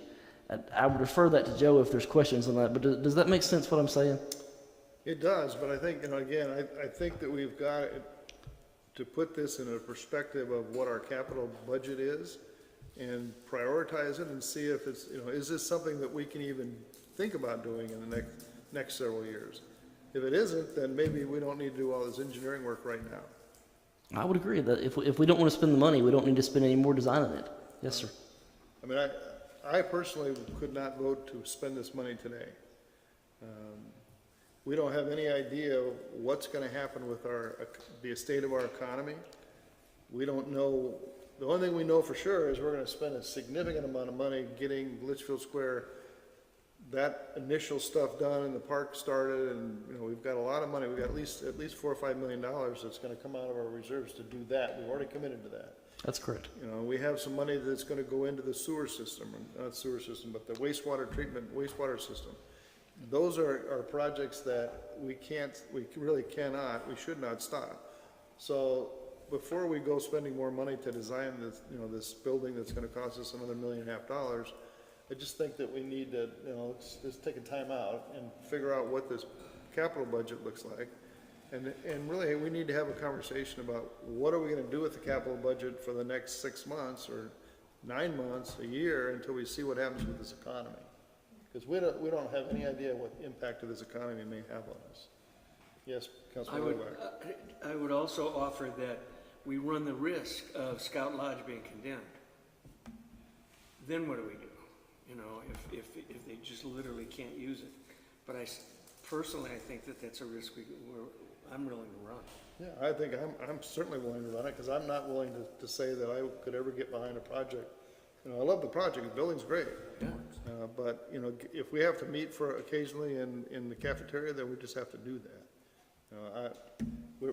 S3: I would refer that to Joe if there's questions on that, but does that make sense what I'm saying?
S1: It does, but I think, again, I think that we've got to put this in a perspective of what our capital budget is and prioritize it and see if it's, is this something that we can even think about doing in the next several years? If it isn't, then maybe we don't need to do all this engineering work right now.
S3: I would agree that if we don't want to spend the money, we don't need to spend any more design on it. Yes, sir.
S1: I mean, I personally could not vote to spend this money today. We don't have any idea what's going to happen with the state of our economy. We don't know. The only thing we know for sure is we're going to spend a significant amount of money getting Litchfield Square, that initial stuff done and the park started, and we've got a lot of money. We've got at least $4 or $5 million that's going to come out of our reserves to do that. We've already committed to that.
S3: That's correct.
S1: We have some money that's going to go into the sewer system, not sewer system, but the wastewater system. Those are projects that we really cannot, we should not stop. So before we go spending more money to design this, this building that's going to cost us another $1.5 million, I just think that we need to, just take a time out and figure out what this capital budget looks like. And really, we need to have a conversation about what are we going to do with the capital budget for the next 6 months or 9 months, a year, until we see what happens with this economy. Because we don't have any idea what impact of this economy may have on us. Yes, Councilman Novak.
S8: I would also offer that we run the risk of Scout Lodge being condemned. Then what do we do? you know, if they just literally can't use it. But personally, I think that that's a risk I'm willing to run.
S1: Yeah, I think I'm certainly willing to run it, because I'm not willing to say that I could ever get behind a project. You know, I love the project, the building's great.
S8: Yeah.
S1: But, you know, if we have to meet for occasionally in the cafeteria, then we just have to do that. You know,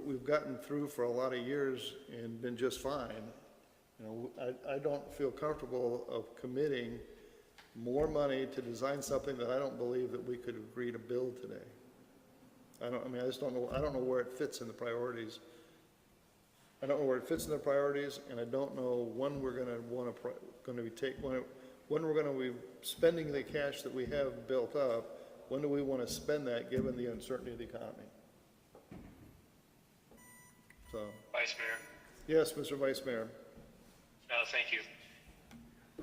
S1: we've gotten through for a lot of years and been just fine. You know, I don't feel comfortable of committing more money to design something that I don't believe that we could agree to build today. I just don't know, I don't know where it fits in the priorities. I don't know where it fits in the priorities, and I don't know when we're gonna when we're gonna be spending the cash that we have built up. When do we wanna spend that, given the uncertainty of the economy? So.
S2: Vice Mayor.
S1: Yes, Mr. Vice Mayor.
S2: Thank you.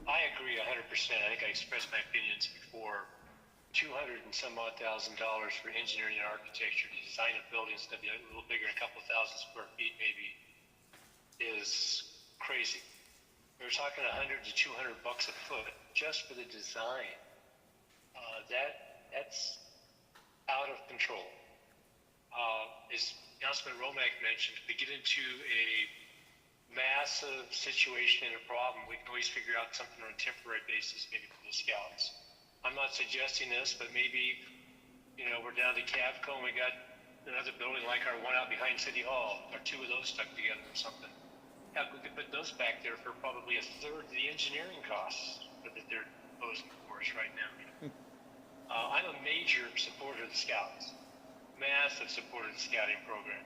S2: I agree 100%. I think I expressed my opinions before. $200 and some odd thousand for engineering and architecture to design a building that's going to be a little bigger, a couple thousand square feet maybe, is crazy. We're talking $100 to $200 a foot just for the design. That's out of control. As Councilman Romack mentioned, if we get into a massive situation and a problem, we can always figure out something on a temporary basis, maybe for the scouts. I'm not suggesting this, but maybe, you know, we're down to Cavco and we got another building like our one out behind City Hall, or two of those stuck together or something. Heck, we could put those back there for probably a third of the engineering costs that they're proposing for us right now. I'm a major supporter of the Scouts, massive supporter of the Scouting program,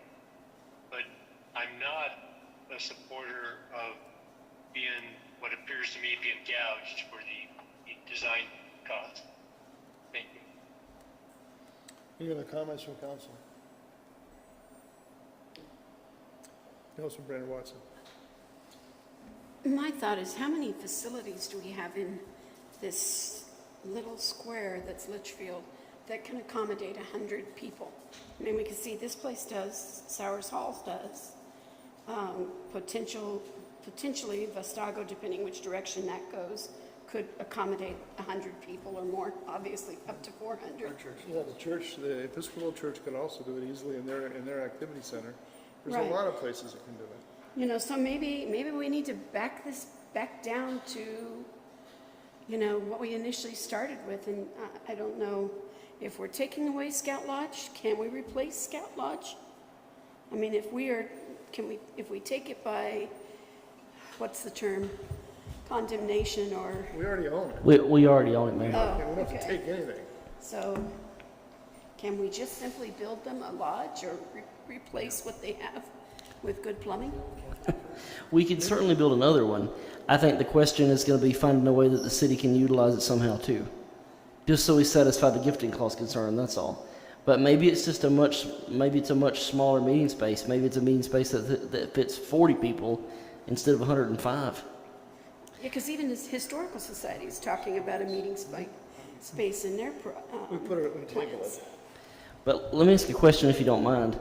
S2: but I'm not a supporter of being what appears to me being gouged for the design cost. Thank you.
S1: Any other comments from council? Councilman Brandon Watson.
S4: My thought is, how many facilities do we have in this little square that's Litchfield that can accommodate 100 people? I mean, we can see this place does, Sowers Hall does, potentially Vastago, depending which direction that goes, could accommodate 100 people or more, obviously up to 400.
S1: Yeah, the Episcopal Church can also do it easily in their activity center. There's
S4: Right.
S1: a lot of places that can do it.
S4: You know, so maybe we need to back this back down to, you know, what we initially started with. And I don't know if we're taking away Scout Lodge, can we replace Scout Lodge? I mean, if we take it by, what's the term? Condemnation or?
S1: We already own it.
S3: We already own it, Mayor.
S4: Oh,
S1: We don't have to take anything.
S4: So can we just simply build them a lodge or replace what they have with good plumbing?
S3: We could certainly build another one. I think the question is going to be finding a way that the city can utilize it somehow too. Just so we satisfy the gifting clause concern, that's all. But maybe it's just a much smaller meeting space. Maybe it's a meeting space that fits 40 people instead of 105.
S4: Yeah, because even this historical society is talking about a meeting space in their
S1: We put it on the table.
S4: plans.
S3: But let me ask you a question if you don't mind.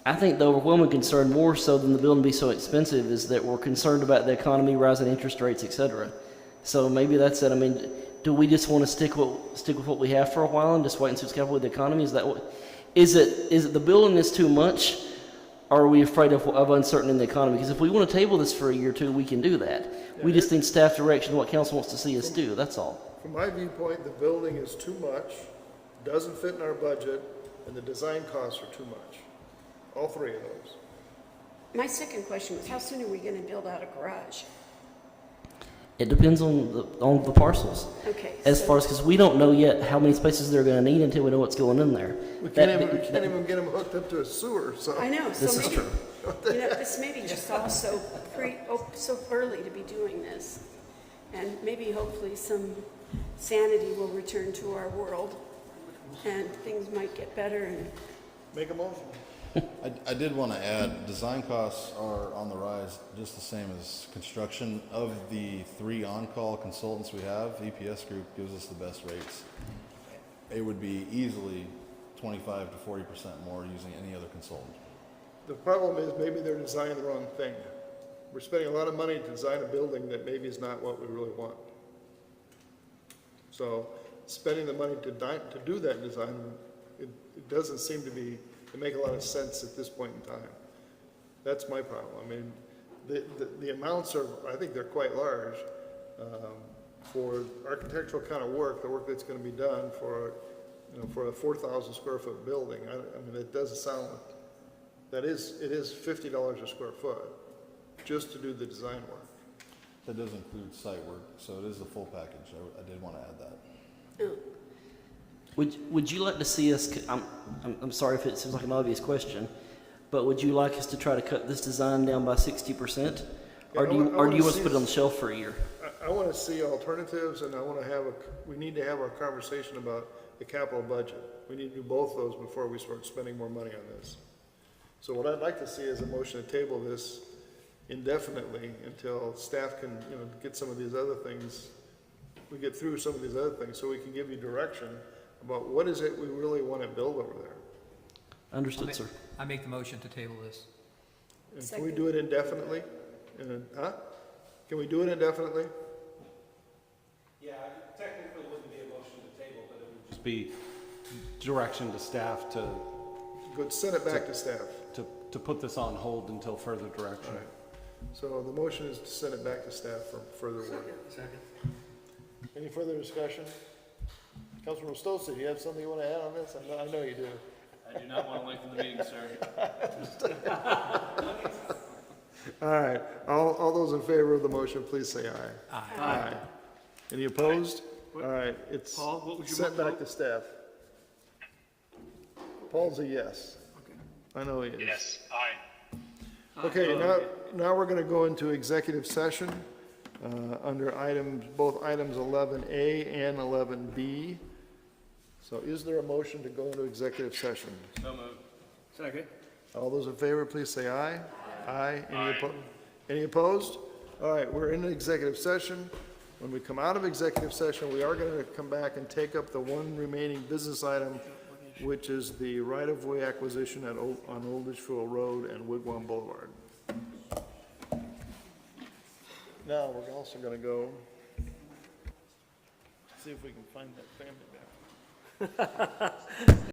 S3: I think the overwhelming concern, more so than the building be so expensive, is that we're concerned about the economy, rising interest rates, etc. So maybe that's it. I mean, do we just want to stick with what we have for a while and just wait and see what's happening with the economy? Is that what? Is it the building is too much, or are we afraid of uncertainty in the economy? Because if we want to table this for a year or two, we can do that. We just need staff direction, what council wants to see us do. That's all.
S1: From my viewpoint, the building is too much, doesn't fit in our budget, and the design costs are too much. All three of those.
S4: My second question was, how soon are we going to build out a garage?
S3: It depends on the parcels.
S4: Okay.
S3: Because we don't know yet how many spaces they're going to need until we know what's going in there.
S1: We can't even get them hooked up to a sewer, so.
S4: I know, so
S3: This is
S4: maybe,
S3: true.
S4: you know, this may be just all so early to be doing this. And maybe hopefully some sanity will return to our world and things might get better. And
S1: Make a motion.
S18: I did want to add, design costs are on the rise just the same as construction. Of the 3 on-call consultants we have, EPS Group gives us the best rates. It would be easily 25 to 40% more using any other consultant.
S1: The problem is maybe they're designing the wrong thing. We're spending a lot of money to design a building that maybe is not what we really want. So spending the money to do that design, it doesn't seem to make a lot of sense at this point in time. That's my problem. I mean, the amounts are, I think they're quite large for architectural kind of work, the work that's going to be done for, for a 4,000 square foot building. I mean, it doesn't sound like, it is $50 a square foot just to do the design work.
S18: That does include site work, so it is the full package. I did want to add that.
S3: Would you like to see us, I'm sorry if it seems like an obvious question, but would you like us to try to cut this design down by 60%? Or do you want to put it on the shelf for a year?
S1: I want to see alternatives, and I want to we need to have a conversation about the capital budget. We need to do both of those before we start spending more money on this. So what I'd like to see is a motion to table this indefinitely until staff can, get some of these other things, we get through some of these other things, so we can give you direction about what is it we really want to build over there.
S3: Understood, sir.
S13: I make the motion to table this.
S1: And can we do it indefinitely? Can we do it indefinitely?
S17: Yeah, technically it wouldn't be a motion to table, but it would just be direction to staff to
S1: Send it back to staff.
S17: to put this on hold until further direction.
S1: All right. So the motion is to send it back to staff for further work.
S8: Second.
S1: Any further discussion? Councilman Stossel, do you have something you want to add on this? I know you do.
S19: I do not want to lengthen the meeting, sir.
S1: All right, all those in favor of the motion, please say aye.
S8: Aye.
S1: Any opposed? All right, it's
S8: Paul, what was your
S1: sent
S8: vote?
S1: back to staff. Paul's a yes. I know he is.
S2: Yes, aye.
S1: Okay, now we're going to go into executive session under both items 11A and 11B. So is there a motion to go into executive session?
S19: So moved.
S8: Second.
S1: All those in favor, please say aye. Aye. Any opposed? All right, we're in an executive session. When we come out of executive session, we are going to come back and take up the one remaining business item, which is the right-of-way acquisition on Old Litchfield Road and Wigwam Boulevard. Now, we're also going to go see if we can find that family back.